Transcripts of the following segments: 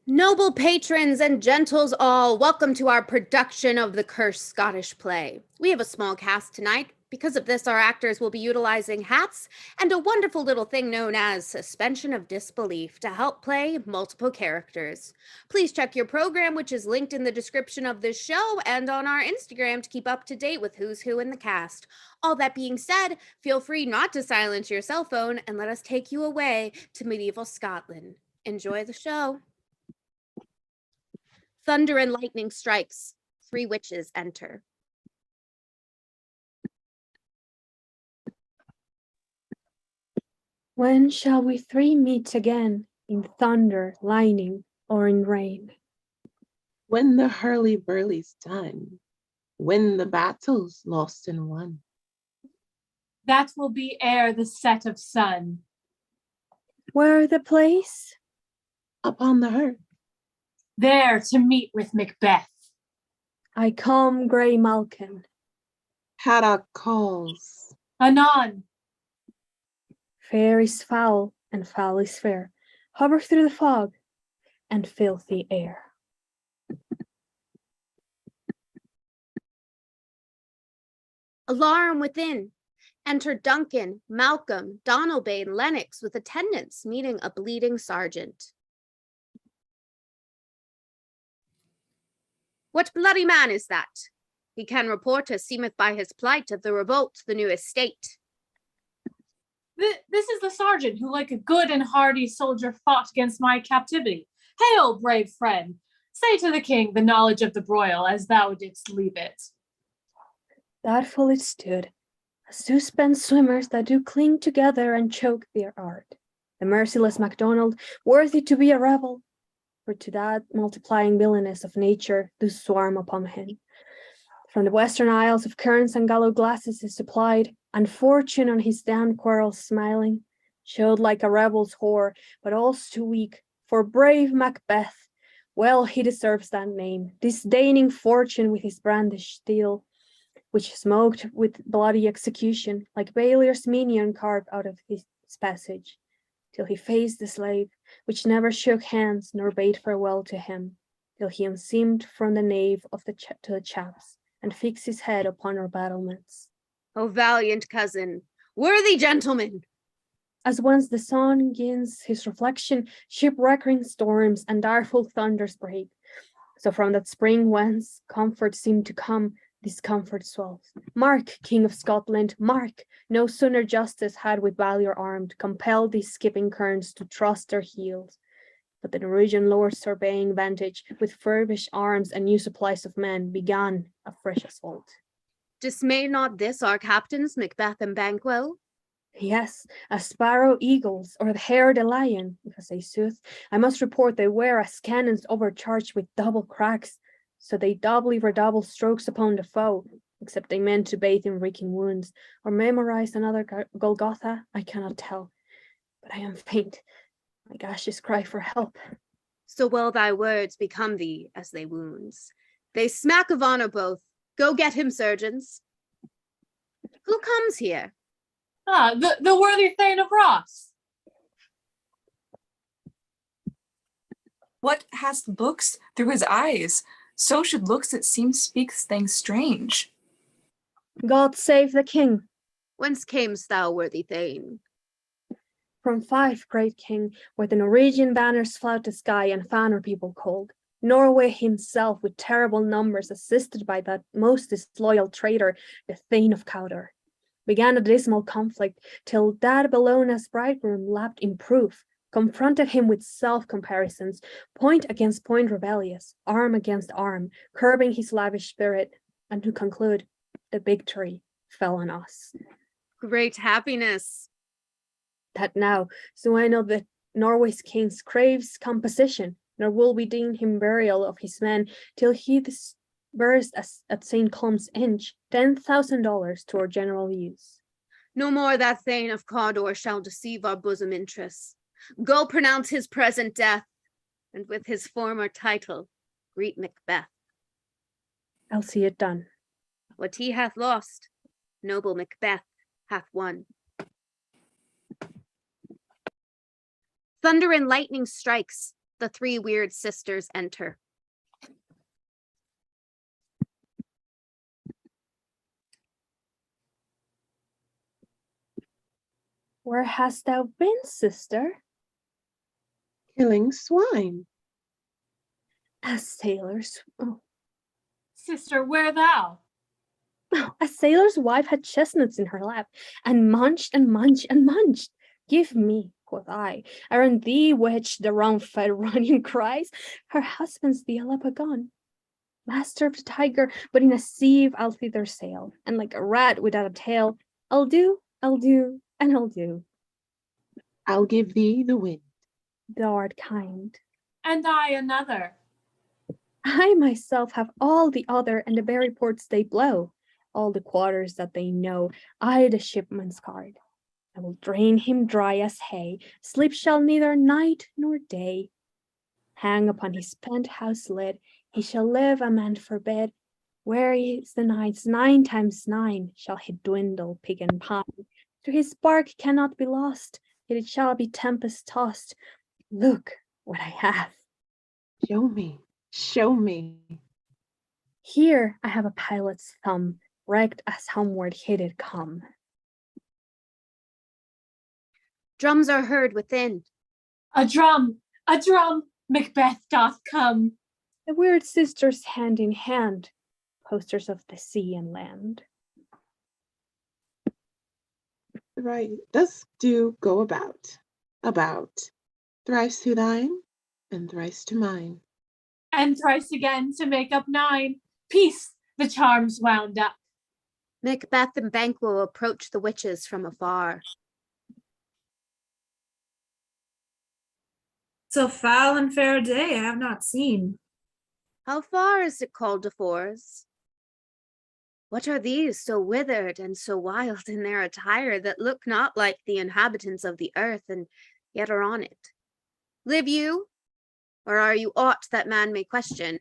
Noble patrons and gentles all, welcome to our production of the Cursed Scottish Play. We have a small cast tonight. Because of this, our actors will be utilizing hats and a wonderful little thing known as suspension of disbelief to help play multiple characters. Please check your program, which is linked in the description of this show and on our Instagram to keep up to date with who's who in the cast. All that being said, feel free not to silence your cell phone and let us take you away to medieval Scotland. Enjoy the show. Thunder and lightning strikes. 3 witches enter. When shall we 3 meet again, in thunder, lightning, or in rain? When the hurly-burly's done, when the battle's lost and won. That will be ere the set of sun. Where the place? Upon the hearth. There to meet with Macbeth. I come, grey Malkin. Haddock calls. Anon. Fair is foul, and foul is fair. Hover through the fog and filthy air. Alarm within. Enter Duncan, Malcolm, Donalbain, Lennox with attendants meeting a bleeding sergeant. What bloody man is that? He can report us, seemeth by his plight, of the revolt, the new estate. This is the sergeant who, like a good and hardy soldier, fought against my captivity. Hail, brave friend! Say to the king the knowledge of the broil, as thou didst leave it. That full it stood, as two spent swimmers that do cling together and choke their art. The merciless MacDonald, worthy to be a rebel, for to that multiplying villainess of nature do swarm upon him. From the western isles of kerns and gallows glasses is supplied, and fortune on his damned quarrels smiling, showed like a rebel's whore, but all's too weak, for brave Macbeth, well he deserves that name, disdaining fortune with his brandished steel, which smoked with bloody execution, like Balier's minion carved out of his passage, till he faced the slave, which never shook hands nor bade farewell to him, till he unseamed from the nave of to the chaps, and fixed his head upon our battlements. O valiant cousin, worthy gentleman! As once the sun gains his reflection, shipwrecking storms and direful thunders break. So from that spring whence comfort seemed to come, discomfort swells. Mark, King of Scotland, mark! No sooner justice had with valor armed, compelled these skipping kerns to trust their heels. But the Norwegian lords surveying vantage, with furbished arms and new supplies of men, began a fresh assault. Dismay not this our captains, Macbeth and Banquo? Yes, as sparrow eagles, or the hare the lion, if I say sooth, I must report they were as cannons overcharged with double cracks, so they doubly redouble strokes upon the foe, except they meant to bathe in reeking wounds, or memorize another Golgotha, I cannot tell. But I am faint, my gashes cry for help. So well thy words become thee as they wounds. They smack of honor both. Go get him, surgeons. Who comes here? Ah, the worthy Thane of Ross. What hast looks through his eyes? So should looks that seem speaks things strange. God save the king. Whence camest thou, worthy Thane? From Fife, great king, where the Norwegian banners flout the sky and fan our people cold. Norway himself, with terrible numbers, assisted by that most disloyal traitor, the Thane of Cawdor, began a dismal conflict, till that Bellona's bridegroom lapped in proof, confronted him with self-comparisons, point against point rebellious, arm against arm, curbing his lavish spirit, and to conclude, the victory fell on us. Great happiness. That now, so I know that Norway's king craves composition, nor will we deign him burial of his men till he disbursed at St. Colum's Inch $10,000 to our general use. No more that Thane of Cawdor shall deceive our bosom interests. Go pronounce his present death, and with his former title, greet Macbeth. I'll see it done. What he hath lost, noble Macbeth hath won. Thunder and lightning strikes, the three weird sisters enter. Where hast thou been, sister? Killing swine. A sailor's Sister, where thou? a sailor's wife had chestnuts in her lap, and munched and munched and munched. Give me, quoth I, around thee which the round-fed running cries, her husband's the Alapagon. Master of the tiger, but in a sieve I'll thither sail, and like a rat without a tail, I'll do, and I'll do. I'll give thee the wind. Thou art kind. And I another. I myself have all the other, and the very ports they blow, all the quarters that they know, I the shipman's card. I will drain him dry as hay, sleep shall neither night nor day. Hang upon his penthouse lid, he shall live a man forbid. Where is the nights 9 times 9 shall he dwindle, pig and pine. To his bark cannot be lost, yet it shall be tempest tossed. Look what I have. Show me, show me. Here I have a pilot's thumb, wrecked as homeward he did come. Drums are heard within. A drum, Macbeth doth come. The weird sisters hand in hand, posters of the sea and land. Right, thus do go about, thrice to thine, and thrice to mine. And thrice again to make up 9. Peace, the charms wound up. Macbeth and Banquo approach the witches from afar. So foul and fair a day I have not seen. How far is it called to Fors? What are these so withered and so wild in their attire that look not like the inhabitants of the earth and yet are on it? Live you, or are you aught that man may question?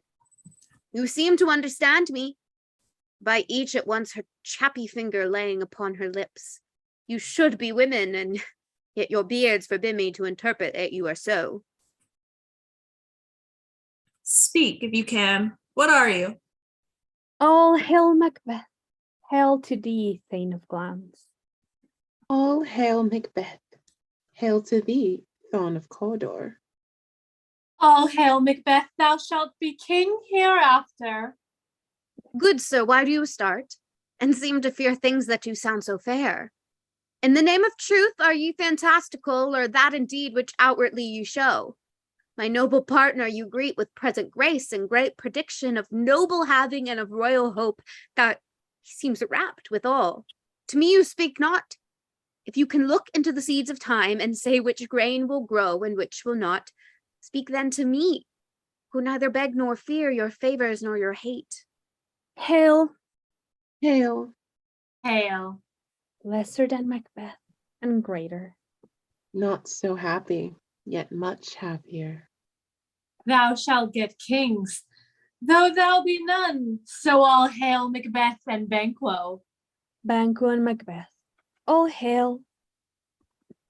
You seem to understand me. By each at once her chappy finger laying upon her lips. You should be women, and yet your beards forbid me to interpret that you are so. Speak if you can. What are you? All hail Macbeth, hail to thee, Thane of Glans. All hail Macbeth, hail to thee, Thane of Cawdor. All hail, Macbeth, thou shalt be king hereafter. Good sir, why do you start, and seem to fear things that do sound so fair? In the name of truth, are ye fantastical, or that indeed which outwardly you show? My noble partner you greet with present grace and great prediction of noble having and of royal hope, that he seems rapt withal. To me you speak not. If you can look into the seeds of time and say which grain will grow and which will not, speak then to me, who neither beg nor fear your favors nor your hate. Hail, Hail, Hail. lesser than Macbeth, and greater. not so happy, yet much happier. Thou shalt get kings, though thou be none. So all hail Macbeth and Banquo. Banquo and Macbeth, all hail.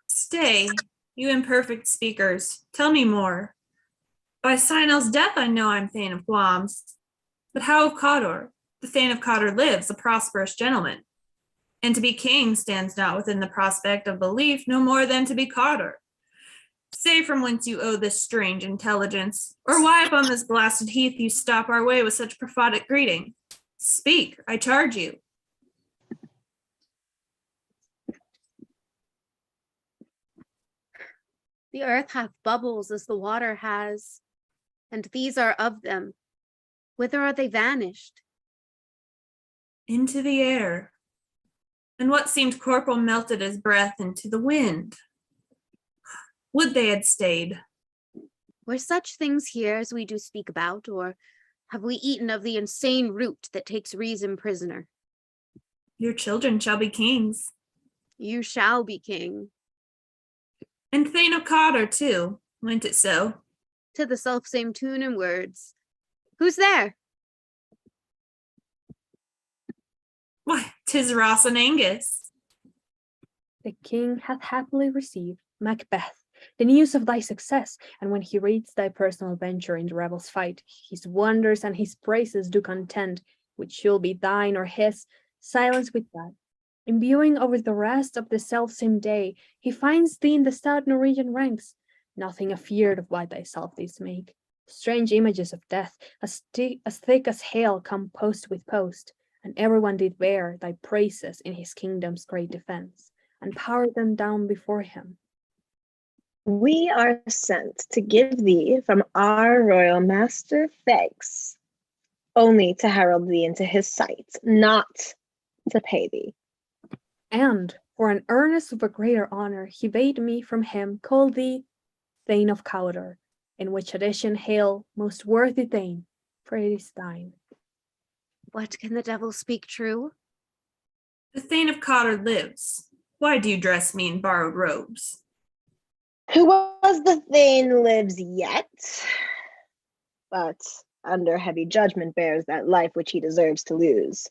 Stay, you imperfect speakers. Tell me more. By Sinel's death I know I'm Thane of Glamis. But how of Cawdor? The Thane of Cawdor lives, a prosperous gentleman. And to be king stands not within the prospect of belief no more than to be Cawdor. Say from whence you owe this strange intelligence, or why upon this blasted heath you stop our way with such prophetic greeting. Speak, I charge you. The earth hath bubbles as the water has, and these are of them. Whither are they vanished? Into the air. And what seemed corporal melted as breath into the wind. Would they had stayed. Were such things here as we do speak about, or have we eaten of the insane root that takes reason prisoner? Your children shall be kings. You shall be king. And Thane of Cawdor, too, went it so? To the selfsame tune and words. Who's there? Why, 'tis Ross and Angus. The king hath happily received, Macbeth, the news of thy success, and when he reads thy personal venture in the rebels' fight, his wonders and his praises do contend, which shall be thine or his, silence with that. Imbuing over the rest of the selfsame day, he finds thee in the stout Norwegian ranks, nothing afeard of what thyself didst make. Strange images of death, as thick as hail, come post with post, and everyone did bear thy praises in his kingdom's great defense, and power them down before him. We are sent to give thee from our royal master thanks, only to herald thee into his sight, not to pay thee. And, for an earnest of a greater honor, he bade me from him call thee Thane of Cawdor, in which addition hail, most worthy Thane, for it is thine. What, can the devil speak true? The Thane of Cawdor lives. Why do you dress me in borrowed robes? Who was the Thane lives yet, but under heavy judgment bears that life which he deserves to lose.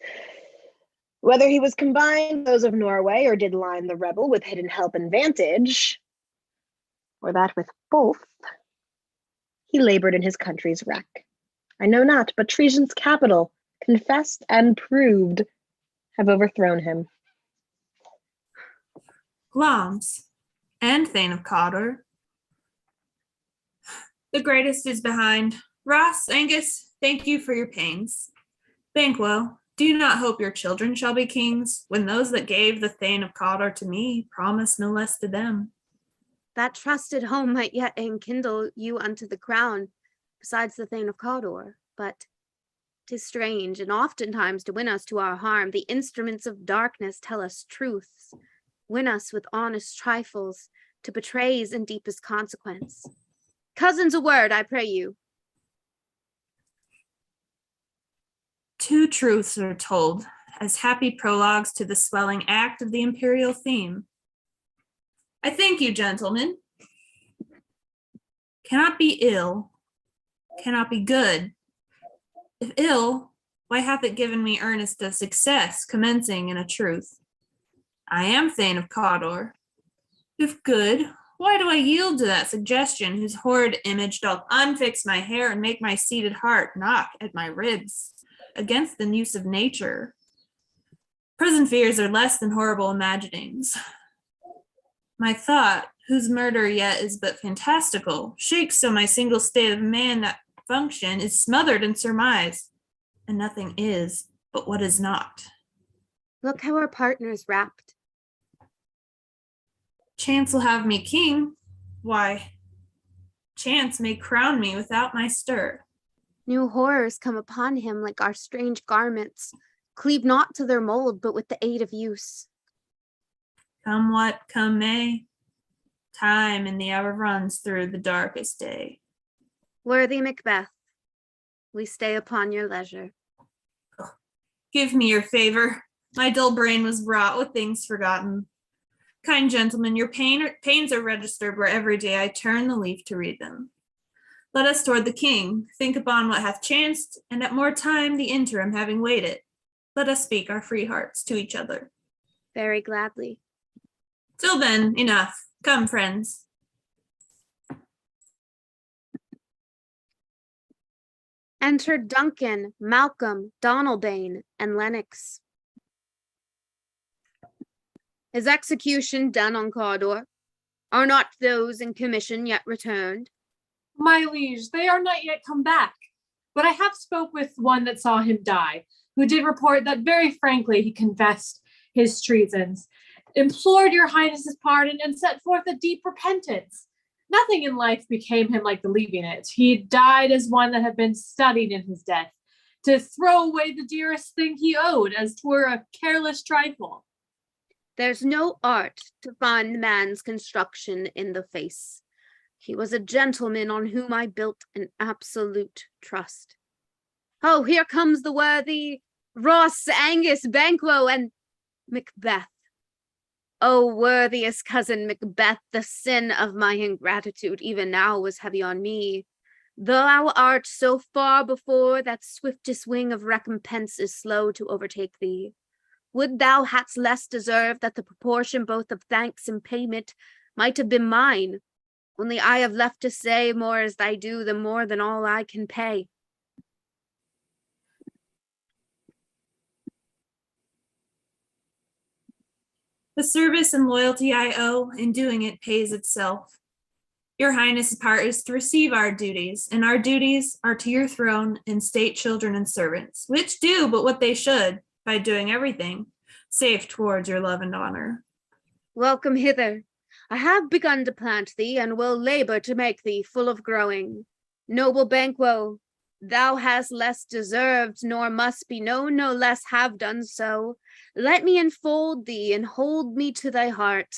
Whether he was combined those of Norway, or did line the rebel with hidden help and vantage, or that with both, he labored in his country's wreck. I know not, but treason's capital, confessed and proved, have overthrown him. Glamis and Thane of Cawdor. The greatest is behind. Ross, Angus, thank you for your pains. Banquo, do you not hope your children shall be kings, when those that gave the Thane of Cawdor to me promised no less to them? That trusted home might yet enkindle you unto the crown, besides the Thane of Cawdor, but 'tis strange, and oftentimes to win us to our harm, the instruments of darkness tell us truths, win us with honest trifles, to betrays in deepest consequence. Cousins, a word, I pray you. Two truths are told, as happy prologues to the swelling act of the imperial theme. I thank you, gentlemen. Cannot be ill, cannot be good. If ill, why hath it given me earnest of success, commencing in a truth? I am Thane of Cawdor. If good, why do I yield to that suggestion whose horrid image doth unfix my hair and make my seated heart knock at my ribs against the noose of nature? Present fears are less than horrible imaginings. My thought, whose murder yet is but fantastical, shakes so my single state of man that function is smothered in surmise, and nothing is but what is not. Look how our partner's wrapped. Chance will have me king. Why, chance may crown me without my stir. New horrors come upon him like our strange garments, cleave not to their mold, but with the aid of use. Come what come may, time in the hour runs through the darkest day. Worthy Macbeth, we stay upon your leisure. Give me your favor. My dull brain was wrought with things forgotten. Kind gentlemen, your pains are registered where every day I turn the leaf to read them. Let us toward the king, think upon what hath chanced, and at more time the interim having waited, let us speak our free hearts to each other. Very gladly. Till then, enough. Come, friends. Enter Duncan, Malcolm, Donalbain, and Lennox. Is execution done on Cawdor? Are not those in commission yet returned? My liege, they are not yet come back, but I have spoke with one that saw him die, who did report that very frankly he confessed his treasons, implored your highness's pardon, and set forth a deep repentance. Nothing in life became him like believing it. He died as one that had been studied in his death, to throw away the dearest thing he owed, as 'twere a careless trifle. There's no art to find man's construction in the face. He was a gentleman on whom I built an absolute trust. Oh, here comes the worthy Ross Angus Banquo and Macbeth. O worthiest cousin Macbeth, the sin of my ingratitude even now was heavy on me. Thou art so far before that swiftest wing of recompense is slow to overtake thee. Would thou hadst less deserved that the proportion both of thanks and payment might have been mine. Only I have left to say more as thy due than more than all I can pay. The service and loyalty I owe in doing it pays itself. Your Highness's part is to receive our duties, and our duties are to your throne and state children and servants, which do but what they should, by doing everything, safe towards your love and honor. Welcome hither. I have begun to plant thee, and will labor to make thee full of growing. Noble Banquo, thou hast less deserved, nor must be known, no less have done so. Let me enfold thee, and hold me to thy heart.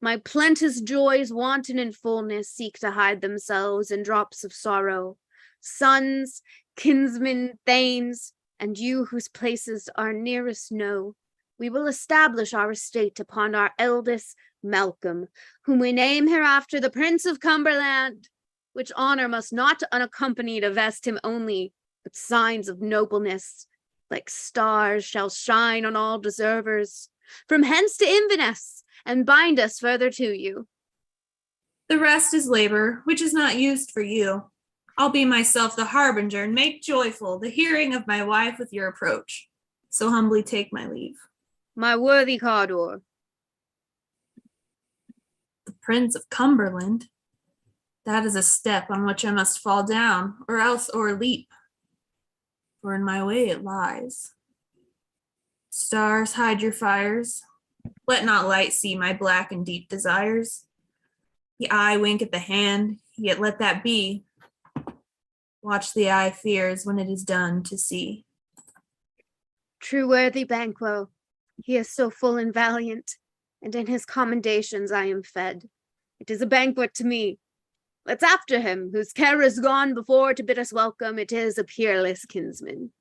My plenteous joys, wanton in fullness, seek to hide themselves in drops of sorrow. Sons, kinsmen, thanes, and you whose places are nearest know, we will establish our estate upon our eldest Malcolm, whom we name hereafter the Prince of Cumberland, which honor must not unaccompanied invest him only, but signs of nobleness, like stars, shall shine on all deservers, from hence to Inverness, and bind us further to you. The rest is labor, which is not used for you. I'll be myself the harbinger and make joyful the hearing of my wife with your approach. So humbly take my leave. My worthy Cawdor. The Prince of Cumberland. That is a step on which I must fall down, or else o'erleap. For in my way it lies. Stars, hide your fires. Let not light see my black and deep desires. The eye wink at the hand, yet let that be. Watch the eye fears when it is done to see. True worthy Banquo, he is so full and valiant, and in his commendations I am fed. It is a banquet to me. Let's after him, whose care is gone before to bid us welcome. It is a peerless kinsman.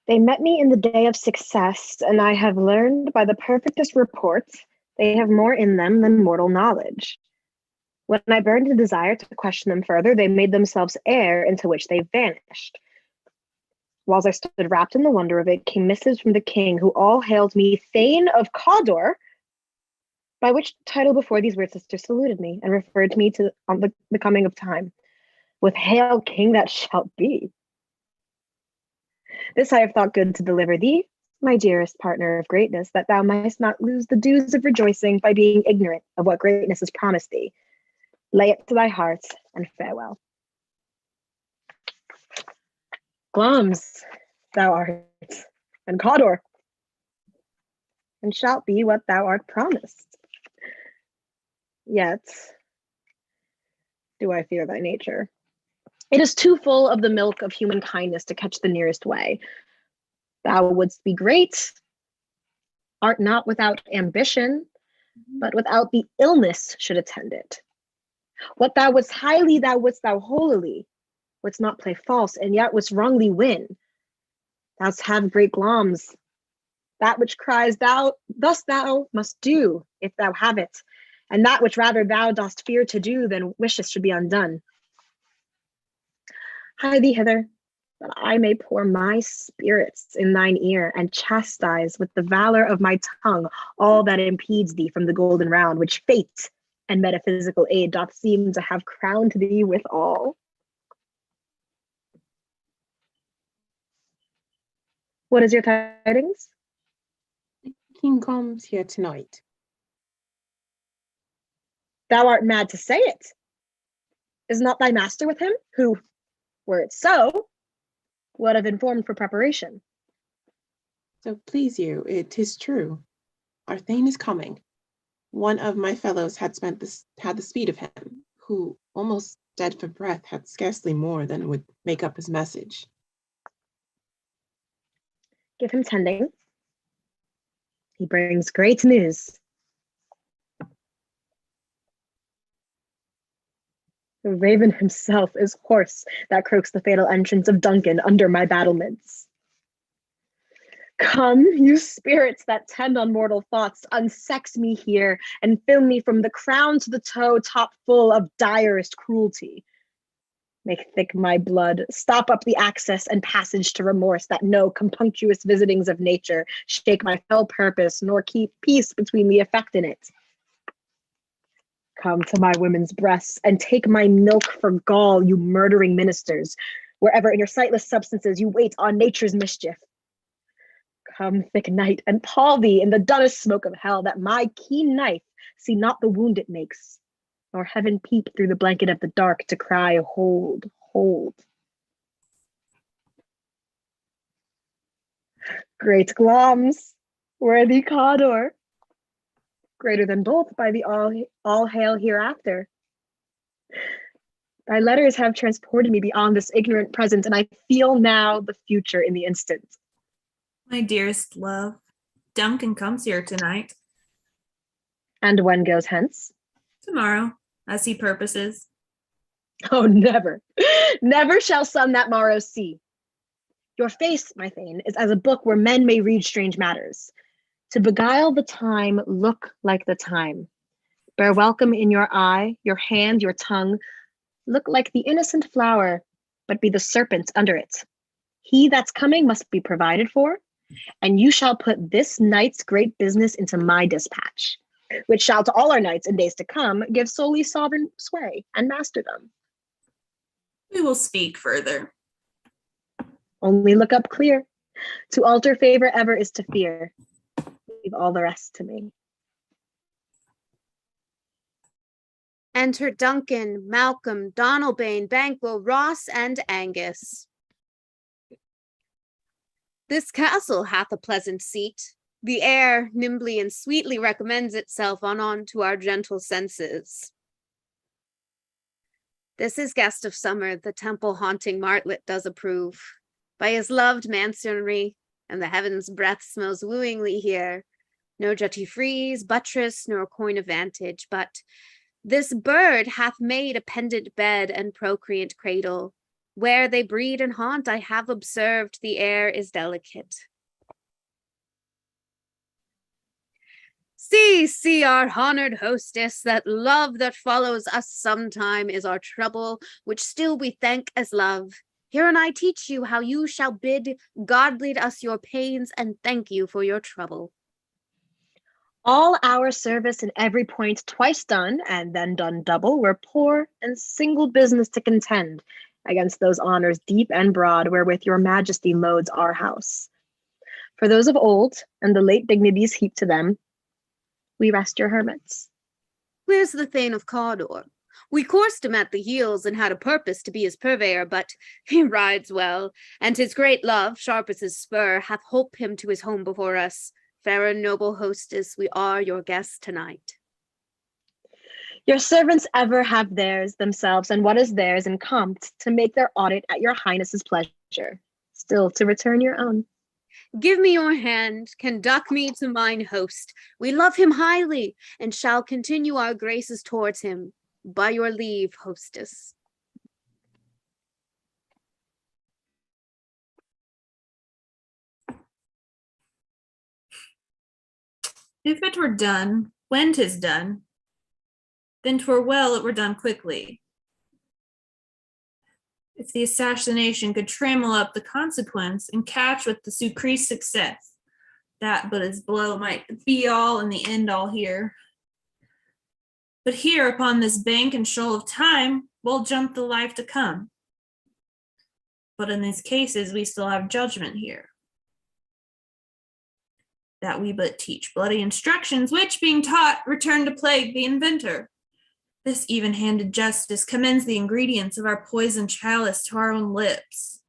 They met me in the day of success, and I have learned by the perfectest reports they have more in them than mortal knowledge. When I burned a desire to question them further, they made themselves air into which they vanished. Whilst I stood wrapped in the wonder of it, came missives from the king, who all hailed me Thane of Cawdor, by which title before these weird sisters saluted me, and referred to me to on the coming of time, with hail king that shalt be. This I have thought good to deliver thee, my dearest partner of greatness, that thou mightst not lose the dues of rejoicing by being ignorant of what greatness has promised thee. Lay it to thy heart, and farewell. Glums thou art, and Cawdor, and shalt be what thou art promised. Yet do I fear thy nature. It is too full of the milk of human kindness to catch the nearest way. Thou wouldst be great, art not without ambition, but without the illness should attend it. What thou wouldst highly, thou wouldst thou holily, wouldst not play false, and yet wouldst wrongly win. Thou'st have great glams, that which cries thou, thus thou must do, if thou have it, and that which rather thou dost fear to do than wishest should be undone. Hie thee hither, that I may pour my spirits in thine ear, and chastise with the valor of my tongue all that impedes thee from the golden round, which fate and metaphysical aid doth seem to have crowned thee withal. What is your tidings? King comes here tonight. Thou art mad to say it. Is not thy master with him, who, were it so, would have informed for preparation? So please you, it is true. Our Thane is coming. One of my fellows had the speed of him, who, almost dead for breath, had scarcely more than would make up his message. Give him tending. He brings great news. The raven himself is hoarse that croaks the fatal entrance of Duncan under my battlements. Come, you spirits that tend on mortal thoughts, unsex me here and fill me from the crown to the toe, top full of direst cruelty. Make thick my blood, stop up the access and passage to remorse, that no compunctuous visitings of nature shake my fell purpose, nor keep peace between the effect in it. Come to my women's breasts and take my milk for gall, you murdering ministers, wherever in your sightless substances you wait on nature's mischief. Come, thick night, and pall thee in the dullest smoke of hell, that my keen knife see not the wound it makes, nor heaven peep through the blanket of the dark to cry, hold, hold. Great Gloms, worthy Cawdor, greater than both by the all hail hereafter. Thy letters have transported me beyond this ignorant present, and I feel now the future in the instant. My dearest love, Duncan comes here tonight. And when goes hence? Tomorrow, as he purposes. Oh, never, never shall sun that morrow see. Your face, my Thane, is as a book where men may read strange matters. To beguile the time, look like the time. Bear welcome in your eye, your hand, your tongue. Look like the innocent flower, but be the serpent under it. He that's coming must be provided for, and you shall put this night's great business into my dispatch, which shall to all our knights in days to come give solely sovereign sway and masterdom. We will speak further. Only look up clear. To alter favor ever is to fear. Leave all the rest to me. Enter Duncan, Malcolm, Donalbain, Banquo, Ross, and Angus. This castle hath a pleasant seat. The air nimbly and sweetly recommends itself on to our gentle senses. This is guest of summer, the temple-haunting martlet does approve. By his loved masonry, and the heaven's breath smells wooingly here. No jutty frieze, buttress, nor coign of vantage, but this bird hath made a pendant bed and procreant cradle. Where they breed and haunt, I have observed the air is delicate. See, our honored hostess, that love that follows us sometime is our trouble, which still we thank as love. Here and I teach you how you shall bid God lead us your pains and thank you for your trouble. All our service in every point twice done, and then done double, were poor and single business to contend against those honors deep and broad wherewith your majesty loads our house. For those of old, and the late dignities heaped to them, we rest your hermits. Where's the Thane of Cawdor? We coursed him at the heels and had a purpose to be his purveyor, but he rides well, and his great love, sharp as his spur, hath holp him to his home before us. Fair and noble hostess, we are your guests tonight. Your servants ever have theirs themselves, and what is theirs in compt, to make their audit at your highness's pleasure, still to return your own. Give me your hand, conduct me to mine host. We love him highly, and shall continue our graces towards him. By your leave, hostess. If it were done, when 'tis done, then 'twere well it were done quickly. If the assassination could trammel up the consequence and catch with the sucreased success, that but his blow might be all and the end all here. But here upon this bank and shoal of time, we'll jump the life to come. But in these cases, we still have judgment here. That we but teach bloody instructions, which being taught, return to plague the inventor. This even-handed justice commends the ingredients of our poison chalice to our own lips.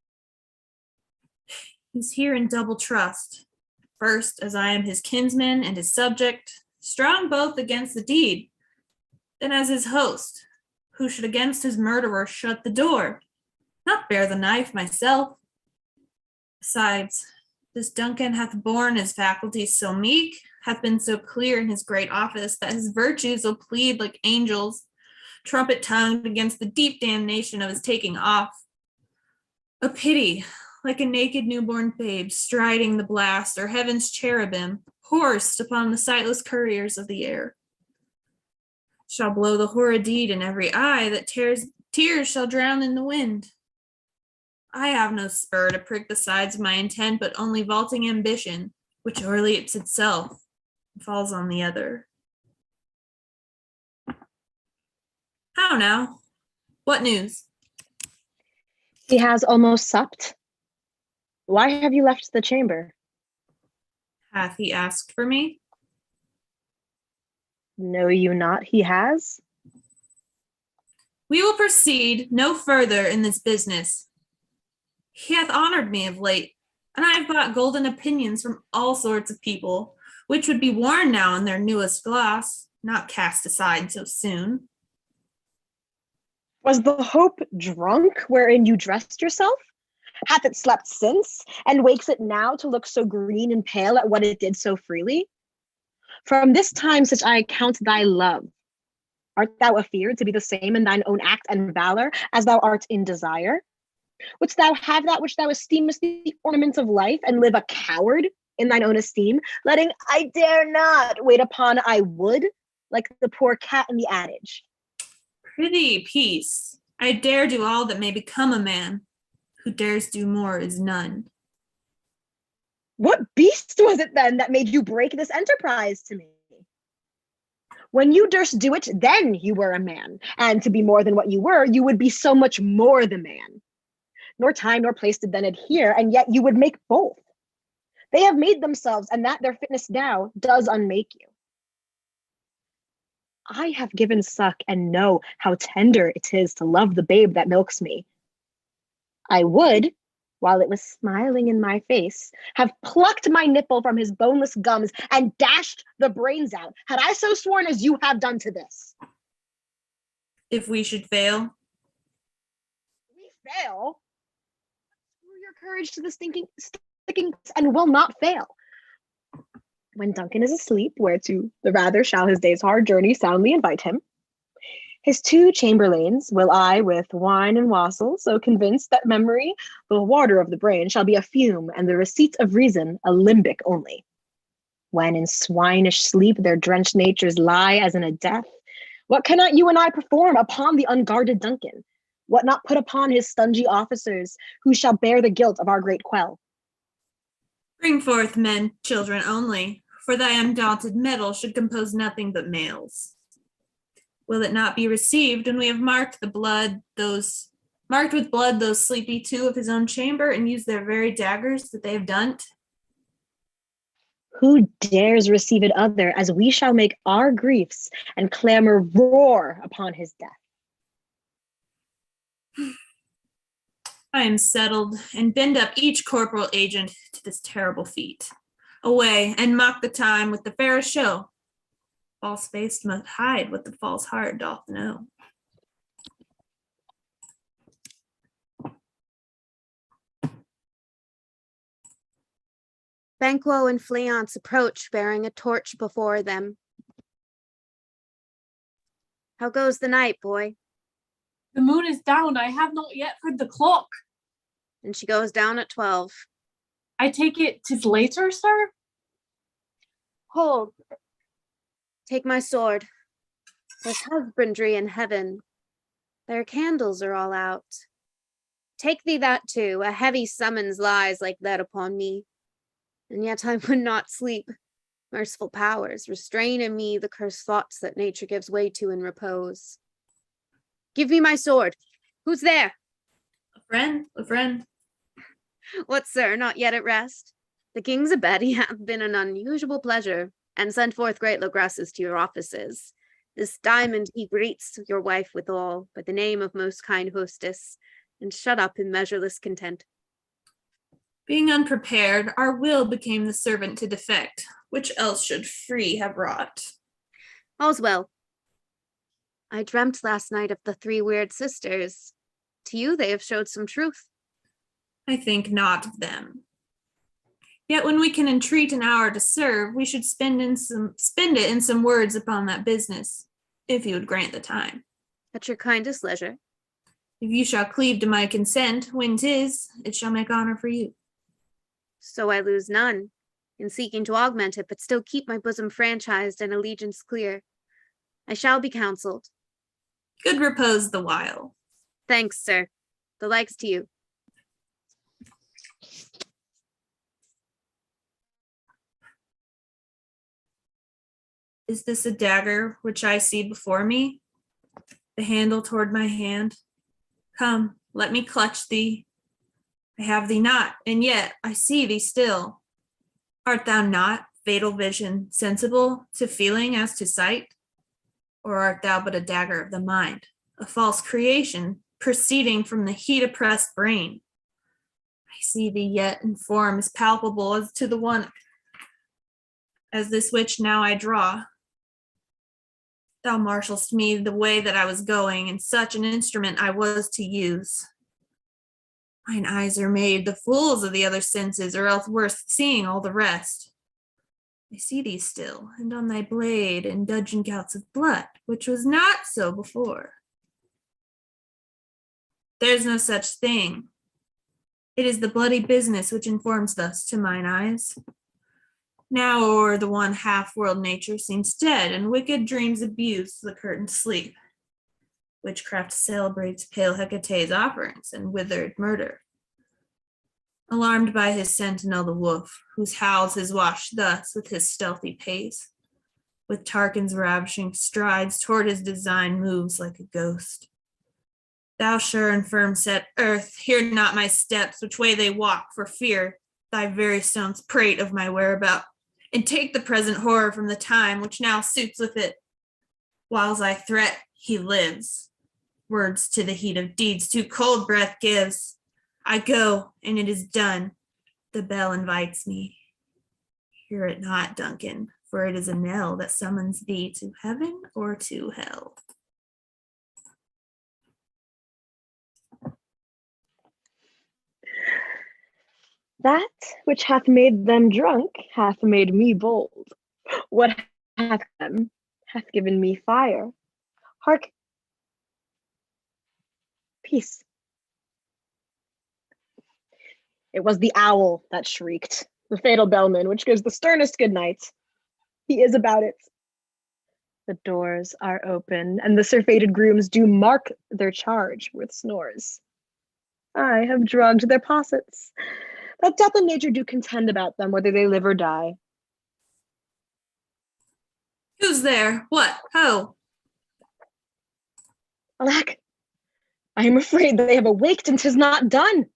He's here in double trust. First, as I am his kinsman and his subject, strong both against the deed, then as his host, who should against his murderer shut the door, not bear the knife myself. Besides, This Duncan hath borne his faculties so meek, hath been so clear in his great office, that his virtues will plead like angels, trumpet-tongued against the deep damnation of his taking off. A pity, like a naked newborn babe striding the blast, or heaven's cherubim, horsed upon the sightless couriers of the air. Shall blow the horrid deed in every eye, that tears shall drown in the wind. I have no spur to prick the sides of my intent, but only vaulting ambition, which o'erleaps itself and falls on the other. How now? What news? He has almost supped. Why have you left the chamber? Hath he asked for me? Know you not he has? We will proceed no further in this business. He hath honored me of late, and I have bought golden opinions from all sorts of people, which would be worn now in their newest gloss, not cast aside so soon. Was the hope drunk wherein you dressed yourself? Hath it slept since, and wakes it now to look so green and pale at what it did so freely? From this time such I account thy love. Art thou afeard to be the same in thine own act and valor as thou art in desire? Wouldst thou have that which thou esteemest the ornament of life, and live a coward in thine own esteem, letting I dare not wait upon I would, like the poor cat in the adage? Prithee, peace. I dare do all that may become a man. Who dares do more is none. What beast was it then that made you break this enterprise to me? When you durst do it, then you were a man, and to be more than what you were, you would be so much more the man. Nor time nor place did then adhere, and yet you would make both. They have made themselves, and that their fitness now does unmake you. I have given suck and know how tender it is to love the babe that milks me. I would, while it was smiling in my face, have plucked my nipple from his boneless gums and dashed the brains out, had I so sworn as you have done to this. If we should fail? We fail? Screw your courage to the sticking and will not fail. When Duncan is asleep, whereto the rather shall his day's hard journey soundly invite him, his 2 chamberlains will I with wine and wassail, so convinced that memory, the water of the brain, shall be a fume, and the receipt of reason a limbic only. When in swinish sleep their drenched natures lie as in a death, what cannot you and I perform upon the unguarded Duncan? What not put upon his stungy officers, who shall bear the guilt of our great quell? Bring forth men, children only, for thy undaunted mettle should compose nothing but males. Will it not be received when we have marked with blood those sleepy 2 of his own chamber, and used their very daggers that they have done? Who dares receive it other, as we shall make our griefs and clamor roar upon his death? I am settled, and bend up each corporal agent to this terrible feat. Away, and mock the time with the fairest show. False face must hide what the false heart doth know. Banquo and Fleance approach, bearing a torch before them. How goes the night, boy? The moon is down. I have not yet heard the clock. And she goes down at 12. I take it 'tis later, sir? Hold. Take my sword. There's husbandry in heaven. Their candles are all out. Take thee that too. A heavy summons lies like that upon me. And yet I would not sleep. Merciful powers, restrain in me the cursed thoughts that nature gives way to in repose. Give me my sword. Who's there? A friend. What, sir, not yet at rest? The king's abed he hath been an unusual pleasure, and sent forth great logresses to your offices. This diamond he greets your wife withal, by the name of most kind hostess, and shut up in measureless content. Being unprepared, our will became the servant to defect, which else should free have wrought. All's well. I dreamt last night of the 3 weird sisters. To you they have showed some truth. I think not of them. Yet when we can entreat an hour to serve, we should spend it in some words upon that business, if you would grant the time. At your kindest leisure. If you shall cleave to my consent, when 'tis, it shall make honor for you. So I lose none in seeking to augment it, but still keep my bosom franchised and allegiance clear. I shall be counseled. Good repose the while. Thanks, sir. The likes to you. Is this a dagger which I see before me? The handle toward my hand. Come, let me clutch thee. I have thee not, and yet I see thee still. Art thou not, fatal vision, sensible to feeling as to sight? Or art thou but a dagger of the mind, a false creation, proceeding from the heat-oppressed brain? I see thee yet in form as palpable as to the one as this which now I draw. Thou marshalst me the way that I was going, and such an instrument I was to use. Mine eyes are made the fools of the other senses, or else worth seeing all the rest. I see thee still, and on thy blade indulging gouts of blood, which was not so before. There's no such thing. It is the bloody business which informs thus to mine eyes. Now o'er the one half-world nature seems dead, and wicked dreams abuse the curtained sleep. Witchcraft celebrates pale Hecate's offerings and withered murder. Alarmed by his sentinel the wolf, whose howls his watch thus with his stealthy pace, with Tarquin's ravishing strides toward his design moves like a ghost. Thou sure and firm set earth, hear not my steps, which way they walk, for fear thy very stones prate of my whereabout, and take the present horror from the time which now suits with it. Whiles I threat, he lives. Words to the heat of deeds too cold breath gives. I go, and it is done. The bell invites me. Hear it not, Duncan, for it is a knell that summons thee to heaven or to hell. That which hath made them drunk hath made me bold. What hath them hath given me fire. Hark! Peace. It was the owl that shrieked, the fatal bellman, which gives the sternest good night. He is about it. The doors are open, and the surfeited grooms do mark their charge with snores. I have drugged their possets, that death and nature do contend about them, whether they live or die. Who's there? What? How? Alack, I am afraid they have awaked and 'tis not done.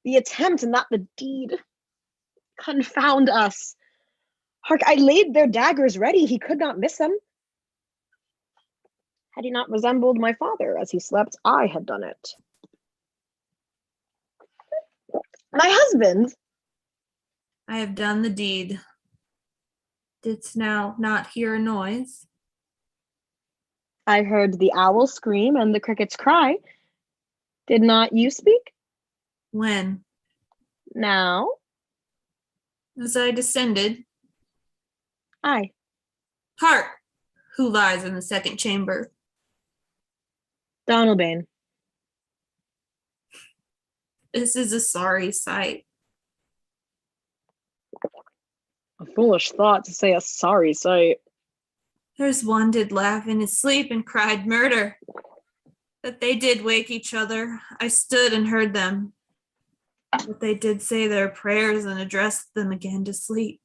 The attempt and not the deed. Confound us. Hark, I laid their daggers ready, he could not miss them. Had he not resembled my father as he slept, I had done it. My husband! I have done the deed. Didst now not hear a noise? I heard the owl scream and the crickets cry. Did not you speak? When? Now? As I descended. Aye. Hark! Who lies in the second chamber? Donalbain. This is a sorry sight. A foolish thought to say a sorry sight. There's one did laugh in his sleep and cried murder. That they did wake each other. I stood and heard them. But they did say their prayers and addressed them again to sleep.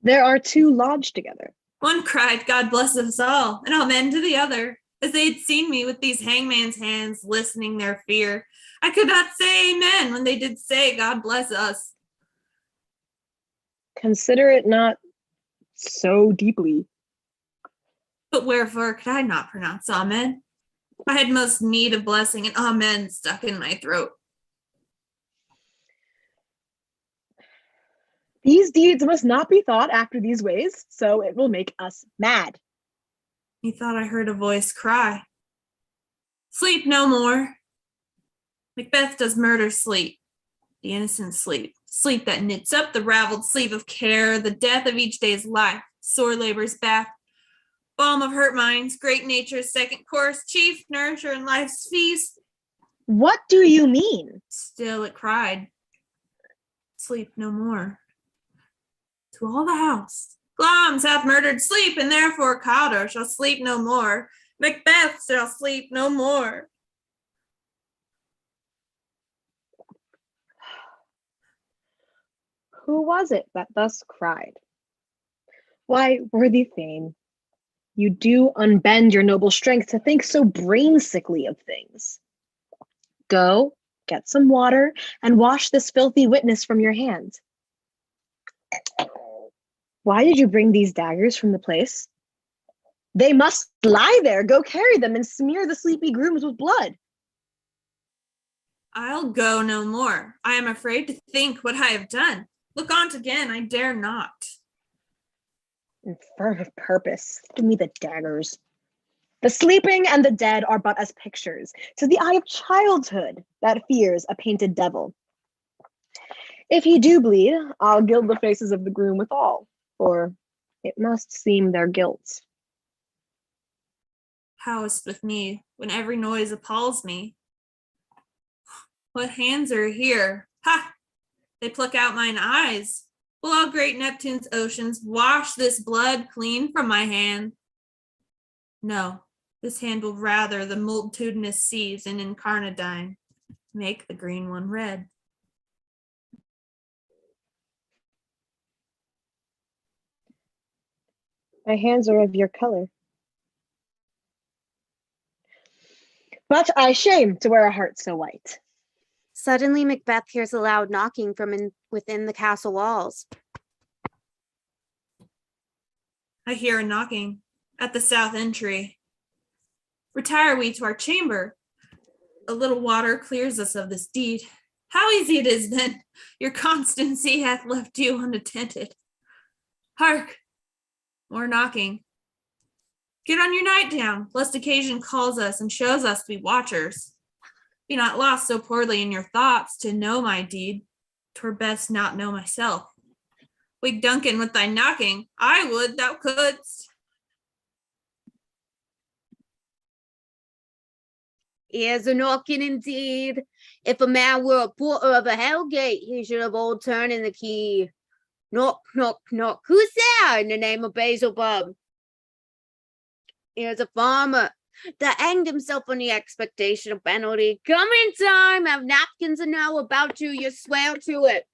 There are two lodged together. One cried, God bless us all, and amen to the other. As they had seen me with these hangman's hands, listening their fear, I could not say amen when they did say, God bless us. Consider it not so deeply. But wherefore could I not pronounce amen? I had most need of blessing, and amen stuck in my throat. These deeds must not be thought after these ways, so it will make us mad. Methought I heard a voice cry, sleep no more. Macbeth does murder sleep. the innocent sleep, sleep that knits up the raveled sleeve of care, the death of each day's life, sore labor's bath, balm of hurt minds, great nature's second course, chief nourisher in life's feast. What do you mean? Still it cried, sleep no more. To all the house, Glamis hath murdered sleep, and therefore Cawdor shall sleep no more. Macbeth shall sleep no more. Who was it that thus cried? Why, worthy Thane, you do unbend your noble strength to think so brain-sickly of things. Go, get some water, and wash this filthy witness from your hand. Why did you bring these daggers from the place? They must lie there. Go carry them and smear the sleepy grooms with blood. I'll go no more. I am afraid to think what I have done. Look on't again, I dare not. Infirm of purpose, give me the daggers. The sleeping and the dead are but as pictures to the eye of childhood that fears a painted devil. If he do bleed, I'll gild the faces of the groom withal, for it must seem their guilt. How is't with me when every noise appalls me? What hands are here? Ha! They pluck out mine eyes. Will all great Neptune's oceans wash this blood clean from my hand? No, this hand will rather the multitudinous seas and incarnadine make the green one red. My hands are of your color. But I shame to wear a heart so white. Suddenly, Macbeth hears a loud knocking from within the castle walls. I hear a knocking at the south entry. Retire we to our chamber. A little water clears us of this deed. How easy it is then, your constancy hath left you unattended. Hark, more knocking. Get on your nightgown, lest occasion calls us and shows us to be watchers. Be not lost so poorly in your thoughts to know my deed. 'Twere best not know myself. Wake Duncan with thy knocking. I would thou couldst. Here's a knocking indeed. If a man were a porter of a hell gate, he should have all turning the key. Knock, knock, knock. Who's there in the name of Beelzebub? Here's a farmer that hanged himself on the expectation of penalty. Come in time, have napkins and now about you swear to it.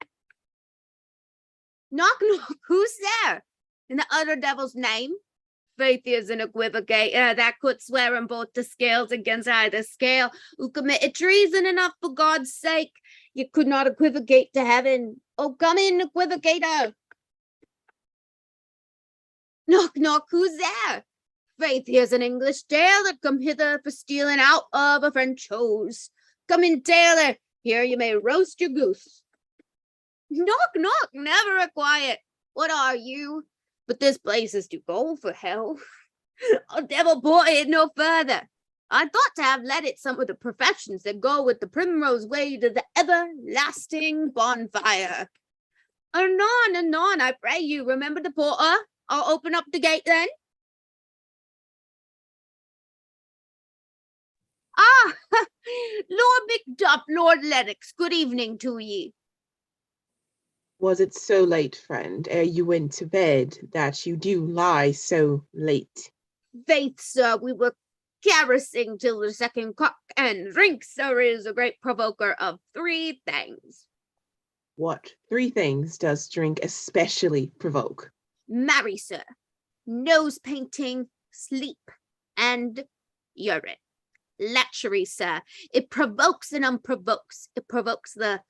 Knock, knock, who's there? In the other devil's name? Faith is an equivocator that could swear on both the scales against either scale, who committed treason enough for God's sake. You could not equivocate to heaven. Oh, come in, equivocator. Knock, knock, who's there? Faith, here's an English tailor come hither for stealing out of a French hose. Come in, tailor, here you may roast your goose. Knock, knock, never a quiet. What are you? But this place is too cold for hell. Oh, devil brought it no further. I thought to have led it some of the professions that go with the primrose way to the everlasting bonfire. Anon, anon, I pray you, remember the porter. I'll open up the gate then. Ah, Lord Macduff, Lord Lennox, good evening to ye. Was it so late, friend, ere you went to bed, that you do lie so late? Faith, sir, we were carousing till the second cock, and drink, sir, is a great provoker of 3 things. What 3 things does drink especially provoke? Marry, sir, nose painting, sleep, and urine. Lechery, sir, it provokes and unprovokes. It provokes the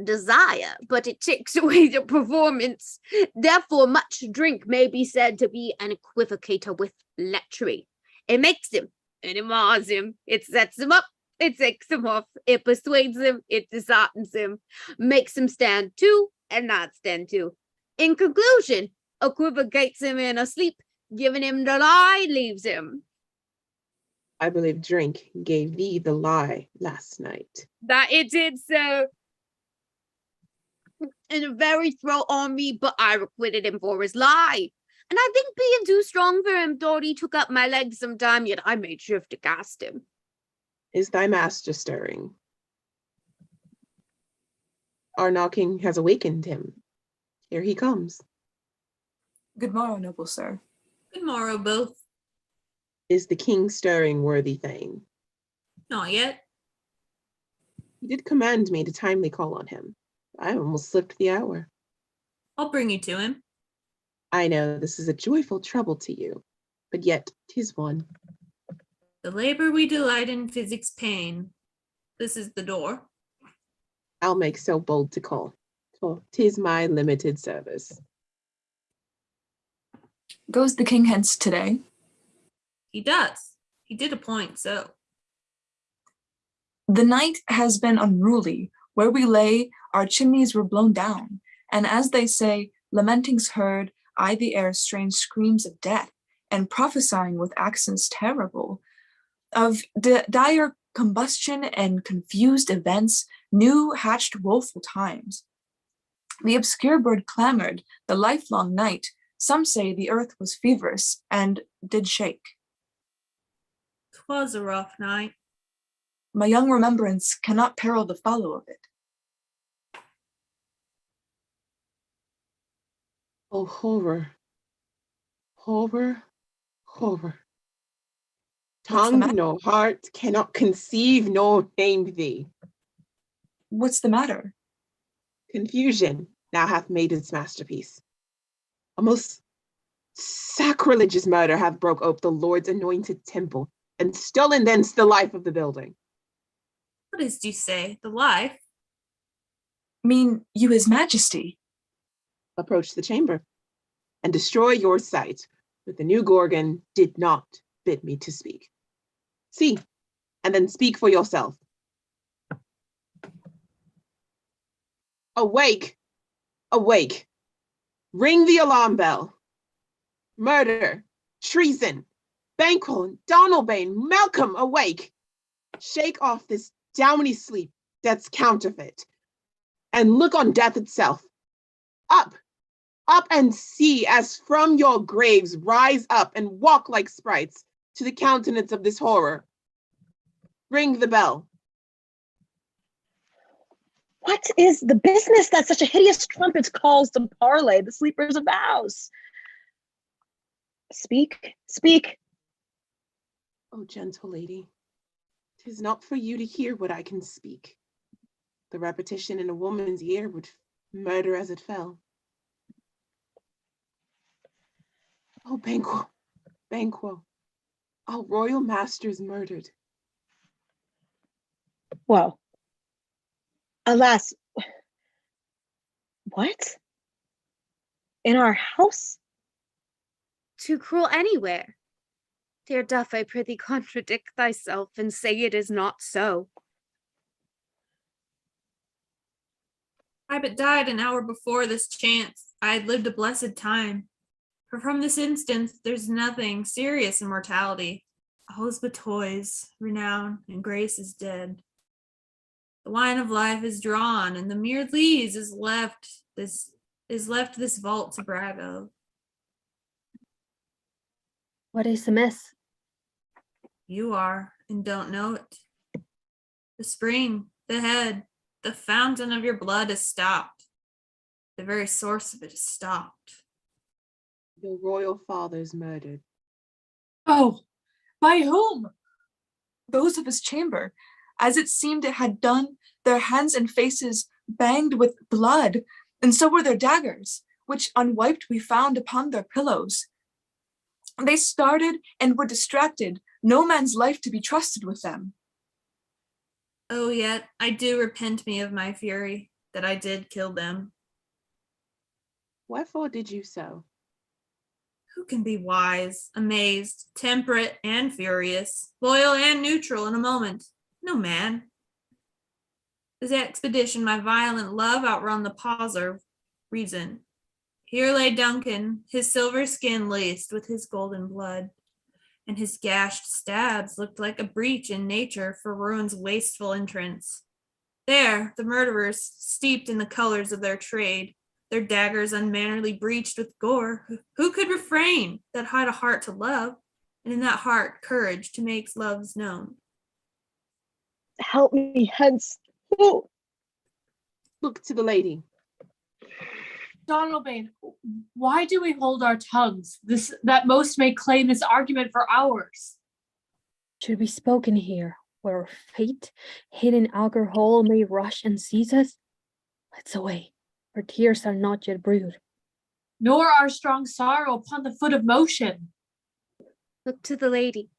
desire, but it takes away the performance. Therefore, much drink may be said to be an equivocator with lechery. It makes him, and it mars him. It sets him up, it takes him off. It persuades him, it disheartens him, makes him stand to and not stand to. In conclusion, equivocates him in a sleep, giving him the lie, leaves him. I believe drink gave thee the lie last night. That it did, sir. in a very throat on me, but I requited him for his lie. And I think being too strong for him, thought he took up my legs sometime, yet I made shift to cast him. Is thy master stirring? Our knocking has awakened him. Here he comes. Good morrow, noble sir. Good morrow, both. Is the king stirring, worthy thane? Not yet. He did command me to timely call on him. I almost slipped the hour. I'll bring you to him. I know this is a joyful trouble to you, but yet 'tis one. The labor we delight in physics pain. This is the door. I'll make so bold to call, for 'tis my limited service. Goes the king hence today? He does. He did appoint so. The night has been unruly. Where we lay, our chimneys were blown down, and as they say, lamentings heard, I the air strange screams of death, and prophesying with accents terrible, of dire combustion and confused events, new hatched woeful times. The obscure bird clamored the lifelong night. Some say the earth was feverish and did shake. 'Twas a rough night. My young remembrance cannot peril the follow of it. Oh, horror, horror, horror. What's the Tongue matter? nor heart cannot conceive nor name thee. What's the matter? Confusion now hath made its masterpiece. A most sacrilegious murder hath broke ope the Lord's anointed temple, and stolen thence the life of the building. What is you say? The life? Mean you, his majesty? Approach the chamber, and destroy your sight, but the new Gorgon did not bid me to speak. See, and then speak for yourself. Awake, awake, ring the alarm bell. Murder, treason, Banquo, Donalbain, Malcolm, awake. Shake off this downy sleep that's counterfeit, and look on death itself. Up, up and see as from your graves rise up and walk like sprites to the countenance of this horror. Ring the bell. What is the business that such a hideous trumpet calls to parley the sleepers of the house? Speak, speak. Oh, gentle lady, 'tis not for you to hear what I can speak. The repetition in a woman's ear would murder as it fell. Oh, Banquo, Banquo, our royal master is murdered. Whoa. Alas, what? In our house? Too cruel anywhere. Dear Duff, I prithee contradict thyself and say it is not so. I but died an hour before this chance. I had lived a blessed time. For from this instance, there's nothing serious in mortality. All's but toys, renown, and grace is dead. The wine of life is drawn, and the mere lees is left this vault to brag of. What is amiss? You are, and don't know it. The spring, the head, the fountain of your blood is stopped. The very source of it is stopped. The royal father's murdered. Oh, by whom? Those of his chamber. As it seemed it had done, their hands and faces banged with blood, and so were their daggers, which unwiped we found upon their pillows. They started and were distracted, no man's life to be trusted with them. Oh, yet I do repent me of my fury, that I did kill them. Wherefore did you so? Who can be wise, amazed, temperate, and furious, loyal and neutral in a moment? No man. This expedition, my violent love outrun the pauser reason. Here lay Duncan, his silver skin laced with his golden blood, and his gashed stabs looked like a breach in nature for ruin's wasteful entrance. There, the murderers, steeped in the colors of their trade, their daggers unmannerly breached with gore, who could refrain that had a heart to love, and in that heart courage to make loves known? Help me hence. Oh, Look to the lady. Donalbain, why do we hold our tongues? That most may claim this argument for hours. Should be spoken here, where fate, hidden alcohol, may rush and seize us? Let's away, our tears are not yet brewed. Nor our strong sorrow upon the foot of motion. Look to the lady.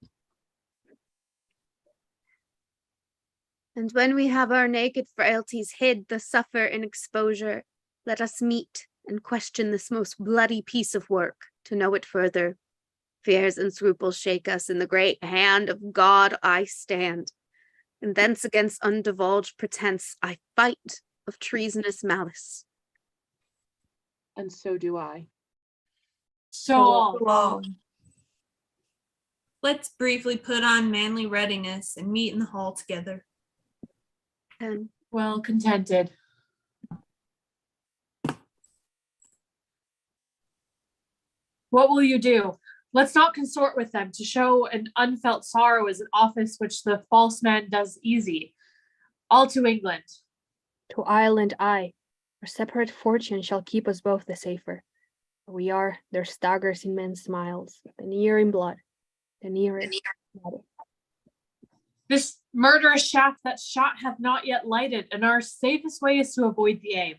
And when we have our naked frailties hid, thus suffer in exposure, let us meet and question this most bloody piece of work, to know it further. Fears and scruples shake us, in the great hand of God I stand, and thence against undivulged pretense I fight of treasonous malice. And so do I. So all. Wow. Let's briefly put on manly readiness and meet in the hall together. And Well contented. What will you do? Let's not consort with them. To show an unfelt sorrow is an office which the false man does easy. All to England. To Ireland I, our separate fortune shall keep us both the safer. Where we are, their daggers in men's smiles, the near in blood, the nearer. This murderous shaft that shot hath not yet lighted, and our safest way is to avoid the aim.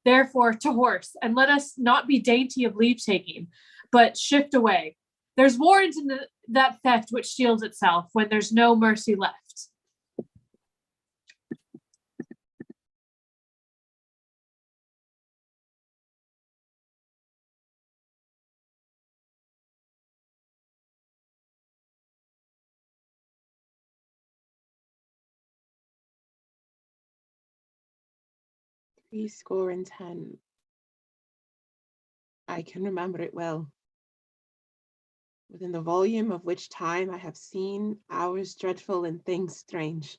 Therefore, to horse, and let us not be dainty of leave-taking, but shift away. There's warrant in that theft which steals itself when there's no mercy left. £70. I can remember it well. Within the volume of which time I have seen hours dreadful and things strange.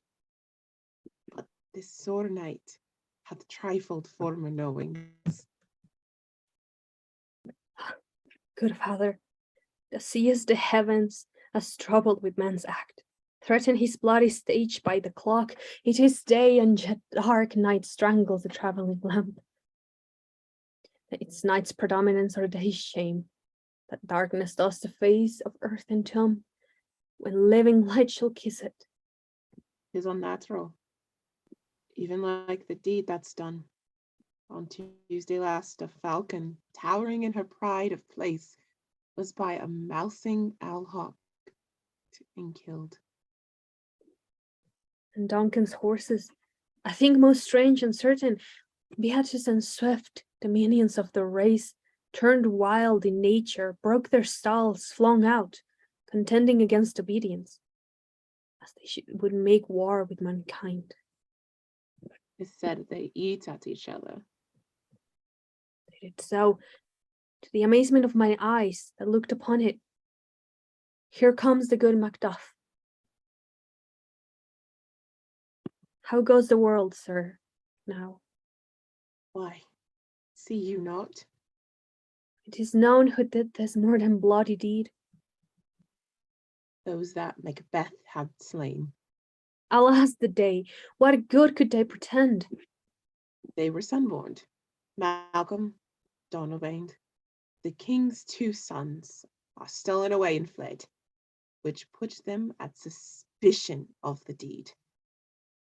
But this sore night hath trifled former knowings. Good father, thou seest the heavens as troubled with man's act. Threaten his bloody stage by the clock. It is day, and yet dark night strangles the traveling lamp. Its night's predominance or day's shame. That darkness does the face of earth and tomb, when living light shall kiss it. 'Tis unnatural, even like the deed that's done. On Tuesday last, a falcon, towering in her pride of place, was by a mousing owl hawk and killed. And Duncan's horses, I think most strange and certain, Beatrice and Swift, the minions of the race, turned wild in nature, broke their stalls, flung out, contending against obedience, as they would make war with mankind. It's said they eat at each other. They did so, to the amazement of my eyes that looked upon it. Here comes the good Macduff. How goes the world, sir, now? Why, see you not? It is known who did this more than bloody deed. Those that Macbeth had slain. Alas the day, what good could they pretend? They were sunborn. Malcolm, Donalbain, the king's 2 sons, are stolen away and fled, which puts them at suspicion of the deed.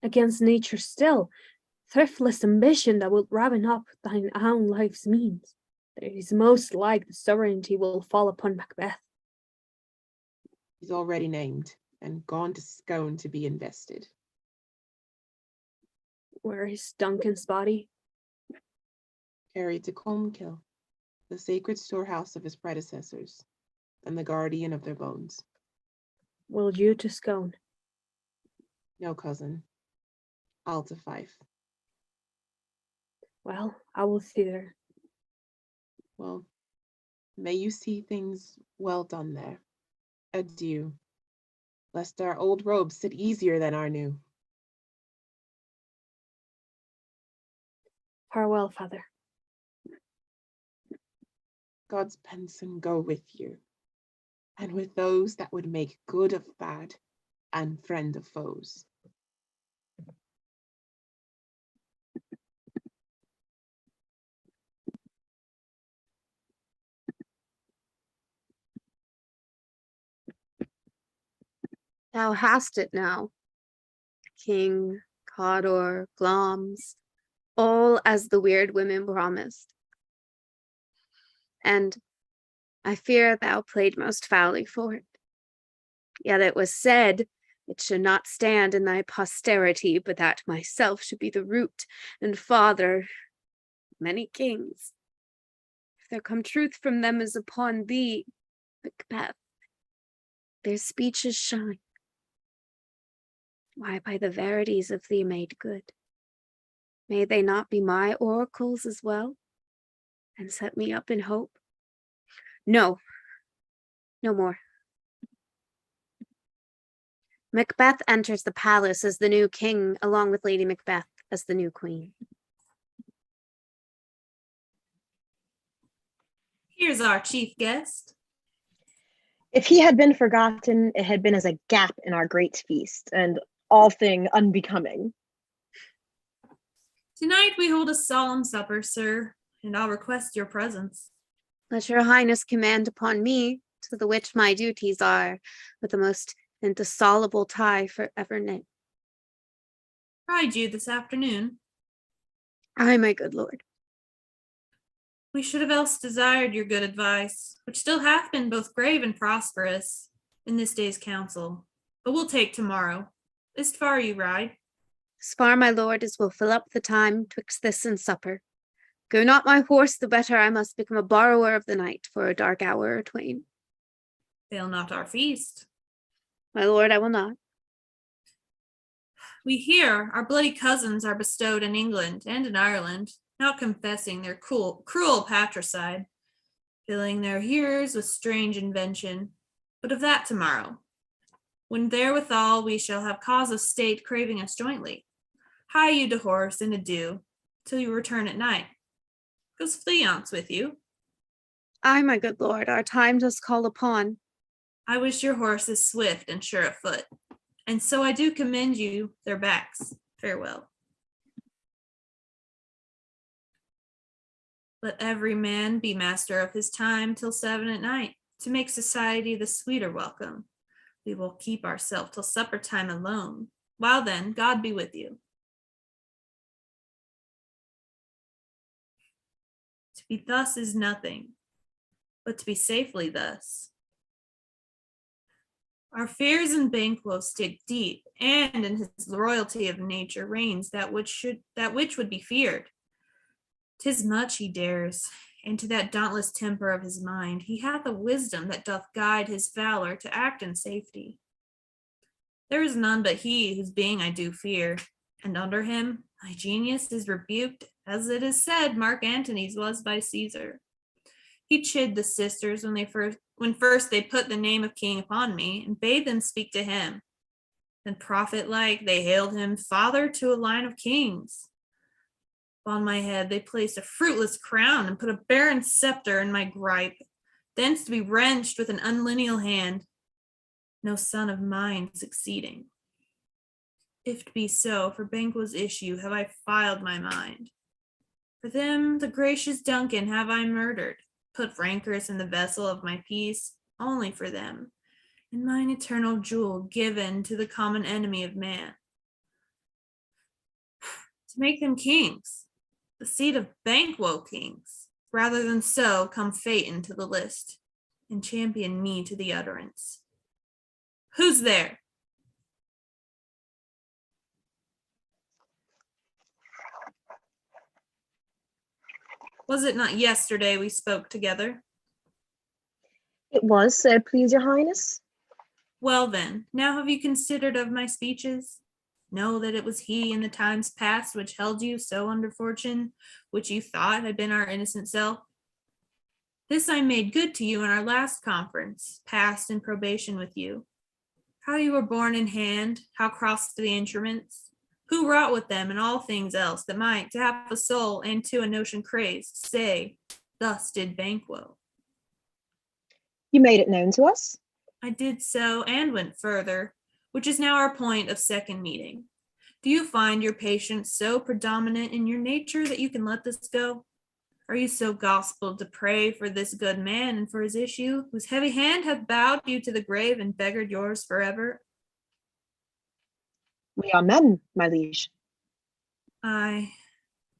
Against nature still, thriftless ambition that will raven up thine own life's means. That it is most like the sovereignty will fall upon Macbeth. He's already named and gone to Scone to be invested. Where is Duncan's body? Carried to Colmkill, the sacred storehouse of his predecessors, and the guardian of their bones. Will you to Scone? No, cousin. I'll to Fife. Well, I will thither. Well, may you see things well done there. Adieu, lest our old robes sit easier than our new. Farewell, father. God's pension go with you, and with those that would make good of bad and friend of foes. Thou hast it now. King, Cawdor, Gloms, all as the weird women promised. And I fear thou played most foully for it. Yet it was said it should not stand in thy posterity, but that myself should be the root and father of many kings. If there come truth from them as upon thee, Macbeth, their speeches shine. Why, by the verities of thee made good. May they not be my oracles as well, and set me up in hope? No, no more. Macbeth enters the palace as the new king, along with Lady Macbeth as the new queen. Here's our chief guest. If he had been forgotten, it had been as a gap in our great feast, and all thing unbecoming. Tonight we hold a solemn supper, sir, and I'll request your presence. Let your highness command upon me, to the which my duties are, with the most indissoluble tie forever knit. Ride you this afternoon. Aye, my good lord. We should have else desired your good advice, which still hath been both grave and prosperous in this day's council. But we'll take tomorrow. Is far you ride? As far, my lord, as will fill up the time twixt this and supper. Go not my horse, the better I must become a borrower of the night for a dark hour or twain. Fail not our feast. My lord, I will not. We hear our bloody cousins are bestowed in England and in Ireland, not confessing their cruel patricide, filling their hearers with strange invention. But of that tomorrow, when therewithal we shall have cause of state craving us jointly. Hie you to horse and adieu, till you return at night. Goes Fleance with you? Aye, my good lord, our time does call upon. I wish your horses swift and sure of foot, and so I do commend you their backs. Farewell. Let every man be master of his time till 7 at night, to make society the sweeter welcome. We will keep ourselves till supper time alone. While then, God be with you. To be thus is nothing, but to be safely thus. Our fears and Banquo dig deep, and in his royalty of nature reigns that which would be feared. 'Tis much he dares, and to that dauntless temper of his mind he hath a wisdom that doth guide his valor to act in safety. There is none but he whose being I do fear, and under him my genius is rebuked, as it is said Mark Antony's was by Caesar. He chid the sisters when first they put the name of king upon me, and bade them speak to him. Then prophet-like they hailed him father to a line of kings. Upon my head they placed a fruitless crown, and put a barren scepter in my gripe, thence to be wrenched with an unlineal hand, no son of mine succeeding. If it be so, for Banquo's issue have I filed my mind. For them the gracious Duncan have I murdered, put rancors in the vessel of my peace, only for them, and mine eternal jewel given to the common enemy of man. To make them kings, the seed of Banquo kings, rather than so come Phaeton to the list, and champion me to the utterance. Who's there? Was it not yesterday we spoke together? It was, please your highness. Well then, now have you considered of my speeches? Know that it was he in the times past which held you so under fortune, which you thought had been our innocent self. This I made good to you in our last conference, passed in probation with you. How you were borne in hand, how crossed the instruments, Who wrought with them and all things else that might, to half a soul and to a notion crazed, say, thus did Banquo. You made it known to us? I did so and went further, which is now our point of second meeting. Do you find your patience so predominant in your nature that you can let this go? Are you so gospel to pray for this good man and for his issue, whose heavy hand hath bowed you to the grave and beggared yours forever? We are men, my liege. Aye,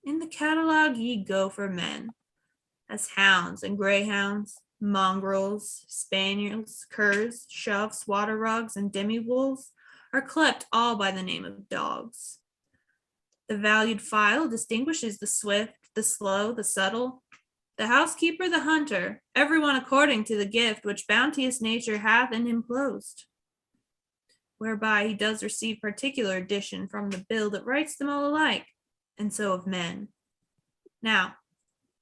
in the catalogue ye go for men, as hounds and greyhounds, mongrels, spaniels, curs, choughs, water rogs, and demi-wolves are clept all by the name of dogs. The valued file distinguishes the swift, the slow, the subtle, the housekeeper, the hunter, everyone according to the gift which bounteous nature hath in him closed, whereby he does receive particular addition from the bill that writes them all alike, and so of men. Now,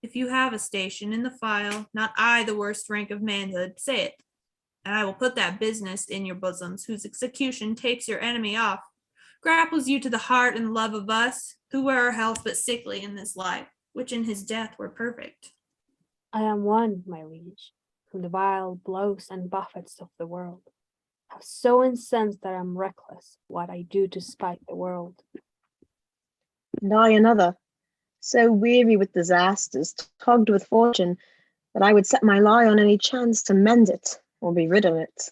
if you have a station in the file, not I the worst rank of manhood, say it, and I will put that business in your bosoms, whose execution takes your enemy off, grapples you to the heart and love of us, who were our health but sickly in this life, which in his death were perfect. I am one, my liege, whom the vile blows and buffets of the world have so incensed that I am reckless what I do to spite the world. And I another, so weary with disasters, tugged with fortune, that I would set my lie on any chance to mend it or be rid of it.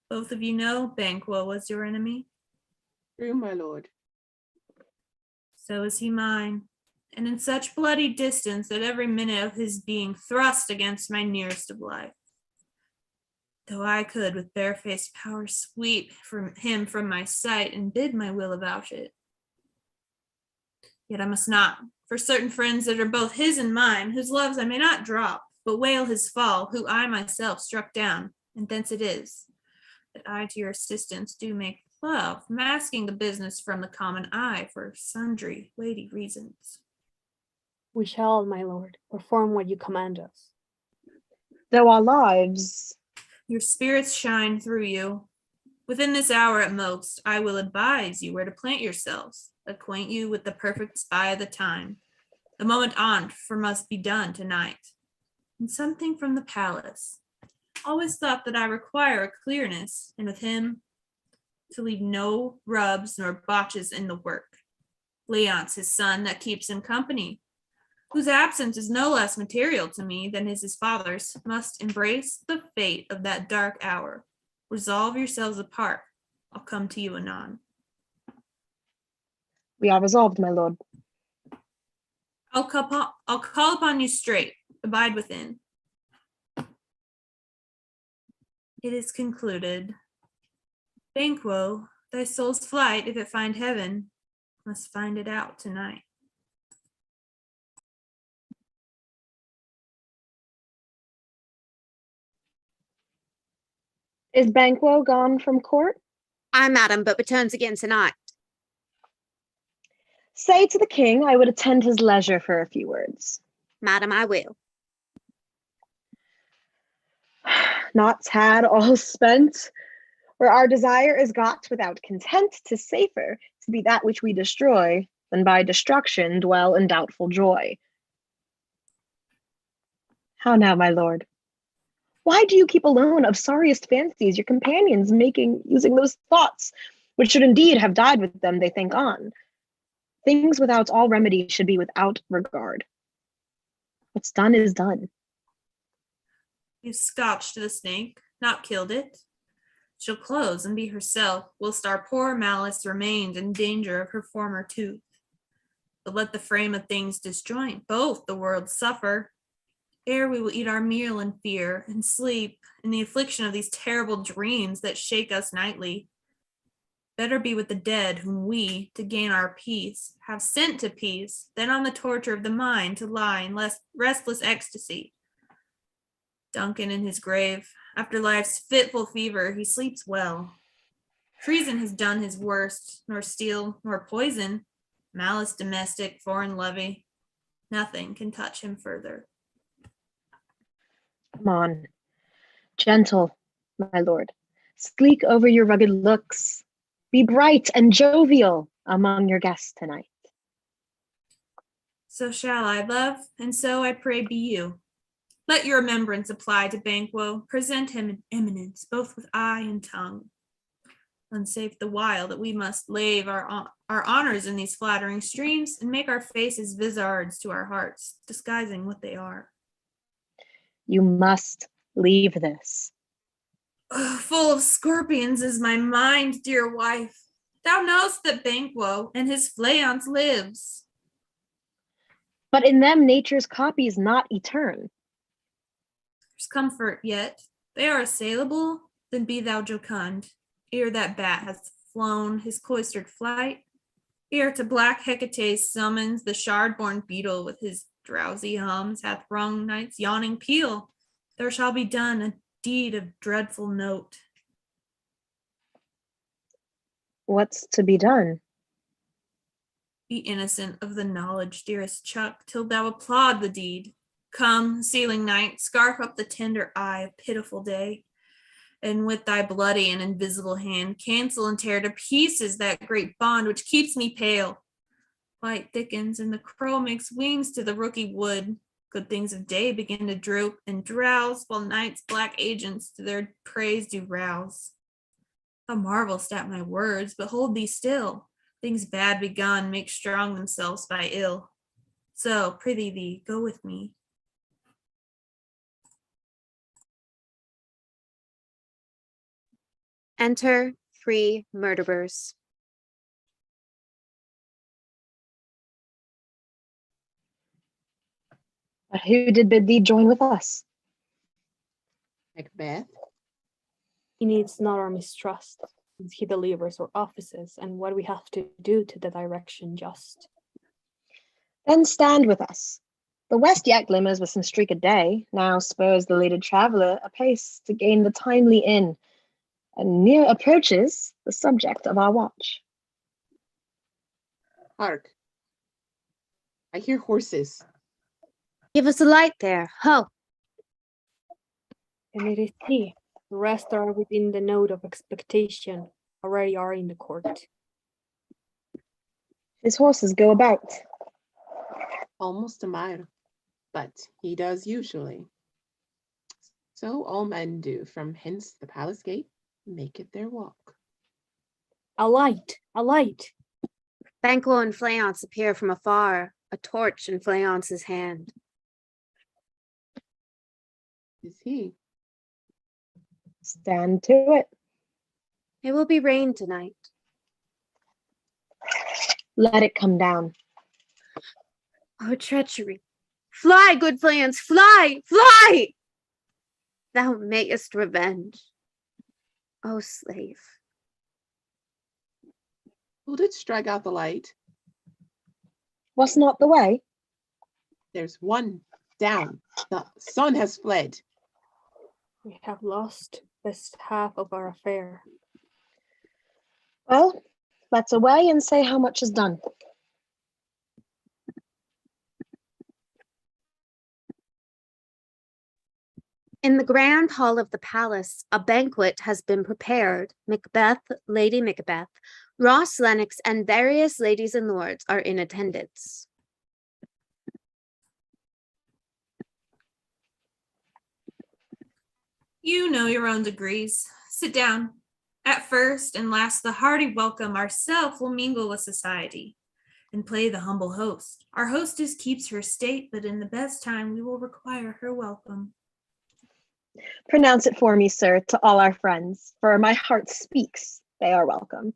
Both of you know Banquo was your enemy. True, my lord. So is he mine, and in such bloody distance that every minute of his being thrust against my nearest of life. Though I could with barefaced power sweep him from my sight and bid my will avouch it. Yet I must not, for certain friends that are both his and mine, whose loves I may not drop, but wail his fall, who I myself struck down, and thence it is that I to your assistance do make love, masking the business from the common eye for sundry weighty reasons. We shall, my lord, perform what you command us. Though our lives... Your spirits shine through you. Within this hour at most, I will advise you where to plant yourselves, acquaint you with the perfect spy of the time. The moment on't for must be done tonight. And something from the palace. Always thought that I require a clearness, and with him, to leave no rubs nor botches in the work. Leonce, his son, that keeps him company, whose absence is no less material to me than is his father's, must embrace the fate of that dark hour. Resolve yourselves apart. I'll come to you anon. We are resolved, my lord. I'll call upon you straight. Abide within. It is concluded. Banquo, thy soul's flight, if it find heaven, must find it out tonight. Is Banquo gone from court? Aye, madam, but returns again tonight. Say to the king I would attend his leisure for a few words. Madam, I will. Not had all spent, where our desire is got without content, 'tis safer to be that which we destroy than by destruction dwell in doubtful joy. How now, my lord? Why do you keep alone of sorriest fancies your companions using those thoughts, which should indeed have died with them they think on? Things without all remedy should be without regard. What's done is done. You scotched the snake, not killed it. She'll close and be herself, whilst our poor malice remained in danger of her former tooth. But let the frame of things disjoint, both the world suffer, ere we will eat our meal in fear and sleep in the affliction of these terrible dreams that shake us nightly. Better be with the dead whom we, to gain our peace, have sent to peace, than on the torture of the mind to lie in restless ecstasy. Duncan in his grave, after life's fitful fever, he sleeps well. Treason has done his worst, nor steel, nor poison, malice domestic, foreign levy. Nothing can touch him further. Come on, gentle, my lord. Sleek over your rugged looks. Be bright and jovial among your guests tonight. So shall I, love, and so I pray be you. Let your remembrance apply to Banquo. Present him in eminence, both with eye and tongue. Unsafe the while that we must lave our honors in these flattering streams and make our faces vizards to our hearts, disguising what they are. You must leave this. Full of scorpions is my mind, dear wife. Thou knowest that Banquo and his flayance lives. But in them nature's copy is not etern. There's comfort yet. They are assailable, then be thou jocund. Ere that bat hath flown his cloistered flight, ere to black Hecate's summons the shard-born beetle with his drowsy hums hath rung night's yawning peal, there shall be done a deed of dreadful note. What's to be done? Be innocent of the knowledge, dearest Chuck, till thou applaud the deed. Come, sealing night, scarf up the tender eye of pitiful day, and with thy bloody and invisible hand, cancel and tear to pieces that great bond which keeps me pale. Light thickens, and the crow makes wings to the rooky wood. Good things of day begin to droop and drowse, while night's black agents to their praise do rouse. Thou marvelst at my words, but hold thee still. Things bad begun make strong themselves by ill. So, prithee thee, go with me. Enter 3 murderers. But who did bid thee join with us? Macbeth. He needs not our mistrust, since he delivers our offices and what we have to do to the direction just. Then stand with us. The west yet glimmers with some streak of day, now spurs the lated traveller apace to gain the timely inn, and near approaches the subject of our watch. Hark. I hear horses. Give us a light there. Ho! And it is he. The rest are within the note of expectation, already are in the court. His horses go about. Almost a mile, but he does usually. So all men do from hence the palace gate, make it their walk. A light! A light! Banquo and Flayance appear from afar, a torch in Flayance's hand. Is he? Stand to it. It will be rain tonight. Let it come down. Oh, treachery. Fly, good Flayance, fly, fly! Thou mayest revenge. Oh, slave. Who did strike out the light? Was not the way? There's one down. The sun has fled. We have lost best half of our affair. Well, let's away and say how much is done. In the grand hall of the palace, a banquet has been prepared. Macbeth, Lady Macbeth, Ross Lennox, and various ladies and lords are in attendance. You know your own degrees. Sit down. At first and last, the hearty welcome ourself will mingle with society and play the humble host. Our hostess keeps her state, but in the best time we will require her welcome. Pronounce it for me, sir, to all our friends, for my heart speaks. They are welcome.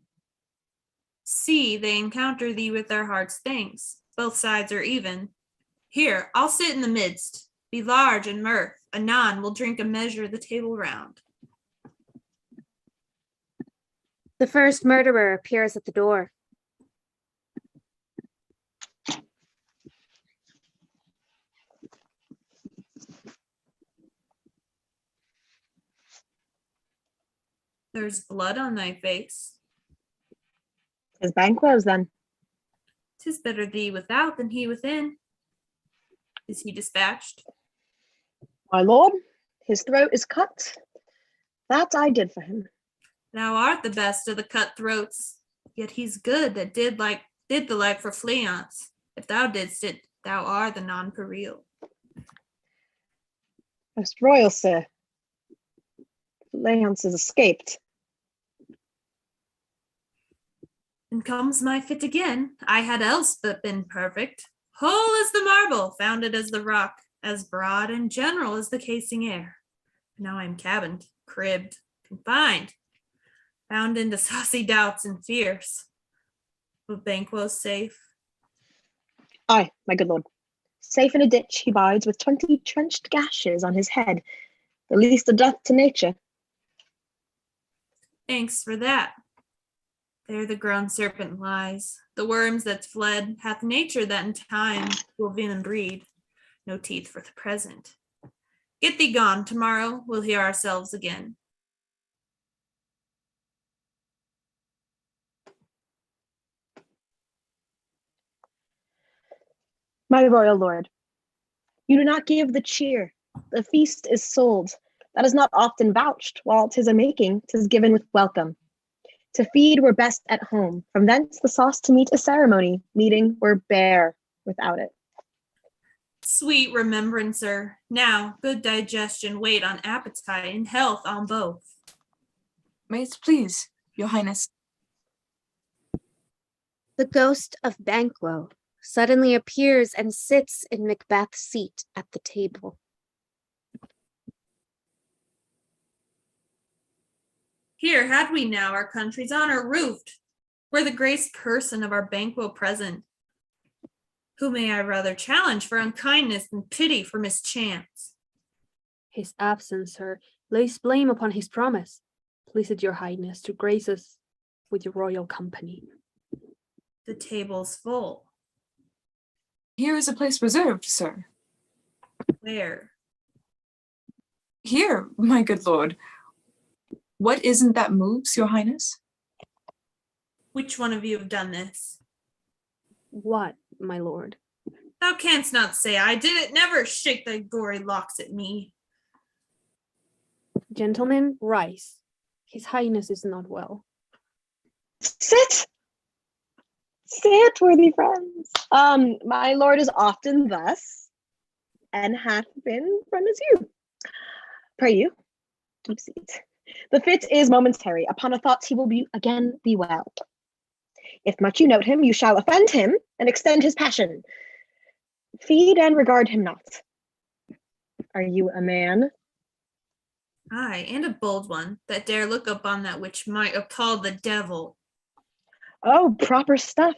See, they encounter thee with their heart's thanks. Both sides are even. Here, I'll sit in the midst. Be large in mirth. Anon we'll drink a measure the table round. The first murderer appears at the door. There's blood on thy face. 'Tis Banquo's then. 'Tis better thee without than he within. Is he dispatched? My lord, his throat is cut. That I did for him. Thou art the best of the cutthroats, yet he's good that did the like for Fleance. If thou didst it, thou art the nonpareil. Most royal, sir. Leonce has escaped. And comes my fit again. I had else but been perfect. Whole as the marble, founded as the rock, as broad and general as the casing air. Now I'm cabined, cribbed, confined, bound into saucy doubts and fears. But Banquo's safe. Aye, my good lord. Safe in a ditch he bides with 20 trenched gashes on his head, the least a death to nature. Thanks for that. There the grown serpent lies. The worms that's fled hath nature that in time will venom breed. No teeth for the present. Get thee gone, tomorrow we'll hear ourselves again. My royal lord, you do not give the cheer. The feast is sold. That is not often vouched, while 'tis a making, 'tis given with welcome. To feed were best at home. From thence the sauce to meet a ceremony. Meeting were bare without it. Sweet remembrancer, now good digestion wait on appetite and health on both. May it please, your highness. The ghost of Banquo suddenly appears and sits in Macbeth's seat at the table. Here had we now our country's honor roofed, were the graced person of our Banquo present. Who may I rather challenge for unkindness and pity for mischance? His absence, sir, lays blame upon his promise. Please it your highness to grace us with your royal company. The table's full. Here is a place reserved, sir. Where? Here, my good lord. What isn't that moves, your highness? Which one of you have done this? What, my lord? Thou canst not say I did it. Never shake thy gory locks at me. Gentlemen, rise. His highness is not well. Sit! Sit, worthy friends. My lord is often thus, and hath been from his youth. Pray you, keep seat. The fit is momentary. Upon a thought he will again be well. If much you note him, you shall offend him and extend his passion. Feed and regard him not. Are you a man? Aye, and a bold one, that dare look upon that which might appall the devil. Oh, proper stuff.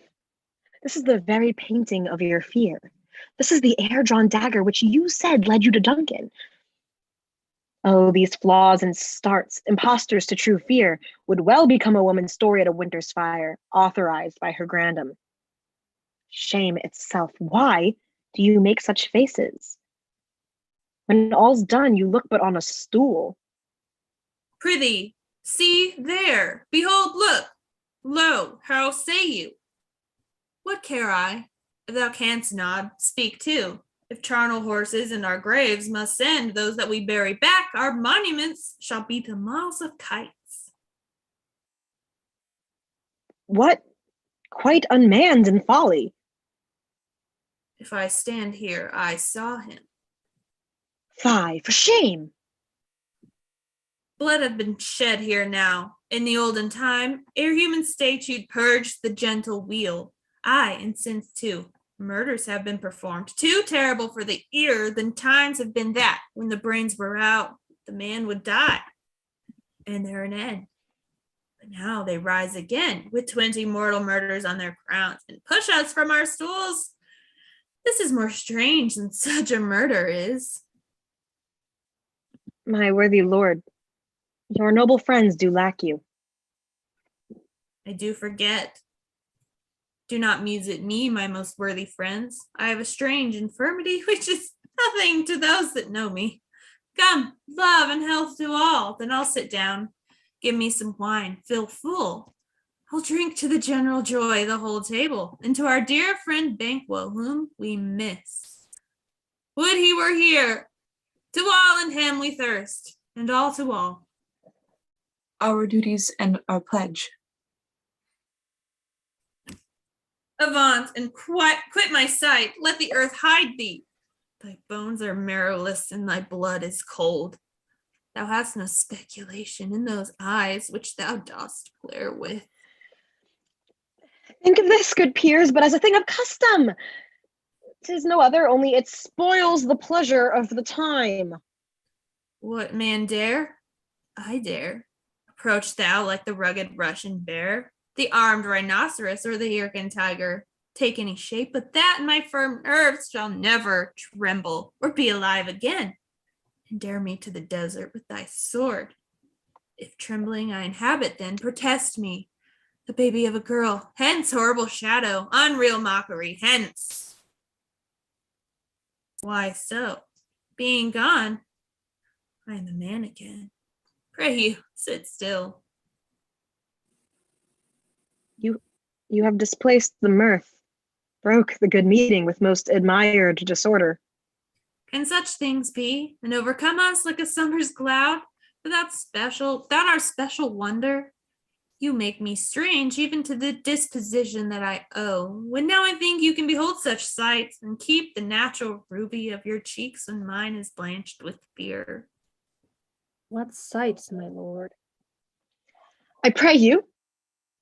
This is the very painting of your fear. This is the air-drawn dagger which you said led you to Duncan. Oh, these flaws and starts, impostors to true fear, would well become a woman's story at a winter's fire, authorized by her grandam. Shame itself. Why do you make such faces? When all's done, you look but on a stool. Prithee, see there, behold, look. Lo, how say you? What care I? If thou canst nod, speak too. If charnel horses and our graves must send those that we bury back, our monuments shall be the miles of kites. What? Quite unmanned in folly. If I stand here, I saw him. Fie, for shame. Blood had been shed here now. In the olden time, ere human statute purged the gentle wheel. Aye, and since too, murders have been performed, too terrible for the ear than times have been that, when the brains were out, the man would die, and they're an end. But now they rise again, with 20 mortal murders on their crowns, and push us from our stools. This is more strange than such a murder is. My worthy lord, your noble friends do lack you. I do forget. Do not muse at me, my most worthy friends. I have a strange infirmity which is nothing to those that know me. Come, love and health to all. Then I'll sit down. Give me some wine, fill full. I'll drink to the general joy of the whole table, and to our dear friend Banquo, whom we miss. Would he were here! To all and him we thirst, and all to all. our duties and our pledge. Avaunt and quit my sight. Let the earth hide thee. Thy bones are marrowless and thy blood is cold. Thou hast no speculation in those eyes which thou dost glare with. Think of this, good peers, but as a thing of custom. 'Tis no other, only it spoils the pleasure of the time. What man dare? I dare. Approach thou like the rugged Russian bear, the armed rhinoceros, or the Irkin tiger. Take any shape, but that my firm nerves shall never tremble or be alive again. And dare me to the desert with thy sword. If trembling I inhabit, then protest me, the baby of a girl. Hence, horrible shadow, unreal mockery, hence. Why so? Being gone, I am a man again. Pray you, sit still. You have displaced the mirth, broke the good meeting with most admired disorder. Can such things be, and overcome us like a summer's cloud, without our special wonder? You make me strange even to the disposition that I owe, when now I think you can behold such sights, and keep the natural ruby of your cheeks when mine is blanched with fear. What sights, my lord? I pray you,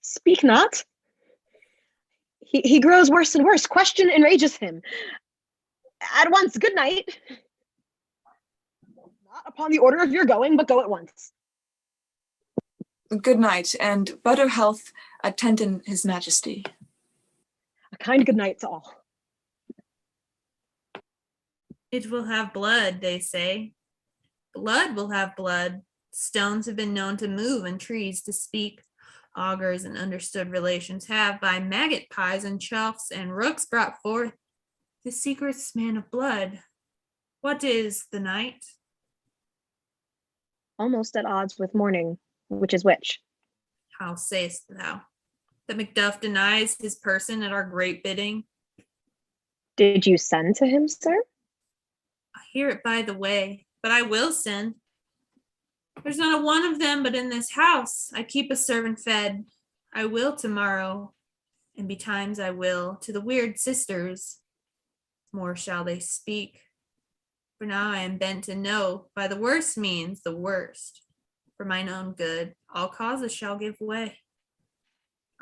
speak not. He grows worse and worse. Question enrages him. At once, good night. Not upon the order of your going, but go at once. Good night, and better health attend his majesty. A kind good night to all. It will have blood, they say. Blood will have blood. Stones have been known to move and trees to speak. Augurs and understood relations have by maggot pies and choughs and rooks brought forth the secrets man of blood. What is the night? Almost at odds with morning, which is which? How sayest thou? That Macduff denies his person at our great bidding? Did you send to him, sir? I hear it by the way, but I will send. There's not a one of them but in this house. I keep a servant fed. I will tomorrow, and betimes I will to the weird sisters. More shall they speak. For now I am bent to know by the worst means the worst. For mine own good, all causes shall give way.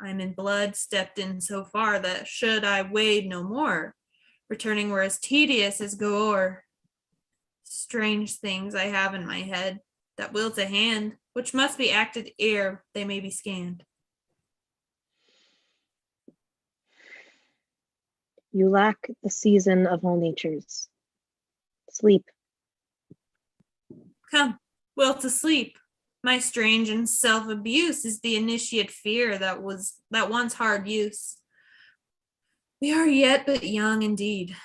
I am in blood stepped in so far that should I wade no more, returning were as tedious as go o'er. Strange things I have in my head, that will to hand, which must be acted ere they may be scanned. You lack the season of all natures. Sleep. Come, will to sleep. My strange and self-abuse is the initiate fear that once hard use. We are yet but young indeed.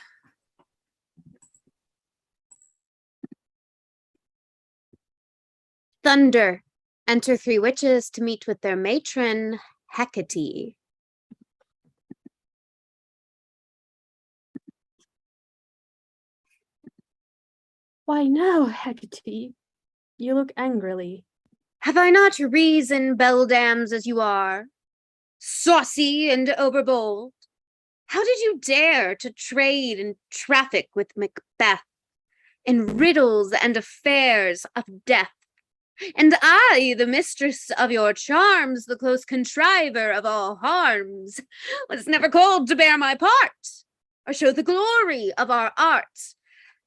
Thunder. Enter 3 witches to meet with their matron, Hecate. Why now, Hecate? You look angrily. Have I not reason, beldams as you are? Saucy and overbold? How did you dare to trade and traffic with Macbeth in riddles and affairs of death? And I, the mistress of your charms, the close contriver of all harms, was never called to bear my part, or show the glory of our art.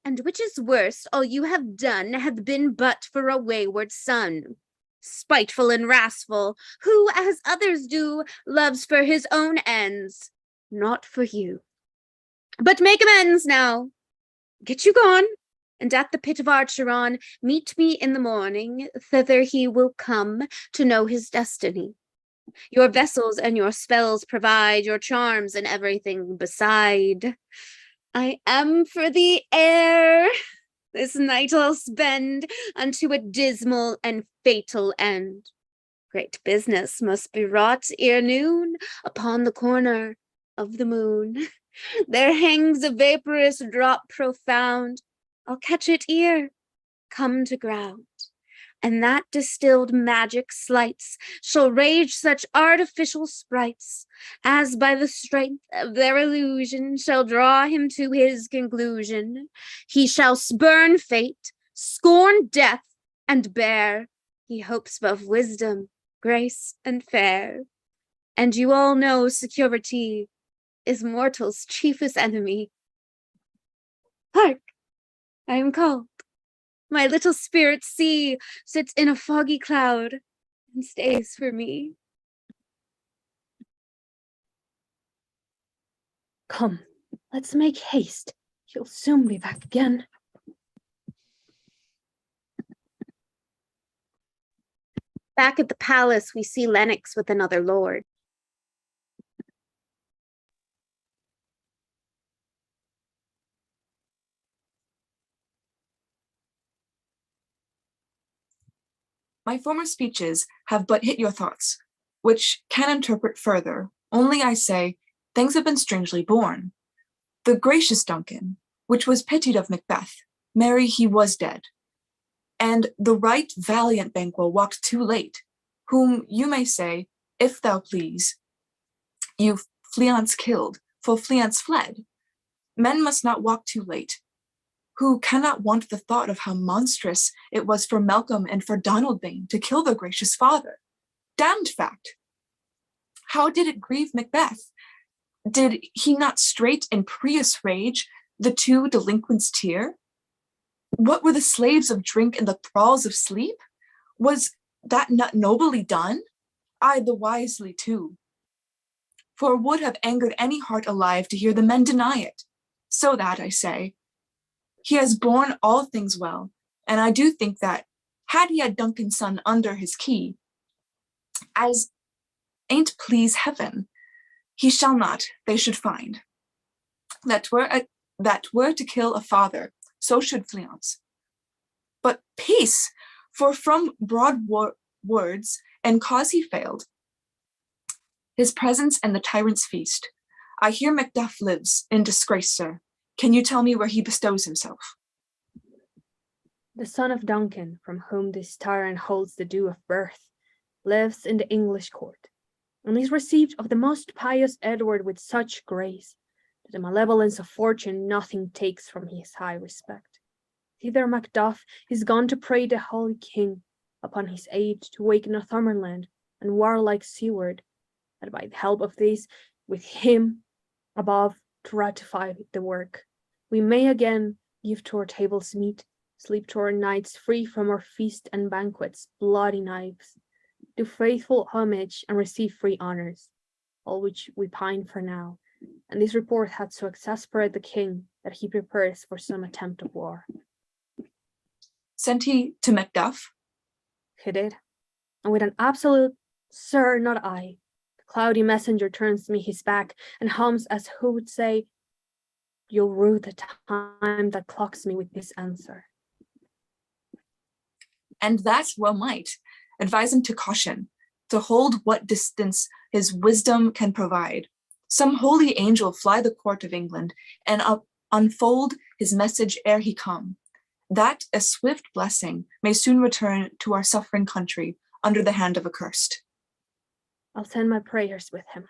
And which is worst, all you have done hath been but for a wayward son, spiteful and wrathful, who, as others do, loves for his own ends, not for you. But make amends now. Get you gone, and at the pit of Archeron, meet me in the morning. Thither he will come to know his destiny. Your vessels and your spells provide, your charms and everything beside. I am for the air. This night I'll spend unto a dismal and fatal end. Great business must be wrought ere noon upon the corner of the moon. There hangs a vaporous drop profound. I'll catch it ere come to ground, and that distilled magic sleights shall rage such artificial sprites as by the strength of their illusion shall draw him to his conclusion. He shall spurn fate, scorn death, and bear he hopes of wisdom, grace, and fair. And you all know security is mortal's chiefest enemy. Hark! I am called. My little spirit sea sits in a foggy cloud and stays for me. Come, let's make haste. He'll soon be back again. Back at the palace, we see Lennox with another lord. My former speeches have but hit your thoughts, which can interpret further. Only I say, things have been strangely born. The gracious Duncan, which was pitied of Macbeth, marry he was dead. And the right valiant Banquo walked too late, whom you may say, if thou please, you Fleance killed, for Fleance fled. Men must not walk too late, who cannot want the thought of how monstrous it was for Malcolm and for Donalbain to kill their gracious father. Damned fact! How did it grieve Macbeth? Did he not straight in pious rage the two delinquents tear? What were the slaves of drink and the thralls of sleep? Was that not nobly done? Aye, the wisely too. For it would have angered any heart alive to hear the men deny it. So that, I say, he has borne all things well, and I do think that, had he had Duncan's son under his key, as ain't please heaven, he shall not, they should find. That were to kill a father, so should Fleance. But peace, for from broad words, and cause he failed, his presence and the tyrant's feast. I hear Macduff lives in disgrace, sir. Can you tell me where he bestows himself? The son of Duncan, from whom this tyrant holds the due of birth, lives in the English court, and is received of the most pious Edward with such grace, that the malevolence of fortune nothing takes from his high respect. Thither Macduff is gone to pray the holy king upon his aid to wake Northumberland and warlike Seward, that by the help of this, with him above to ratify the work, we may again give to our tables meat, sleep to our nights free from our feast and banquets, bloody knives, do faithful homage and receive free honors, all which we pine for now. And this report hath so exasperated the king that he prepares for some attempt of war. Sent he to Macduff? He did, and with an absolute, sir, not I, the cloudy messenger turns me his back and hums as who would say, you'll rue the time that clocks me with this answer. And that well might. Advise him to caution, to hold what distance his wisdom can provide. Some holy angel fly the court of England and unfold his message ere he come, that a swift blessing may soon return to our suffering country under the hand of accursed. I'll send my prayers with him.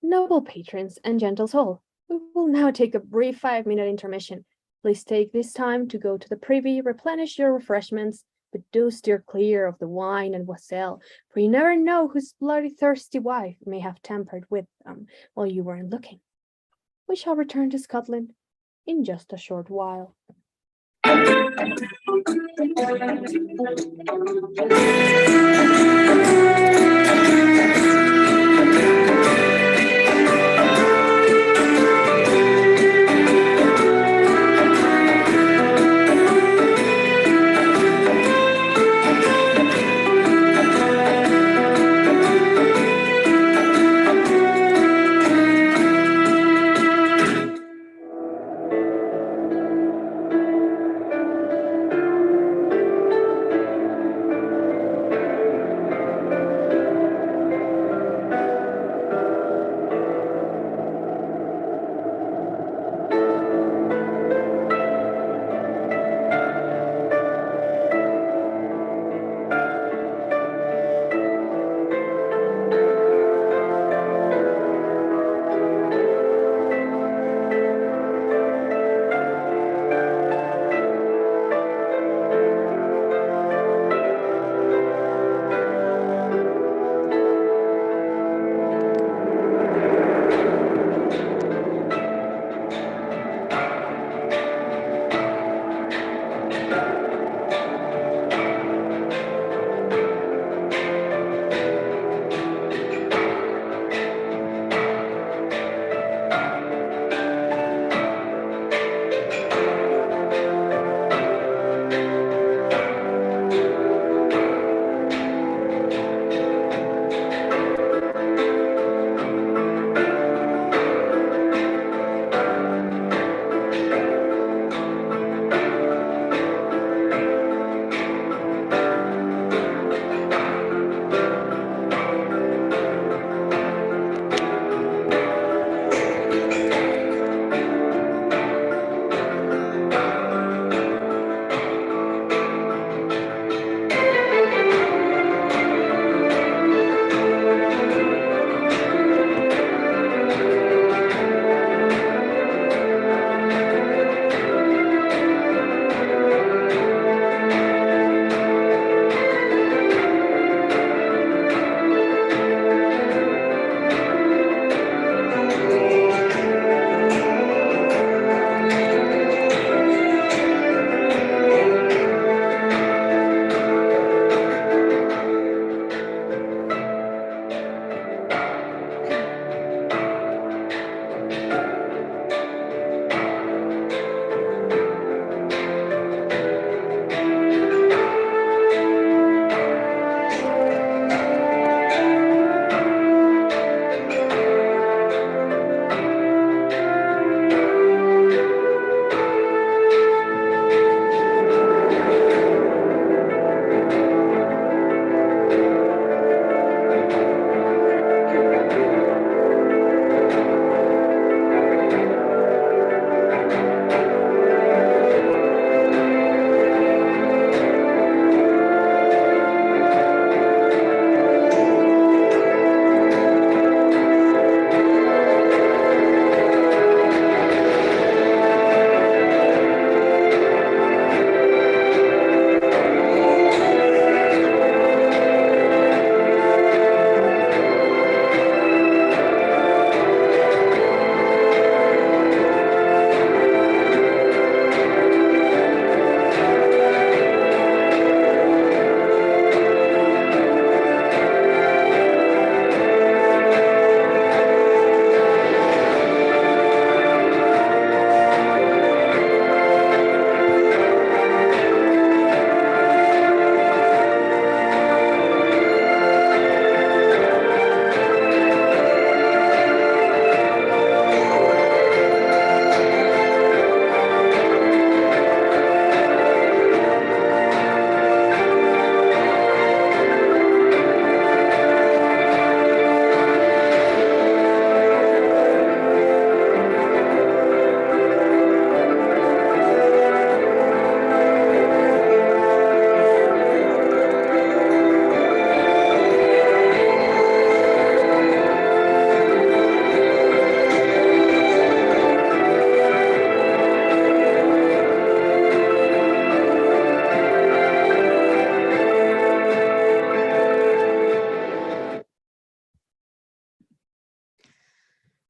Noble patrons and gentles all, we will now take a brief 5-minute intermission. Please take this time to go to the privy, replenish your refreshments, but do steer clear of the wine and wassail, for you never know whose bloody thirsty wife may have tampered with them while you weren't looking. We shall return to Scotland in just a short while.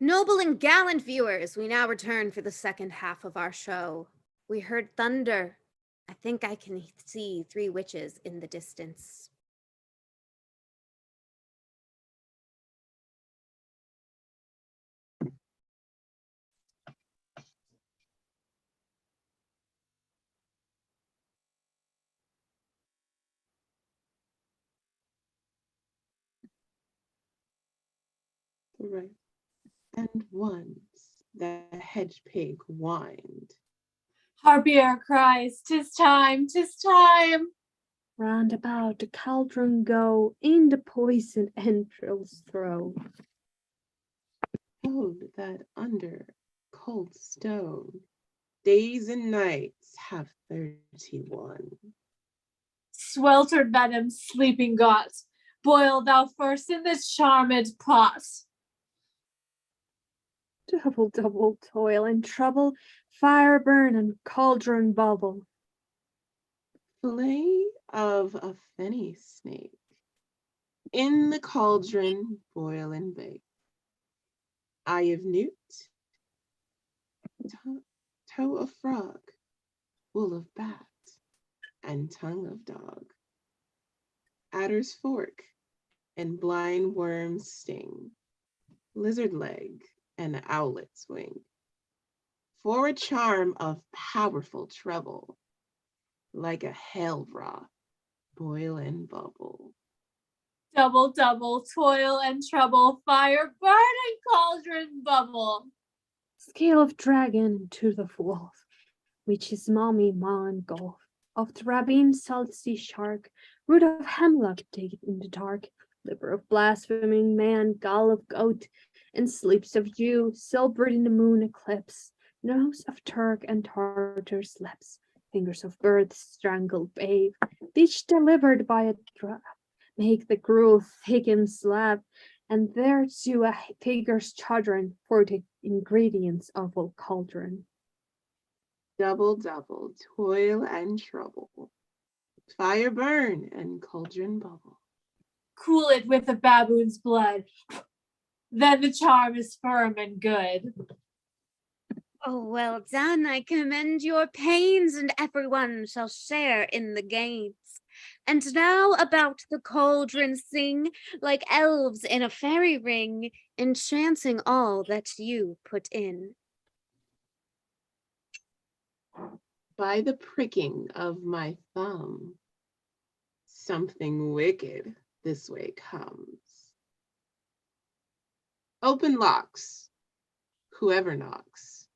Noble and gallant viewers, we now return for the second half of our show. We heard thunder. I think I can see 3 witches in the distance. Right. And once the hedge pig whined. Harpier cries, "'Tis time, 'tis time!" Round about the cauldron go, in the poison entrails throw. Told that under cold stone, days and nights have 31. Sweltered venom sleeping got, boil thou first in this charmed pot. Double toil and trouble, fire burn and cauldron bubble. Fillet of a fenny snake, in the cauldron boil and bake. Eye of newt, toe of frog, wool of bat, and tongue of dog. Adder's fork and blind worm's sting, lizard leg and owlet's wing. For a charm of powerful trouble, like a hell broth, boil and bubble. Double toil and trouble, fire burn and cauldron bubble. Scale of dragon into the wolf, which is mommy maw and gulf. Of the rabine salt sea shark, root of hemlock dig in the dark, liver of blaspheming man, gall of goat, and sleeps of Jew, silvered in the moon eclipse, nose of Turk and Tartar's lips, fingers of birth, strangled babe, each delivered by a drop, make the gruel thick and slab, and thereto a figure's children for the ingredients of a cauldron. Double, toil and trouble, fire burn and cauldron bubble. Cool it with a baboon's blood, then the charm is firm and good. Oh, well done. I commend your pains, and everyone shall share in the gains. And now about the cauldron sing, like elves in a fairy ring, enchanting all that you put in. By the pricking of my thumb, something wicked this way comes. Open locks, whoever knocks.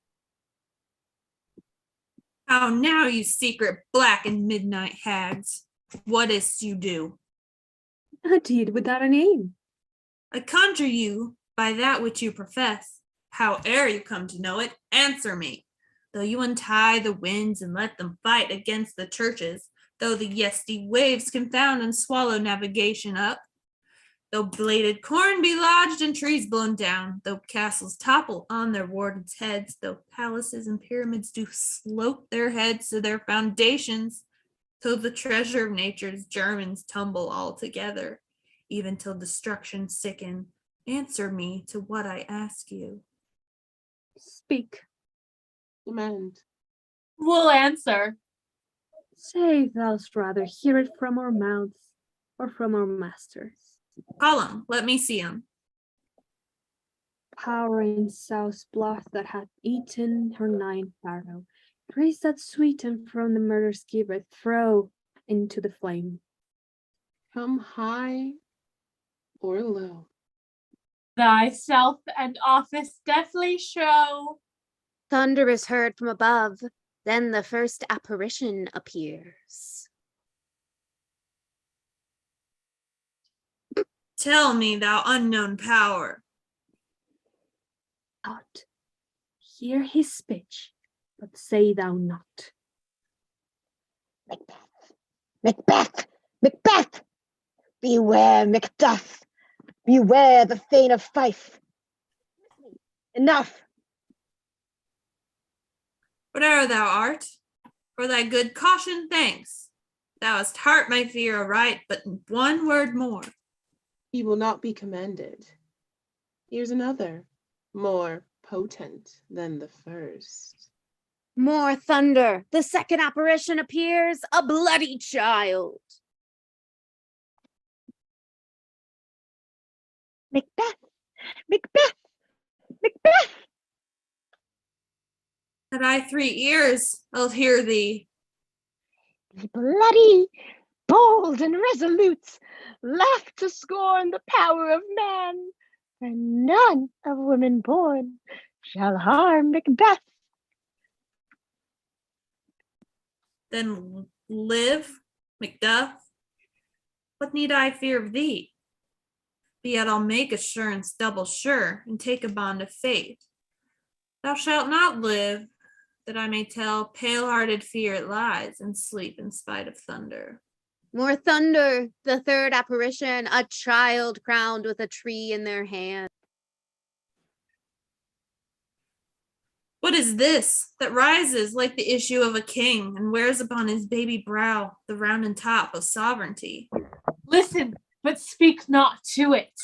How now, you secret black and midnight hags? What is't you do? A deed without a name. I conjure you by that which you profess. Howe'er you come to know it, answer me. Though you untie the winds and let them fight against the churches, though the yesty waves confound and swallow navigation up, though bladed corn be lodged and trees blown down, though castles topple on their wardens' heads, though palaces and pyramids do slope their heads to their foundations, till the treasure of nature's germans tumble all together, even till destruction sicken, answer me to what I ask you. Speak. Demand. We'll answer. Say thou'st rather hear it from our mouths or from our masters. Call 'em, let me see 'em. Power in South's blood that hath eaten her 9 pharaoh. Grace that sweeten from the murder's gibbet, throw into the flame. Come high or low. Thyself and office deathly show. Thunder is heard from above, then the first apparition appears. Tell me, thou unknown power. Out. Hear his speech, but say thou not. Macbeth! Macbeth! Beware, Macduff! Beware the Thane of Fife! Enough! Whate'er thou art, for thy good caution thanks. Thou hast heart my fear aright, but one word more. He will not be commanded. Here's another. more potent than the first. More thunder. The second apparition appears, a bloody child. Macbeth! Macbeth! Macbeth! Had I 3 ears, I'll hear thee. Be bloody, bold, and resolute, laugh to scorn the power of man, and none of women born shall harm Macbeth. Then live, Macduff. What need I fear of thee? But yet I'll make assurance double sure, and take a bond of faith. Thou shalt not live, that I may tell pale-hearted fear it lies, and sleep in spite of thunder. More thunder. The third apparition, a child crowned with a tree in their hand. What is this that rises like the issue of a king, and wears upon his baby brow the rounded top of sovereignty? Listen, but speak not to it.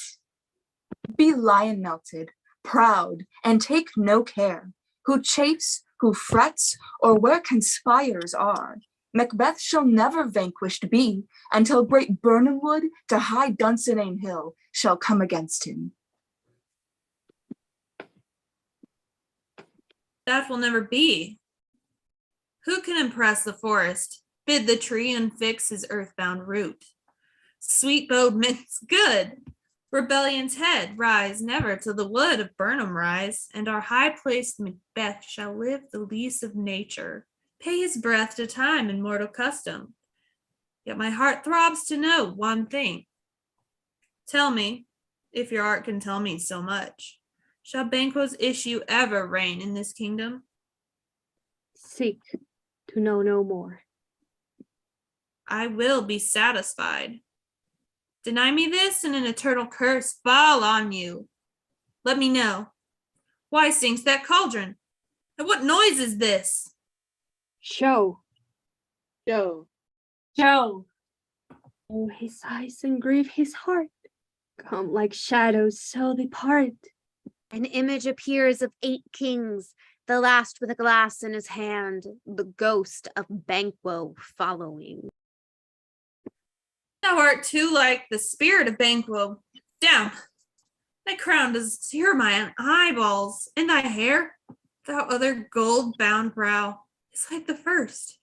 Be lion melted, proud, and take no care, who chafes, who frets, or where conspires are. Macbeth shall never vanquished be, until great Birnam Wood to high Dunsinane Hill shall come against him. That will never be. Who can impress the forest, bid the tree unfix his earthbound root? Sweet bodements good, rebellion's head rise never till the wood of Burnham rise, and our high-placed Macbeth shall live the lease of nature, pay his breath to time and mortal custom. Yet my heart throbs to know one thing. Tell me, if your art can tell me so much, shall Banquo's issue ever reign in this kingdom? Seek to know no more. I will be satisfied. Deny me this, and an eternal curse fall on you. Let me know. Why sings that cauldron? And what noise is this? Show. Joe. Joe. Oh, his eyes and grieve his heart. Come like shadows, so they part. An image appears of 8 kings, the last with a glass in his hand, the ghost of Banquo following. Thou art too like the spirit of Banquo. Down. Thy crown does tear my eyeballs, and thy hair, thou other gold-bound brow, is like the first.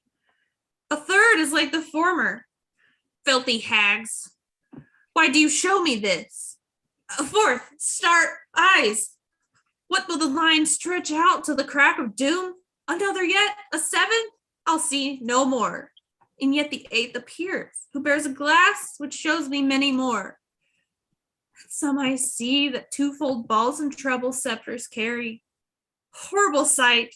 A third is like the former. Filthy hags, why do you show me this? A fourth, stark eyes. What will the line stretch out to the crack of doom? Another yet, a 7th? I'll see no more. And yet the 8th appears, who bears a glass which shows me many more. Some I see that twofold balls and treble scepters carry. Horrible sight!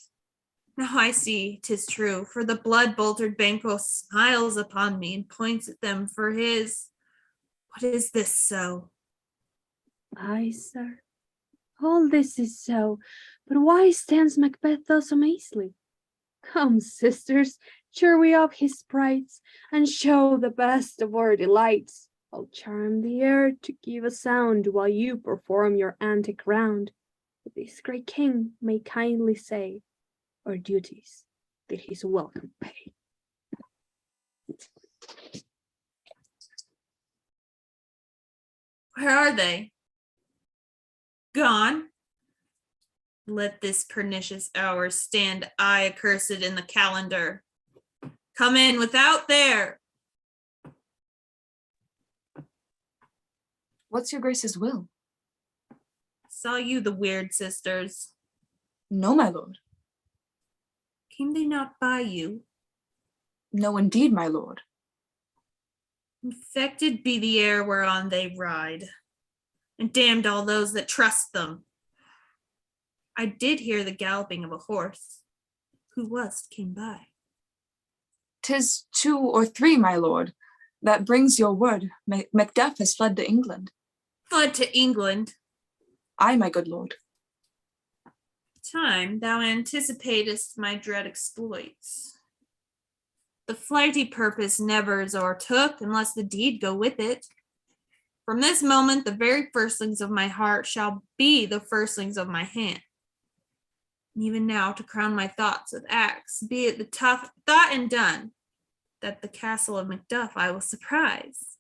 Now I see 'tis true, for the blood-boltered Banquo smiles upon me and points at them for his. What is this so? Aye, sir. All this is so, but why stands Macbeth thus amazedly? Come, sisters, cheer we up his sprites, and show the best of our delights. I'll charm the air to give a sound while you perform your antic round. That this great king may kindly say, our duties did his welcome pay. Where are they? Gone? Let this pernicious hour stand I accursed in the calendar. Come in without there. What's your grace's will? Saw you the weird sisters. No, my lord. Came they not by you? No, indeed, my lord. Infected be the air whereon they ride, and damned all those that trust them. I did hear the galloping of a horse. Who was't came by? 'Tis 2 or 3, my lord. That brings your word. Macduff has fled to England. Fled to England. Aye, my good lord. Time thou anticipatest my dread exploits. The flighty purpose never is o'ertook unless the deed go with it. From this moment, the very firstlings of my heart shall be the firstlings of my hand. And even now, to crown my thoughts with acts, be it the tough thought and done, that the castle of Macduff I will surprise.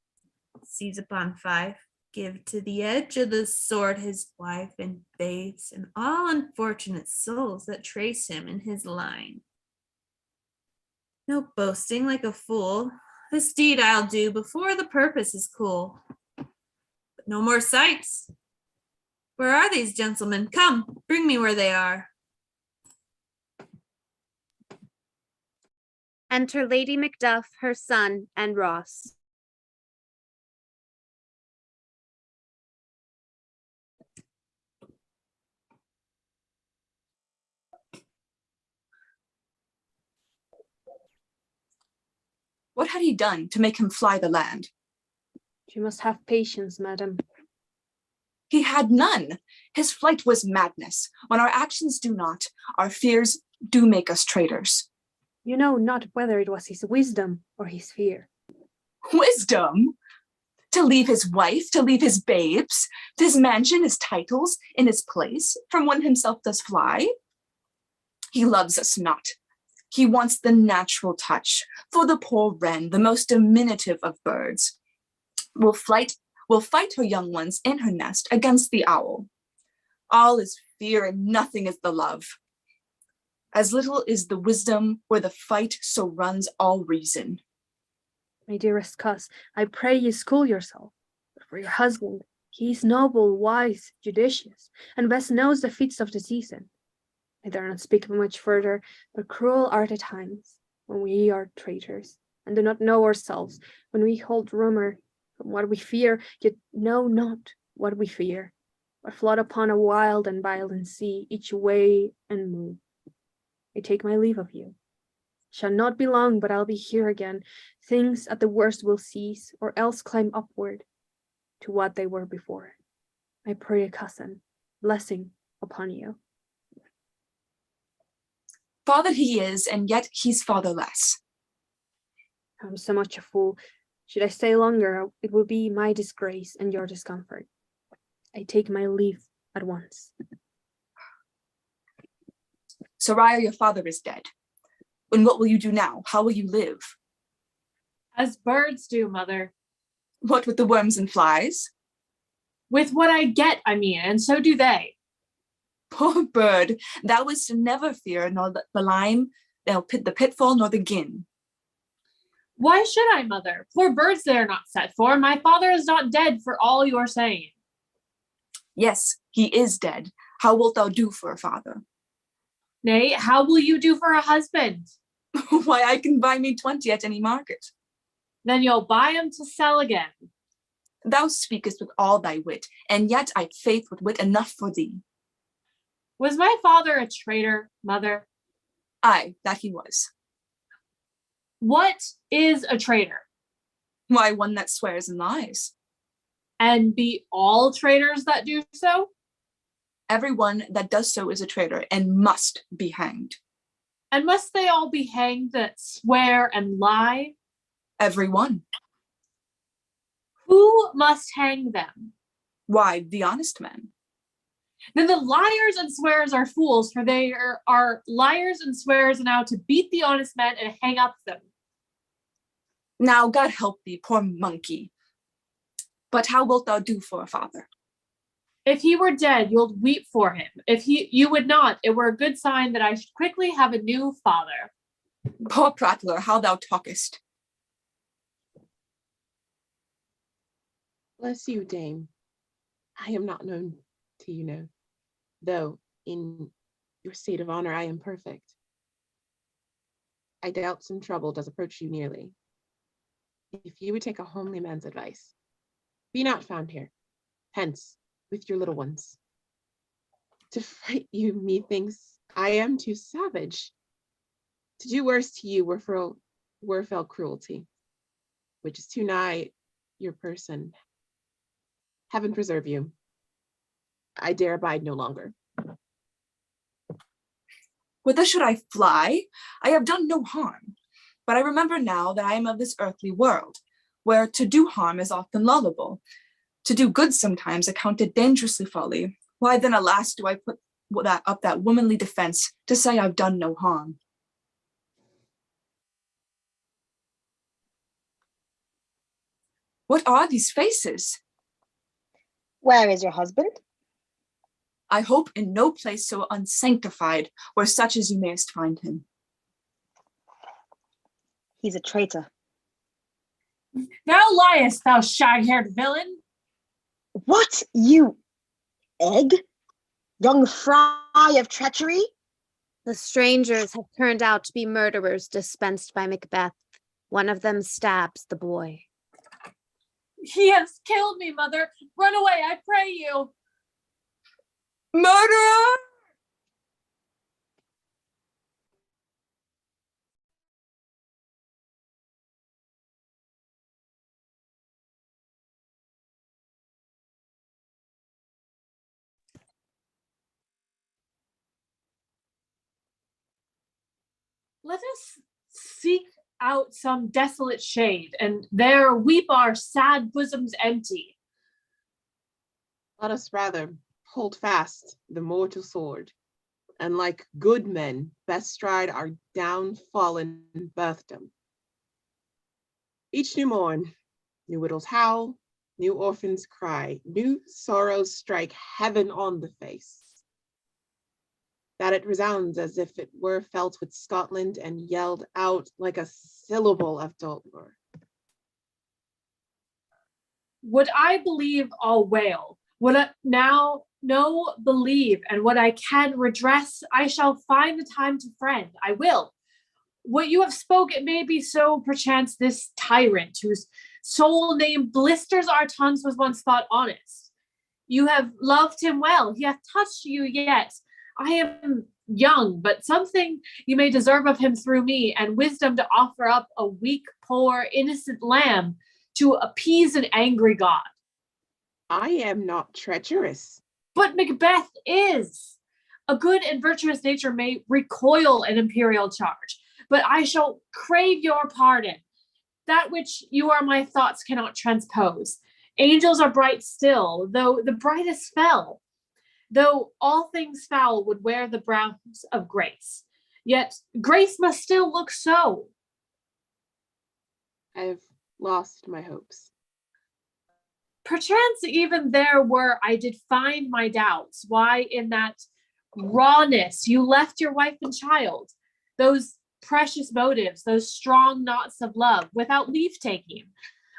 Seize upon Fife, give to the edge of the sword his wife and babes, and all unfortunate souls that trace him in his line. No boasting like a fool, this deed I'll do before the purpose is cool. But no more sights. Where are these gentlemen? Come, bring me where they are. Enter Lady Macduff, her son, and Ross. What had he done to make him fly the land? You must have patience, madam. He had none. His flight was madness. When our actions do not, our fears do make us traitors. You know not whether it was his wisdom or his fear. Wisdom? To leave his wife, to leave his babes, his mansion, his titles, in his place, from when himself does fly? He loves us not. He wants the natural touch. For the poor wren, the most diminutive of birds, will fight her young ones in her nest against the owl. All is fear and nothing is the love. As little is the wisdom where the fight so runs all reason. My dearest cuss, I pray you school yourself. But for your husband, he is noble, wise, judicious, and best knows the feats of the season. I dare not speak much further, but cruel are the times when we are traitors, and do not know ourselves, when we hold rumor from what we fear, yet know not what we fear, but float upon a wild and violent sea, each way and move. I take my leave of you. Shall not be long, but I'll be here again. Things at the worst will cease, or else climb upward to what they were before. I pray, cousin, blessing upon you. Father he is, and yet he's fatherless. I'm so much a fool. Should I stay longer, it will be my disgrace and your discomfort. I take my leave at once. Sariah, your father is dead. And what will you do now? How will you live? As birds do, mother. What with the worms and flies? With what I get, I mean, and so do they. Poor bird, thou wouldst never fear nor the lime, the pitfall, nor the gin. Why should I, mother? Poor birds they are not set for. My father is not dead for all you are saying. Yes, he is dead. How wilt thou do for a father? Nay, how will you do for a husband? Why, I can buy me 20 at any market. Then you'll buy 'em to sell again. Thou speakest with all thy wit, and yet I've faith with wit enough for thee. Was my father a traitor, mother? Aye, that he was. What is a traitor? Why, one that swears and lies. And be all traitors that do so? Everyone that does so is a traitor and must be hanged. And must they all be hanged that swear and lie? Everyone. Who must hang them? Why, the honest men. Then the liars and swearers are fools, for they are liars and swearers now to beat the honest men and hang up them. Now, God help thee, poor monkey. But how wilt thou do for a father? If he were dead, you'll weep for him. If you would not, it were a good sign that I should quickly have a new father. Poor prattler, how thou talkest. Bless you, dame. I am not known to you know, though in your state of honor I am perfect. I doubt some trouble does approach you nearly. If you would take a homely man's advice, be not found here, hence with your little ones. To fright you, methinks I am too savage. To do worse to you were fell cruelty, which is too nigh your person. Heaven preserve you. I dare abide no longer. Whither should I fly? I have done no harm, but I remember now that I am of this earthly world, where to do harm is often lovable. To do good sometimes accounted dangerously folly. Why then, alas, do I put that womanly defense to say I've done no harm? What are these faces? Where is your husband? I hope in no place so unsanctified, where such as you mayest find him. He's a traitor. Thou liest, thou shag-haired villain. What, you egg? Young fry of treachery? The strangers have turned out to be murderers dispensed by Macbeth. One of them stabs the boy. He has killed me, mother. Run away, I pray you. Murderer! Let us seek out some desolate shade, and there weep our sad bosoms empty. Let us rather hold fast the mortal sword, and like good men bestride our downfallen birthdom. Each new morn, new widows howl, new orphans cry, new sorrows strike heaven on the face, that it resounds as if it were felt with Scotland and yelled out like a syllable of dolor. Would I believe all wail? Would I now no believe, and what I can redress, I shall find the time to friend. I will. What you have spoke, it may be so, perchance this tyrant whose sole name blisters our tongues was once thought honest. You have loved him well, he hath touched you yet. I am young, but something you may deserve of him through me, and wisdom to offer up a weak, poor, innocent lamb to appease an angry God. I am not treacherous. But Macbeth is. A good and virtuous nature may recoil an imperial charge, but I shall crave your pardon. That which you are my thoughts cannot transpose. Angels are bright still, though the brightest fell. Though all things foul would wear the browns of grace, yet grace must still look so. I have lost my hopes. Perchance even there were, I did find my doubts, why in that rawness you left your wife and child, those precious motives, those strong knots of love, without leave taking.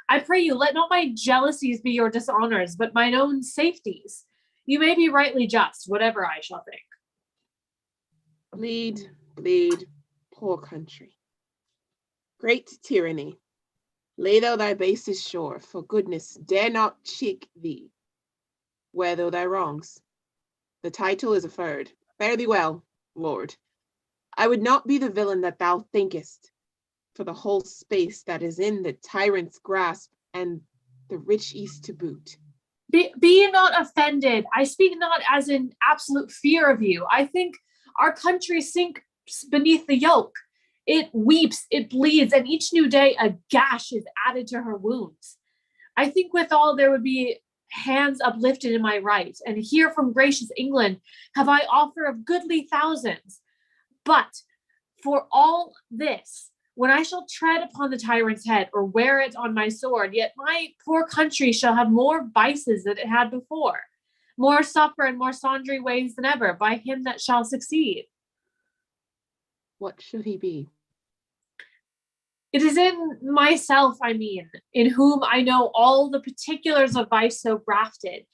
I pray you, let not my jealousies be your dishonors, but mine own safeties. You may be rightly just, whatever I shall think. Bleed, bleed, poor country. Great tyranny, lay thou thy basest shore, for goodness dare not cheek thee. Wear thou thy wrongs. The title is averred. Fare thee well, lord. I would not be the villain that thou thinkest, for the whole space that is in the tyrant's grasp, and the rich east to boot. Be not offended. I speak not as in absolute fear of you. I think our country sinks beneath the yoke. It weeps, it bleeds, and each new day a gash is added to her wounds. I think withal there would be hands uplifted in my right, and here from gracious England have I offer of goodly thousands. But for all this, when I shall tread upon the tyrant's head or wear it on my sword, yet my poor country shall have more vices than it had before, more supper and more sundry ways than ever by him that shall succeed. What should he be? It is in myself, I mean, in whom I know all the particulars of vice so grafted,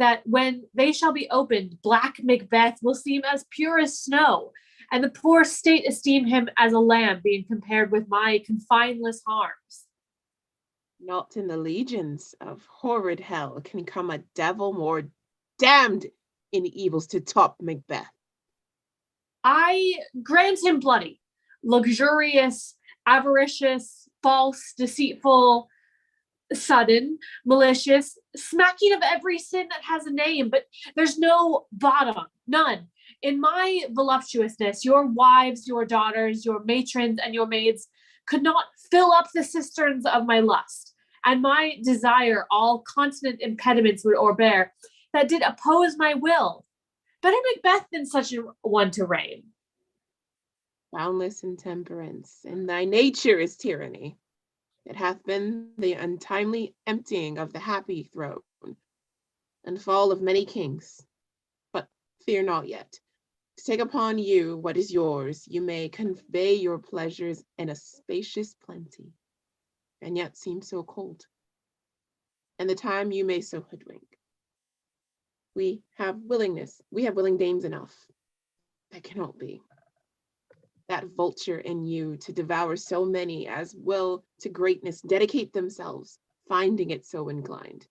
that when they shall be opened, black Macbeth will seem as pure as snow, and the poor state esteem him as a lamb being compared with my confineless harms. Not in the legions of horrid hell can come a devil more damned in evils to top Macbeth. I grant him bloody, luxurious, avaricious, false, deceitful, sudden, malicious, smacking of every sin that has a name, but there's no bottom, none. In my voluptuousness, your wives, your daughters, your matrons, and your maids could not fill up the cisterns of my lust. and my desire all continent impediments would o'erbear, that did oppose my will. Better Macbeth than such a one to reign. Boundless intemperance, and thy nature is tyranny. It hath been the untimely emptying of the happy throne, and fall of many kings. But fear not yet. To take upon you what is yours, you may convey your pleasures in a spacious plenty, and yet seem so cold. And the time you may so hoodwink. We have willing dames enough. That cannot be. That vulture in you to devour so many as will to greatness dedicate themselves, finding it so inclined.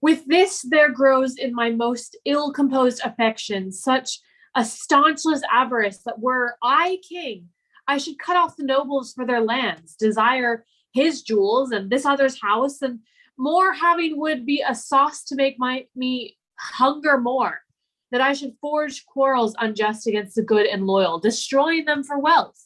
With this there grows in my most ill-composed affection such a staunchless avarice that were I king, I should cut off the nobles for their lands, desire his jewels and this other's house, and more having would be a sauce to make me hunger more, that I should forge quarrels unjust against the good and loyal, destroying them for wealth.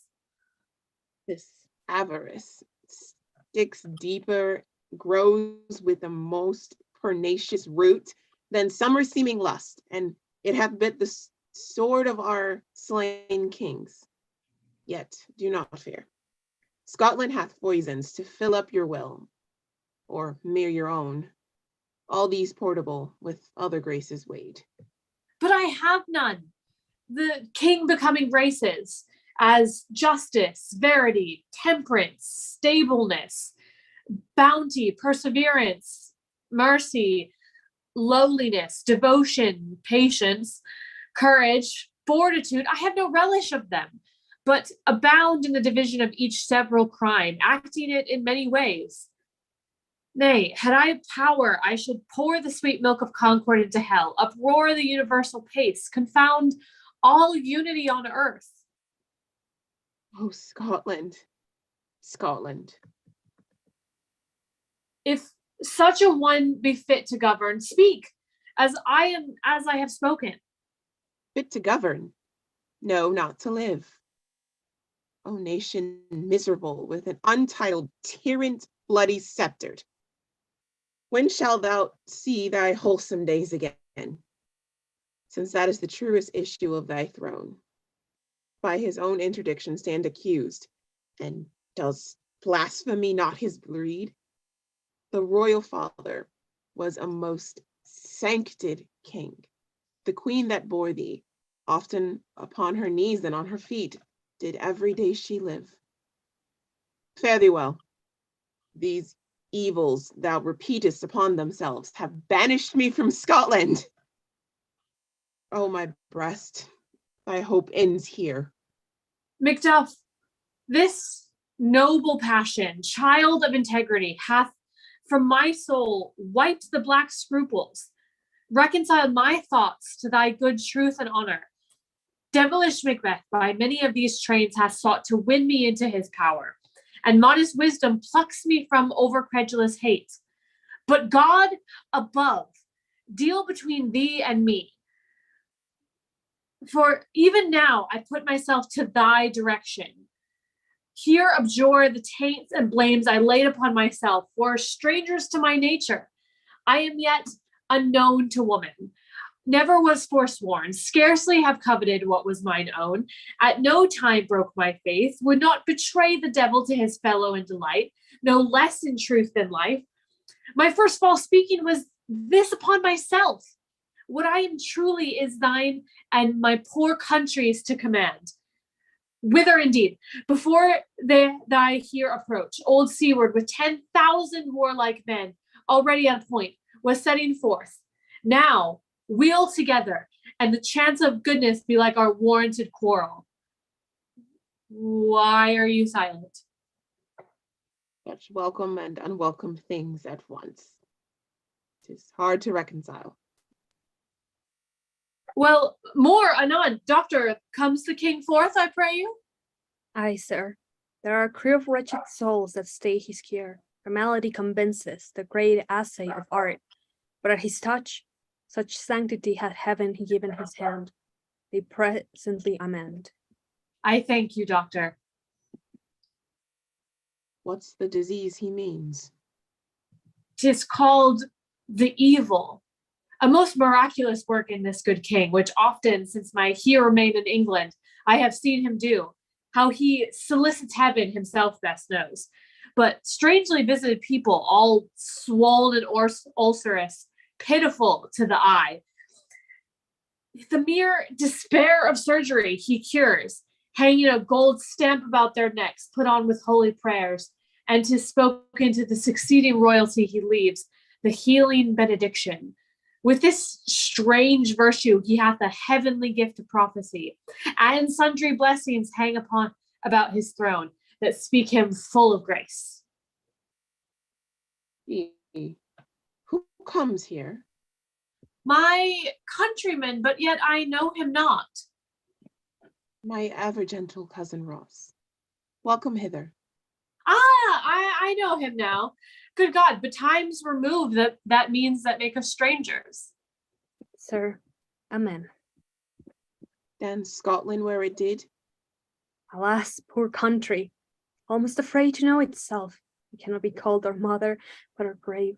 This avarice sticks deeper, grows with a most pernicious root than summer seeming lust, and it hath bit the sword of our slain kings. Yet do not fear. Scotland hath poisons to fill up your will, or mere your own. All these portable with other graces weighed. But I have none. The king becoming graces as justice, verity, temperance, stableness, bounty, perseverance, mercy, lowliness, devotion, patience, courage, fortitude. I have no relish of them, but abound in the division of each several crime, acting it in many ways. Nay, had I power, I should pour the sweet milk of concord into hell, uproar the universal pace, confound all unity on earth. Oh, Scotland, Scotland. If such a one be fit to govern, speak, as I have spoken. Fit to govern? No, not to live. O nation miserable, with an untitled tyrant bloody sceptred. When shalt thou see thy wholesome days again? Since that is the truest issue of thy throne. By his own interdiction stand accused, and does blasphemy not his breed? The royal father was a most sancted king. The queen that bore thee, often upon her knees than on her feet, did every day she live. Fare thee well. These evils thou repeatest upon themselves have banished me from Scotland. Oh, my breast, thy hope ends here. Macduff, this noble passion, child of integrity, hath from my soul wiped the black scruples, reconciled my thoughts to thy good truth and honor. Devilish Macbeth by many of these trains hath sought to win me into his power, and modest wisdom plucks me from overcredulous hate. But God above, deal between thee and me. For even now I put myself to thy direction. Here abjure the taints and blames I laid upon myself, for strangers to my nature. I am yet unknown to woman, never was forsworn, scarcely have coveted what was mine own, at no time broke my faith, would not betray the devil to his fellow in delight, no less in truth than life. My first false speaking was this upon myself. What I am truly is thine and my poor country's to command. Whither indeed, before thy here approach, old Seaward with 10,000 warlike men already on point was setting forth. Now wheel together, and the chance of goodness be like our warranted quarrel. Why are you silent? Such welcome and unwelcome things at once. 'Tis hard to reconcile. Well, more anon. Doctor, comes the king forth, I pray you? Aye, sir. There are a crew of wretched souls that stay his care. Her malady convinces, the great assay of art. But at his touch, such sanctity hath heaven given his hand. They presently amend. I thank you, doctor. What's the disease he means? 'Tis called the evil, a most miraculous work in this good king, which often, since my here remained in England, I have seen him do. How he solicits heaven himself best knows. But strangely visited people, all swollen and ulcerous, pitiful to the eye. The mere despair of surgery he cures, hanging a gold stamp about their necks, put on with holy prayers, and 'tis spoken to the succeeding royalty he leaves, the healing benediction. With this strange virtue he hath a heavenly gift of prophecy, and sundry blessings hang upon about his throne that speak him full of grace. Who comes here? My countryman, but yet I know him not. My ever gentle cousin Ross. Welcome hither. I know him now. Good God, but times removed that means that make us strangers. Sir, amen. Then Scotland where it did? Alas, poor country, almost afraid to know itself. It cannot be called our mother, but our grave,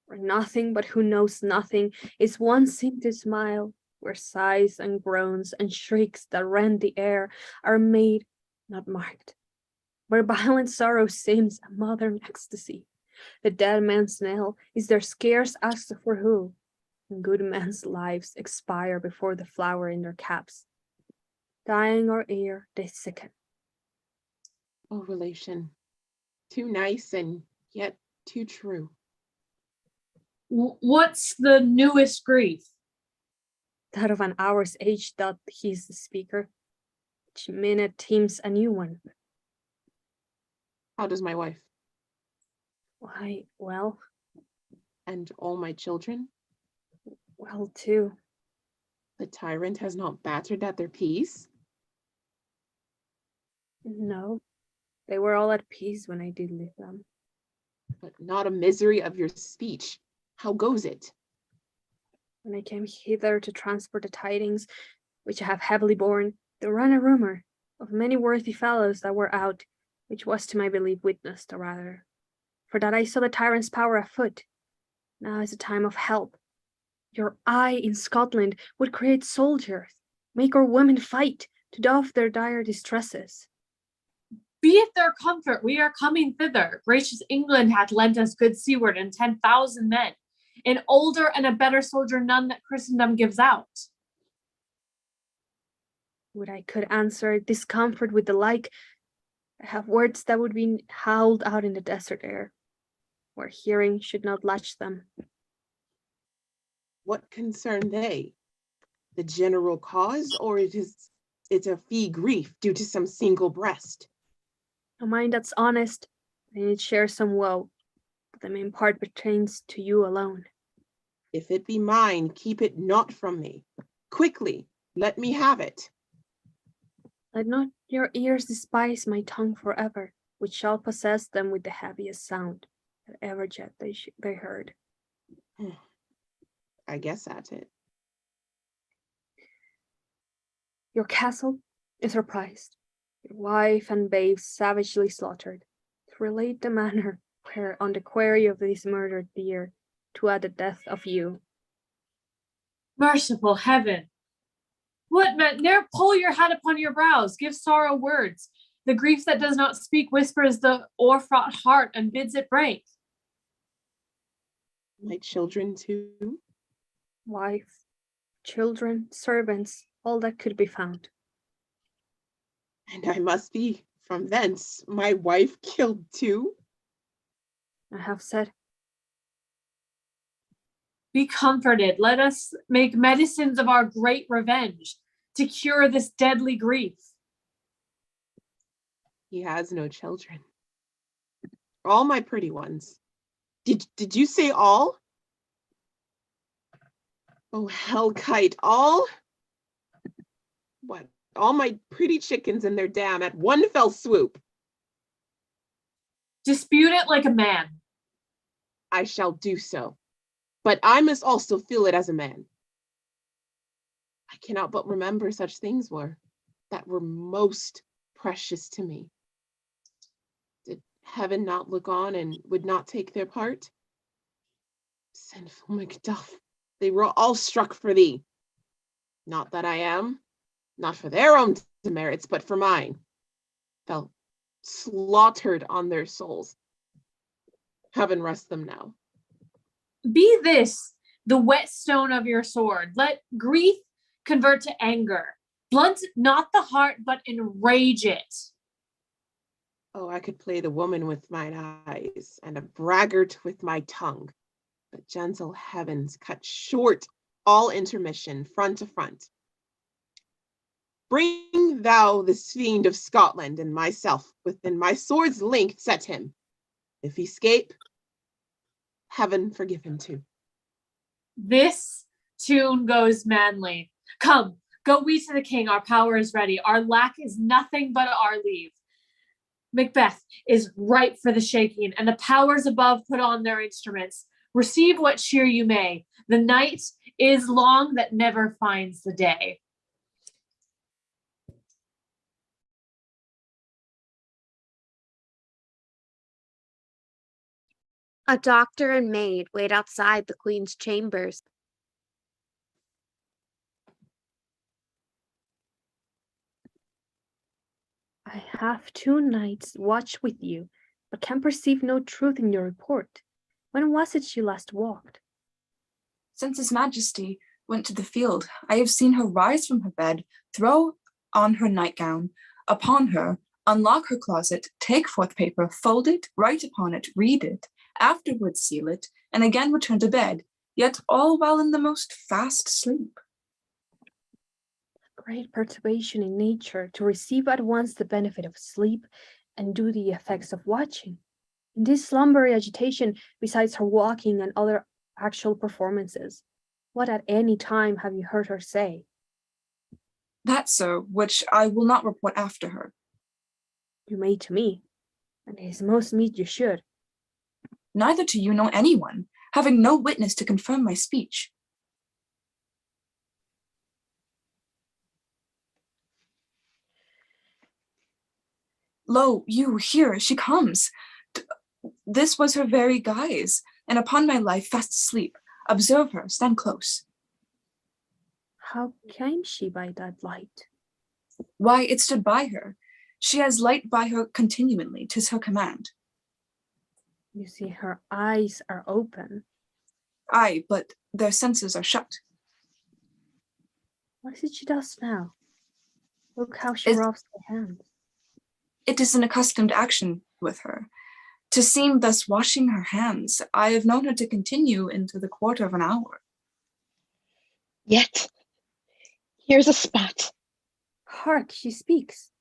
where nothing but who knows nothing is once seen to smile, where sighs and groans and shrieks that rend the air are made, not marked, where violent sorrow seems a modern ecstasy. The dead man's knell is there scarce asked for who, and good men's lives expire before the flower in their caps. Dying or ere they sicken. Oh, relation, too nice and yet too true. What's the newest grief? That of an hour's age doth he's the speaker. Each minute teems a new one. How does my wife? Why, well, And all my children? well too. The tyrant has not battered at their peace? No, they were all at peace when I did leave them. But not a misery of your speech. How goes it? When I came hither to transport the tidings, which I have heavily borne, there ran a rumor of many worthy fellows that were out, which was to my belief witnessed, or rather, for that I saw the tyrant's power afoot. Now is the time of help. Your eye in Scotland would create soldiers, make our women fight to doff their dire distresses. Be it their comfort, we are coming thither. Gracious England hath lent us good seaward and 10,000 men, an older and a better soldier none that Christendom gives out. Would I could answer discomfort with the like. I have words that would be howled out in the desert air, where hearing should not latch them. What concern they? The general cause, or it's a fee grief due to some single breast? A mind that's honest, and it shares some woe, but the main part pertains to you alone. If it be mine, keep it not from me. Quickly, let me have it. Let not your ears despise my tongue forever, which shall possess them with the heaviest sound that ever yet they heard. I guess that's it. Your castle is surprised, your wife and babes savagely slaughtered. To relate the manner where on the query of this murdered deer, to add the death of you. Merciful heaven! What meant? Ne'er pull your hat upon your brows, give sorrow words. The grief that does not speak whispers the o'erfraught heart and bids it break. My children too? Wife, children, servants, all that could be found. And I must be from thence, my wife killed too? I have said, Be comforted. Let us make medicines of our great revenge to cure this deadly grief. He has no children. All my pretty ones. Did you say all? Oh, hell kite, all? What? All my pretty chickens and their dam at one fell swoop. Dispute it like a man. I shall do so. But I must also feel it as a man. I cannot but remember such things that were most precious to me. Did heaven not look on and would not take their part? Sinful Macduff, they were all struck for thee. Not that I am, not for their own demerits, but for mine. Fell slaughtered on their souls. Heaven rest them now. Be this the whetstone of your sword. Let grief convert to anger. Blunt not the heart, but enrage it. Oh, I could play the woman with mine eyes and a braggart with my tongue. But gentle heavens cut short all intermission, front to front. Bring thou this fiend of Scotland and myself within my sword's length set him. If he escape, heaven forgive him too. This tune goes manly. Come, go we to the king, our power is ready. Our lack is nothing but our leave. Macbeth is ripe for the shaking, and the powers above put on their instruments. Receive what cheer you may. The night is long that never finds the day. A doctor and maid wait outside the queen's chambers. I have 2 nights watched with you, but can perceive no truth in your report. When was it she last walked? Since His Majesty went to the field, I have seen her rise from her bed, throw on her nightgown upon her, unlock her closet, take forth paper, fold it, write upon it, read it, afterwards seal it, and again return to bed, yet all while in the most fast sleep. Great perturbation in nature to receive at once the benefit of sleep and do the effects of watching. In this slumbery agitation, besides her walking and other actual performances, what at any time have you heard her say? That, sir, which I will not report after her. You may to me, and it is most meet you should. Neither to you nor anyone, having no witness to confirm my speech. Lo, you, here, she comes. This was her very guise, and upon my life fast asleep. Observe her, stand close. How came she by that light? Why, it stood by her. She has light by her continually, 'tis her command. You see, her eyes are open. Aye, but their senses are shut. What is it she does now? Look how she rubs her hands. It is an accustomed action with her. To seem thus washing her hands, I have known her to continue into the quarter of an hour. Yet, here's a spot. Hark, she speaks.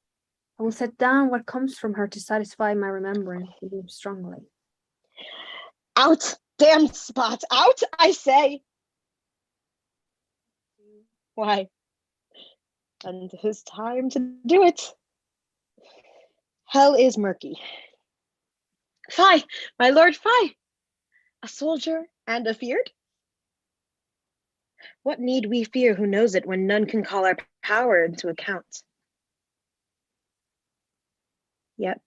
I will set down what comes from her to satisfy my remembrance strongly. Out, damned spot, out, I say. Why? And 'tis time to do it. Hell is murky. Fie, my lord, fie! A soldier and afeard? What need we fear who knows it when none can call our power into account? Yet,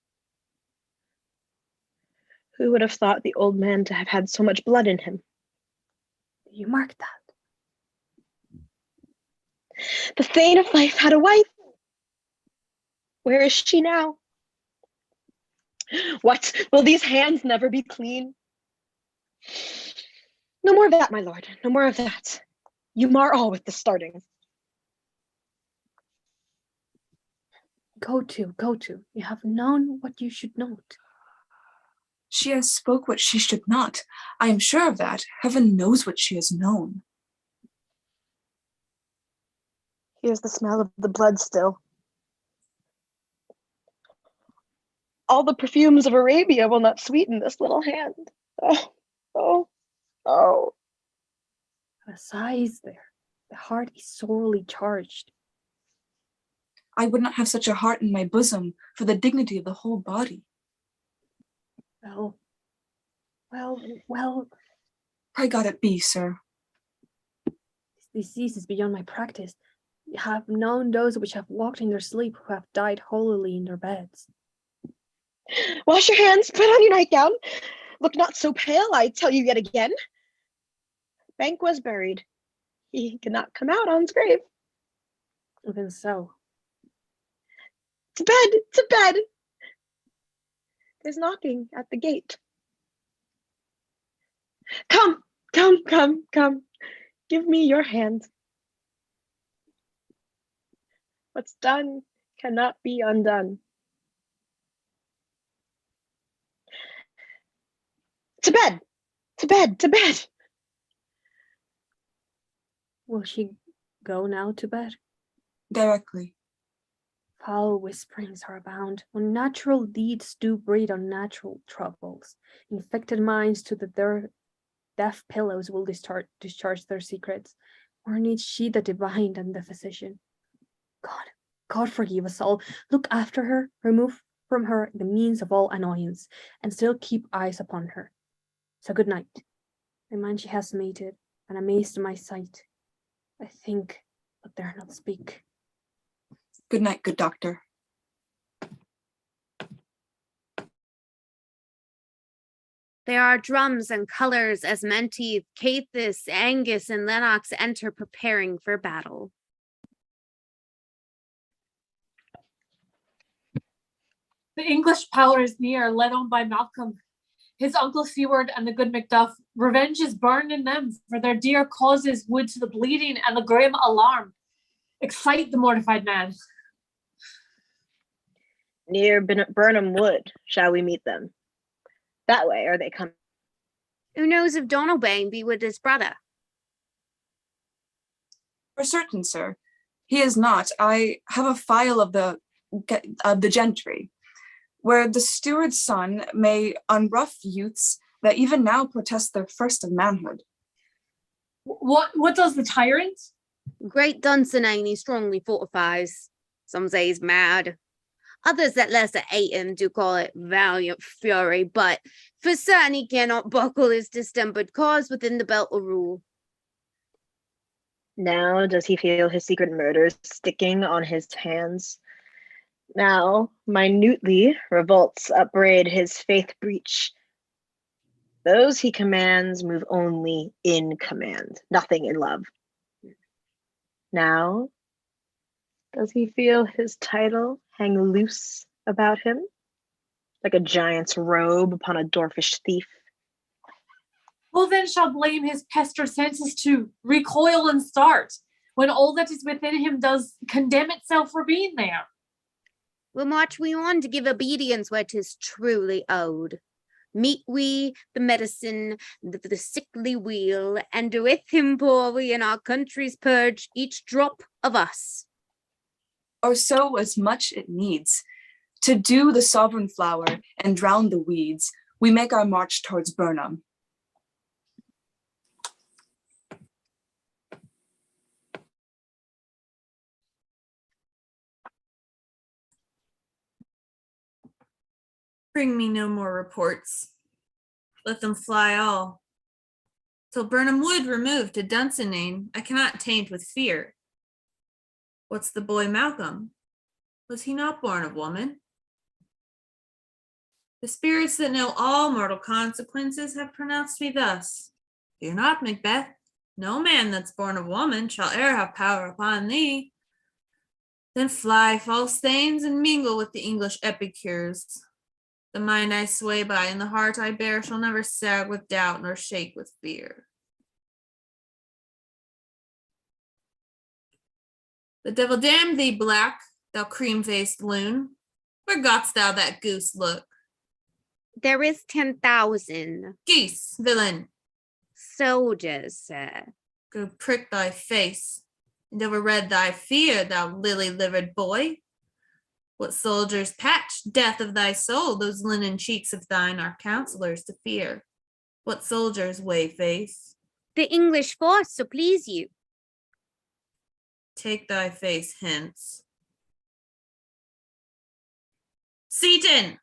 who would have thought the old man to have had so much blood in him? Do you mark that? The Thane of Fife had a wife. Where is she now? What, will these hands never be clean? No more of that, my lord, no more of that. You mar all with the starting. Go to. You have known what you should note. She has spoke what she should not. I am sure of that. Heaven knows what she has known. Here's the smell of the blood still. All the perfumes of Arabia will not sweeten this little hand. Oh. A sigh is there. The heart is sorely charged. I would not have such a heart in my bosom for the dignity of the whole body. Well. Pray God it be, sir. This disease is beyond my practice. I have known those which have walked in their sleep who have died holily in their beds. Wash your hands, put on your nightgown. Look not so pale, I tell you yet again. Bank was buried. He could not come out on his grave. Even so. To bed, to bed. There's knocking at the gate. Come, come, come, come. Give me your hand. What's done cannot be undone. To bed, to bed, to bed. Will she go now to bed? Directly. Foul whisperings are abound. Unnatural deeds do breed unnatural troubles. Infected minds to their deaf pillows will discharge their secrets. Or needs she the divine and the physician? God forgive us all. Look after her, remove from her the means of all annoyance, and still keep eyes upon her. So good night. I mind she has mated, and amazed my sight. I think, but dare not speak. Good night, good doctor. There are drums and colors as Menteith, Caithus, Angus, and Lennox enter preparing for battle. The English power is near, led on by Malcolm. His uncle Seward and the good Macduff. Revenge is burned in them, for their dear causes would to the bleeding and the grim alarm excite the mortified man. Near Burnham Wood shall we meet them. That way are they coming. Who knows if Donalbain be with his brother? For certain, sir. He is not. I have a file of the gentry, where the steward's son may unruff youths that even now protest their first of manhood. What does the tyrant? Great Dunsinane he strongly fortifies. Some say he's mad. Others that lesser hate him do call it valiant fury, but for certain he cannot buckle his distempered cause within the belt of rule. Now does he feel his secret murders sticking on his hands? Now, minutely, revolts upbraid his faith breach. Those he commands move only in command, nothing in love. Now, does he feel his title hang loose about him, like a giant's robe upon a dwarfish thief? Who then shall blame his pester senses to recoil and start, when all that is within him does condemn itself for being there? Will march we on to give obedience where 'tis truly owed. Meet we the medicine, the sickly weal, and with him pour we in our country's purge each drop of us. Or so as much it needs. To do the sovereign flower and drown the weeds, we make our march towards Burnham. Bring me no more reports. Let them fly all. Till Burnham Wood remove to Dunsinane, I cannot taint with fear. What's the boy Malcolm? Was he not born of woman? The spirits that know all mortal consequences have pronounced me thus. Fear not, Macbeth. No man that's born of woman shall e'er have power upon thee. Then fly, false thanes, and mingle with the English epicures. The mind I sway by and the heart I bear shall never sag with doubt nor shake with fear. The devil damn thee, black, thou cream-faced loon. Where gotst thou that goose look? There is 10,000 Geese, villain, soldiers, sir. go prick thy face, and overread thy fear, thou lily-livered boy. What soldiers patch, death of thy soul, those linen cheeks of thine are counselors to fear. What soldiers, whey-face? The English force, so please you. Take thy face hence. Seaton!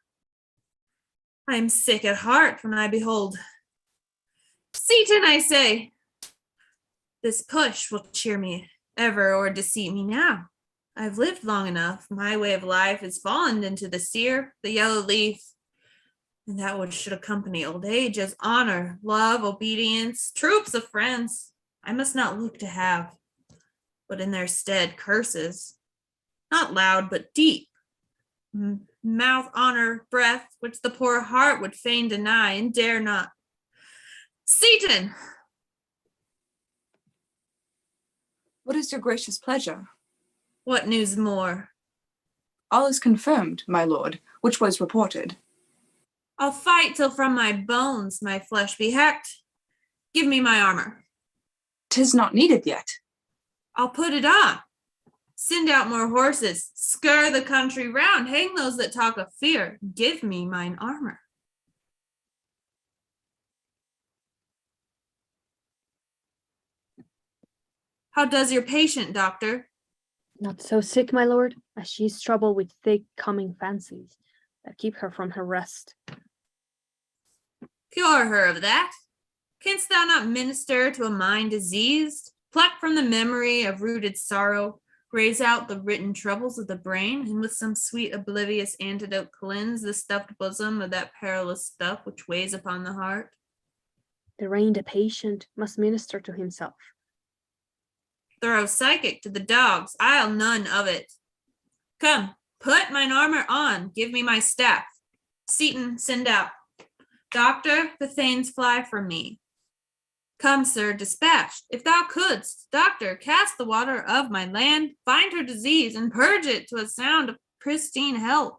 I am sick at heart when I behold. Seaton, I say! This push will cheer me ever or deceive me now. I've lived long enough. My way of life has fallen into the sere, the yellow leaf. and that which should accompany old age as honor, love, obedience, troops of friends, I must not look to have, but in their stead curses, not loud but deep, mouth, honor, breath, which the poor heart would fain deny and dare not. Seaton! What is your gracious pleasure? What news more? All is confirmed, my lord, which was reported. I'll fight till from my bones my flesh be hacked. Give me my armor. 'Tis not needed yet. I'll put it on. Send out more horses. Scur the country round. Hang those that talk of fear. Give me mine armor. How does your patient, doctor? Not so sick, my lord, as she's troubled with thick coming fancies that keep her from her rest. Cure her of that. Canst thou not minister to a mind diseased? Pluck from the memory of rooted sorrow, raise out the written troubles of the brain, and with some sweet oblivious antidote cleanse the stuffed bosom of that perilous stuff which weighs upon the heart? The reigned patient must minister to himself. Throw psychic to the dogs, I'll none of it. Come, put mine armor on, give me my staff. Seaton, send out. Doctor, the thanes fly from me. Come, sir, dispatch. If thou couldst, doctor, cast the water of my land, find her disease, and purge it to a sound of pristine health.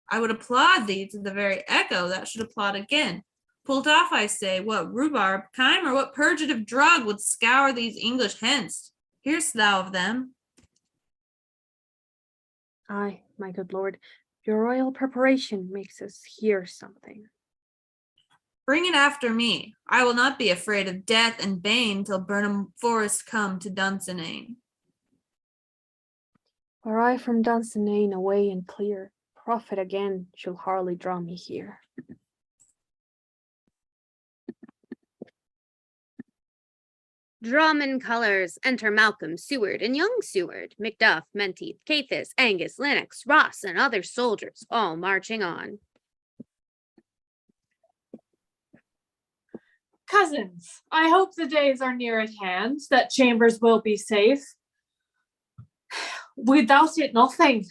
I would applaud thee to the very echo that should applaud again. Pulled off, I say, what rhubarb, chyme, or what purgative drug would scour these English hence? Hear'st thou of them? Aye, my good lord, your royal preparation makes us hear something. Bring it after me. I will not be afraid of death and bane till Burnham Forest come to Dunsinane. Were I from Dunsinane away and clear, profit again shall hardly draw me here. Drum and colors, enter Malcolm, Seward, and young Seward, Macduff, Menteith, Cathis, Angus, Lennox, Ross, and other soldiers, all marching on. Cousins, I hope the days are near at hand, that chambers will be safe. Without it, nothing.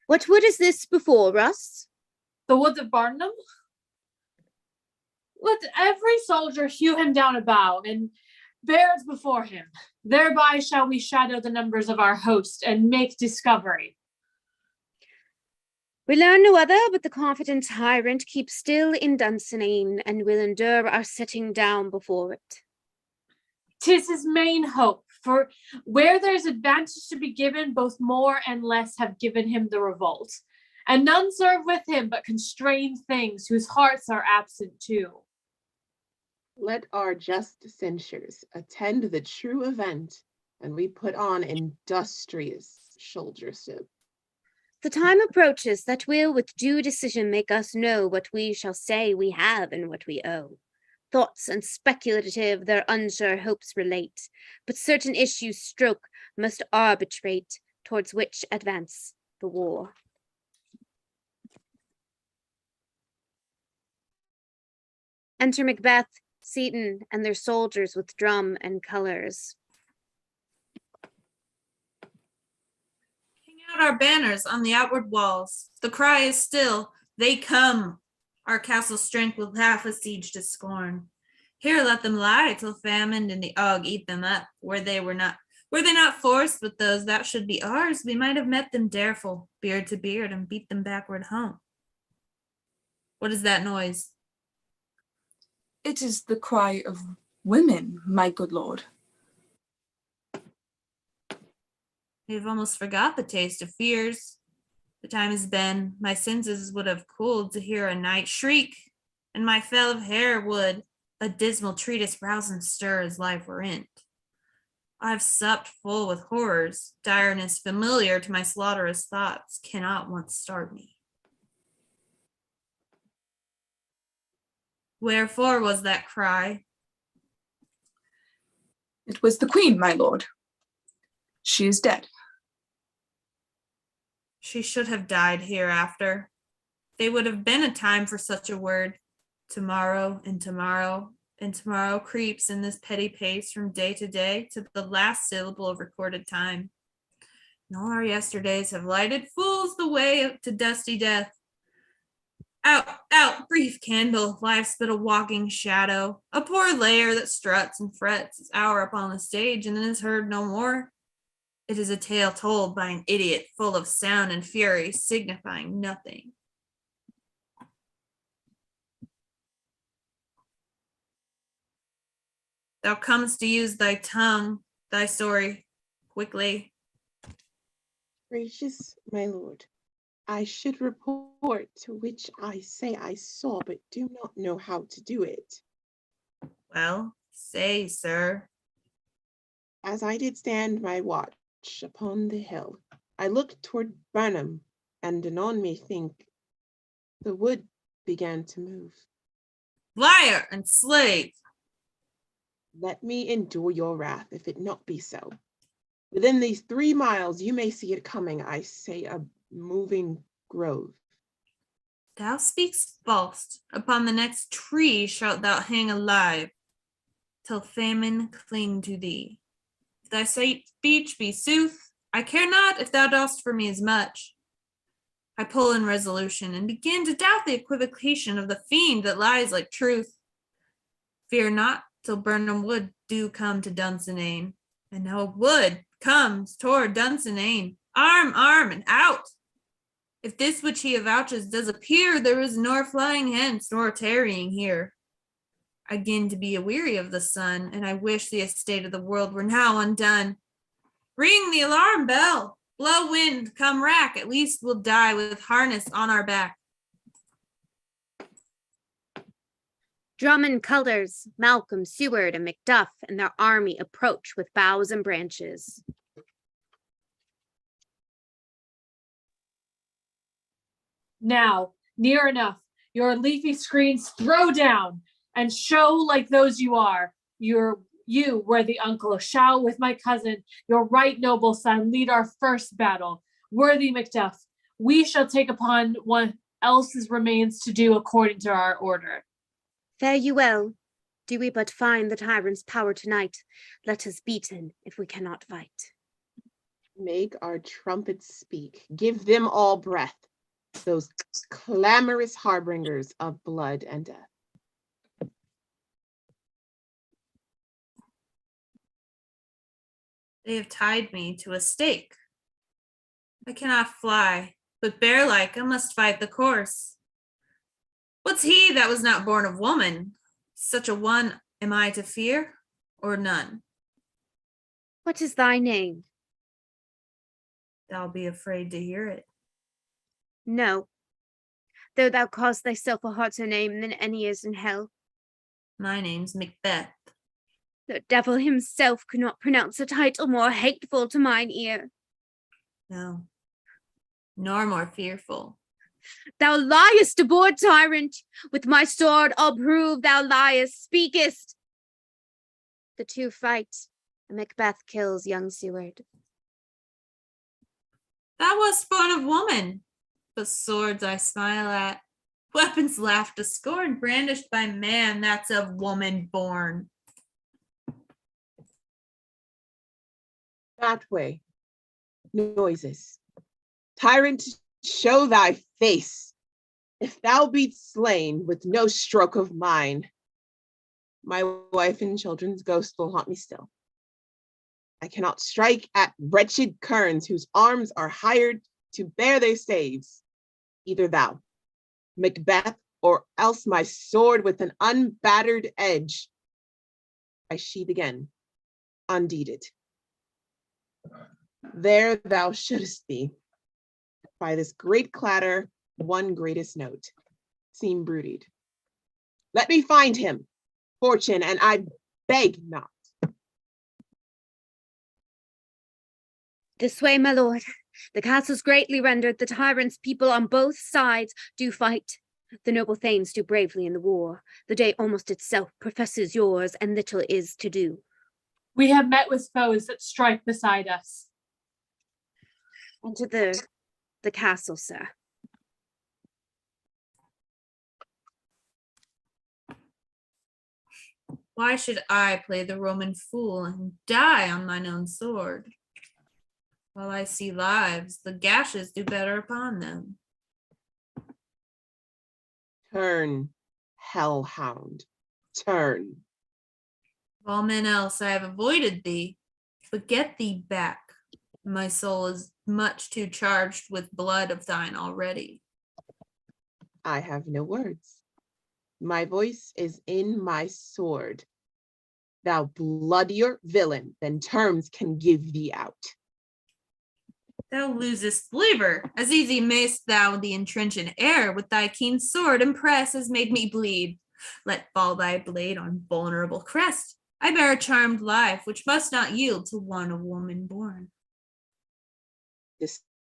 What wood is this before us? The wood of Barnum? Let every soldier hew him down a bough and bear it before him. Thereby shall we shadow the numbers of our host and make discovery. We learn no other, but the confident tyrant keeps still in Dunsinane and will endure our setting down before it. 'Tis his main hope, for where there's advantage to be given, both more and less have given him the revolt. And none serve with him but constrained things whose hearts are absent too. Let our just censures attend the true event, and we put on industrious soldiership. The time approaches that will with due decision make us know what we shall say we have and what we owe. Thoughts and speculative their unsure hopes relate, but certain issues stroke must arbitrate, towards which advance the war. Enter Macbeth, Seaton, and their soldiers with drum and colors. Hang out our banners on the outward walls. The cry is still, they come. Our castle strength will half a siege to scorn. Here let them lie till famine and the ague eat them up. Were they not forced with those that should be ours, we might have met them dareful, beard to beard, and beat them backward home. What is that noise? It is the cry of women, my good lord. We've almost forgot the taste of fears. The time has been, my senses would have cooled to hear a night shriek, and my fell of hair would, a dismal treatise rouse and stir as life were in't. I've supped full with horrors, direness familiar to my slaughterous thoughts cannot once starve me. Wherefore was that cry? It was the queen, my lord. She is dead. She should have died hereafter. They would have been a time for such a word. Tomorrow and tomorrow and tomorrow creeps in this petty pace from day to day to the last syllable of recorded time. And all our yesterdays have lighted fools the way to dusty death. Out, out, brief candle, life's but a walking shadow, a poor layer that struts and frets its hour upon the stage and then is heard no more. It is a tale told by an idiot full of sound and fury, signifying nothing. Thou comest to use thy tongue, thy story, quickly. Gracious my lord, I should report, to which I say I saw, but do not know how to do it. Well, say, sir. As I did stand my watch upon the hill, I looked toward Burnham, and anon me think the wood began to move. Liar and slave! Let me endure your wrath, if it not be so. Within these 3 miles you may see it coming, I say, a moving grove. Thou speakst false. Upon the next tree shalt thou hang alive, till famine cling to thee. If thy speech be sooth, I care not if thou dost for me as much. I pull in resolution and begin to doubt the equivocation of the fiend that lies like truth. Fear not till Burnham Wood do come to Dunsinane, and now Wood comes toward Dunsinane, arm, and out. If this which he avouches does appear, there is nor flying hence, nor tarrying here. I begin to be aweary of the sun, and I wish the estate of the world were now undone. Ring the alarm bell, blow wind, come rack, at least we'll die with harness on our back. Drum and colors, Malcolm, Seward, and Macduff and their army approach with boughs and branches. Now, near enough, your leafy screens throw down and show like those you are. You, worthy uncle, shall with my cousin, your right noble son, lead our first battle. Worthy Macduff, we shall take upon one else's remains to do according to our order. Fare you well. Do we but find the tyrant's power tonight, let us beaten if we cannot fight. Make our trumpets speak, give them all breath, those clamorous harbingers of blood and death. They have tied me to a stake. I cannot fly, but bear-like I must fight the course. What's he that was not born of woman? Such a one am I to fear, or none? What is thy name? Thou be afraid to hear it. No, though thou cause thyself a harder name than any is in hell. My name's Macbeth. The devil himself could not pronounce a title more hateful to mine ear. No, nor more fearful. Thou liest, abhorred tyrant! With my sword I'll prove thou liest, speakest! The two fight, and Macbeth kills young Seward. Thou wast born of woman, but swords I smile at. Weapons laugh to scorn, brandished by man that's of woman born. That way. Noises. Tyrant, show thy face. If thou be slain with no stroke of mine, my wife and children's ghosts will haunt me still. I cannot strike at wretched kerns whose arms are hired to bear their staves. Either thou, Macbeth, or else my sword with an unbattered edge I sheathe again, undeeded. There thou shouldst be. By this great clatter, one greatest note, seem broodied. Let me find him, fortune, and I beg not. This way, my lord. The castle's greatly rendered. The tyrant's people on both sides do fight. The noble thanes do bravely in the war. The day almost itself professes yours, and little is to do. We have met with foes that strike beside us. Enter the castle, sir. Why should I play the Roman fool and die on mine own sword? While I see lives, the gashes do better upon them. Turn, hellhound, turn. Of all men else I have avoided thee, but get thee back. My soul is much too charged with blood of thine already. I have no words. My voice is in my sword. Thou bloodier villain than terms can give thee out. Thou losest flavor, as easy mayst thou the entrenching air with thy keen sword impress as made me bleed. Let fall thy blade on vulnerable crest. I bear a charmed life which must not yield to one of woman born.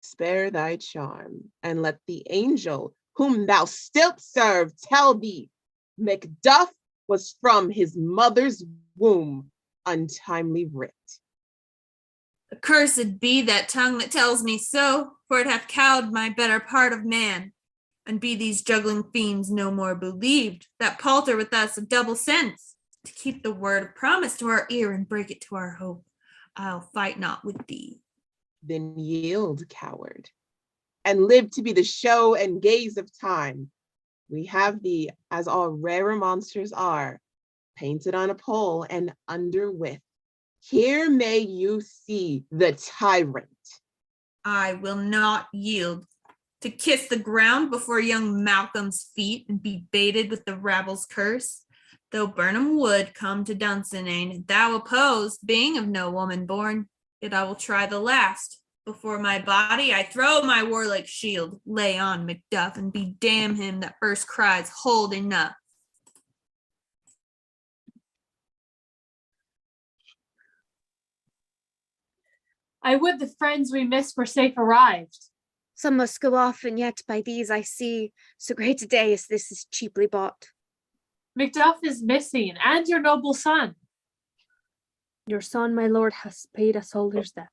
Spare thy charm, and let the angel whom thou still serve tell thee, Macduff was from his mother's womb untimely ripped. Accursed be that tongue that tells me so, for it hath cowed my better part of man. And be these juggling fiends no more believed, that palter with us of double sense, to keep the word of promise to our ear and break it to our hope. I'll fight not with thee. Then yield, coward, and live to be the show and gaze of time. We have thee, as all rarer monsters are, painted on a pole and under with. Here may you see the tyrant. I will not yield. To kiss the ground before young Malcolm's feet and be baited with the rabble's curse. Though Burnham would come to Dunsinane, and thou opposed, being of no woman born, yet I will try the last. Before my body I throw my warlike shield, lay on Macduff, and be damn him that first cries, hold enough. I would the friends we missed were safe arrived. Some must go off, and yet by these I see, so great a day as this is cheaply bought. Macduff is missing, and your noble son. Your son, my lord, has paid a soldier's debt.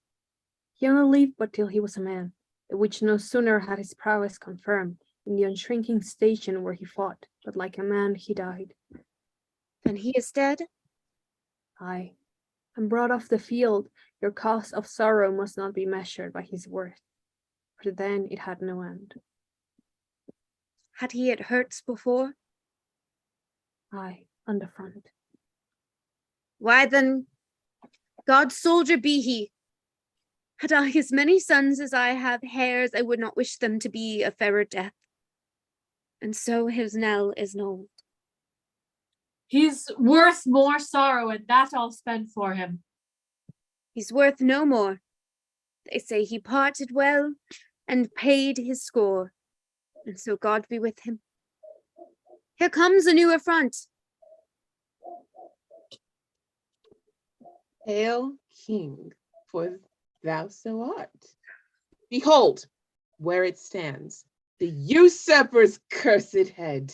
He only lived but till he was a man, the which no sooner had his prowess confirmed in the unshrinking station where he fought, but like a man he died. Then he is dead? Aye, and brought off the field, your cause of sorrow must not be measured by his worth, for then it had no end. Had he it hurts before? Aye, on the front. Why then, God's soldier be he. Had I as many sons as I have hairs, I would not wish them to be a fairer death. And so his knell is knolled. He's worth more sorrow, and that I'll spend for him. He's worth no more. They say he parted well and paid his score, and so God be with him. Here comes a new affront. Hail, King, for thou so art. Behold, where it stands, the usurper's cursed head.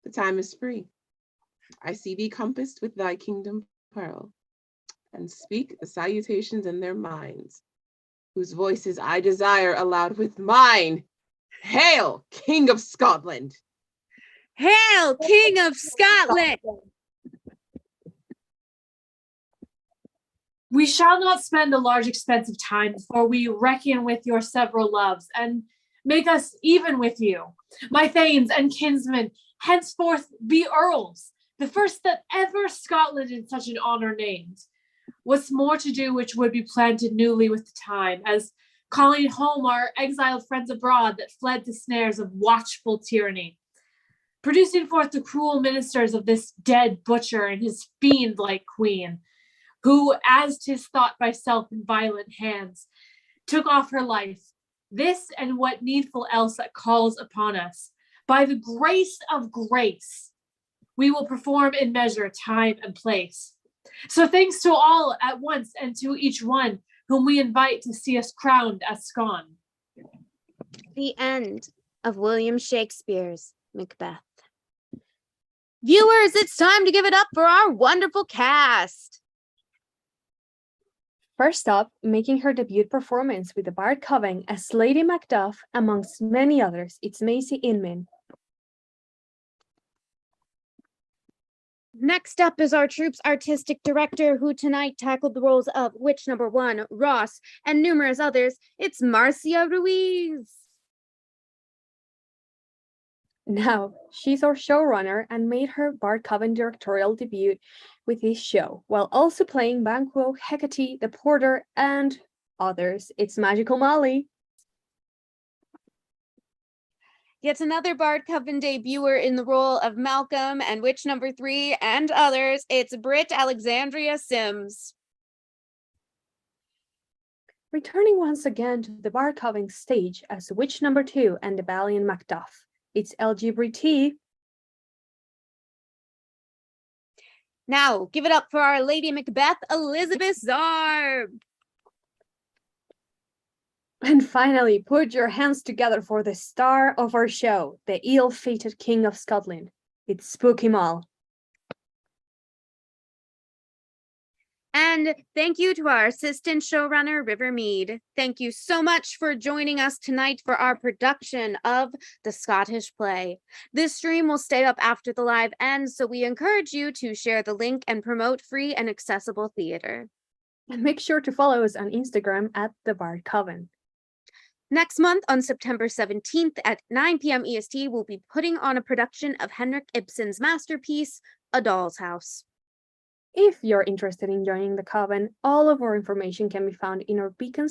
The time is free. I see thee compassed with thy kingdom pearl, and speak the salutations in their minds, whose voices I desire aloud with mine. Hail, King of Scotland! Hail, King of Scotland! We shall not spend a large expense of time before we reckon with your several loves and make us even with you. My thanes and kinsmen henceforth be earls, the first that ever Scotland in such an honor named. What's more to do which would be planted newly with the time, as calling home our exiled friends abroad that fled the snares of watchful tyranny, producing forth the cruel ministers of this dead butcher and his fiend-like queen, who, as 'tis thought by self in violent hands, took off her life, this and what needful else that calls upon us. By the grace of grace, we will perform in measure, time, and place. So thanks to all at once and to each one whom we invite to see us crowned as Scone. The end of William Shakespeare's Macbeth. Viewers, it's time to give it up for our wonderful cast. First up, making her debut performance with the Bard Coven as Lady Macduff, amongst many others, it's Maisie Inman. Next up is our troupe's artistic director, who tonight tackled the roles of Witch Number 1, Ross, and numerous others. It's Marcia Ruiz. Now, she's our showrunner and made her Bard Coven directorial debut with this show, while also playing Banquo, Hecate, the Porter, and others. It's Magical Molly. Yet another Bard Coven debuter in the role of Malcolm and Witch Number 3 and others. It's Britt Alexandria Sims. Returning once again to the Bard Coven stage as Witch Number 2 and the Valiant Macduff. It's LGBRiTea. Now, give it up for our Lady Macbeth, Elizabeth Zarb. And finally, put your hands together for the star of our show, the ill-fated King of Scotland. It's spookyxmal. And thank you to our assistant showrunner, River Mead. Thank you so much for joining us tonight for our production of the Scottish play. This stream will stay up after the live ends, so we encourage you to share the link and promote free and accessible theater. And make sure to follow us on Instagram at the Bard Coven. Next month, on September 17th at 9 p.m. EST, we'll be putting on a production of Henrik Ibsen's masterpiece, A Doll's House. If you're interested in joining the Coven, all of our information can be found in our Beacons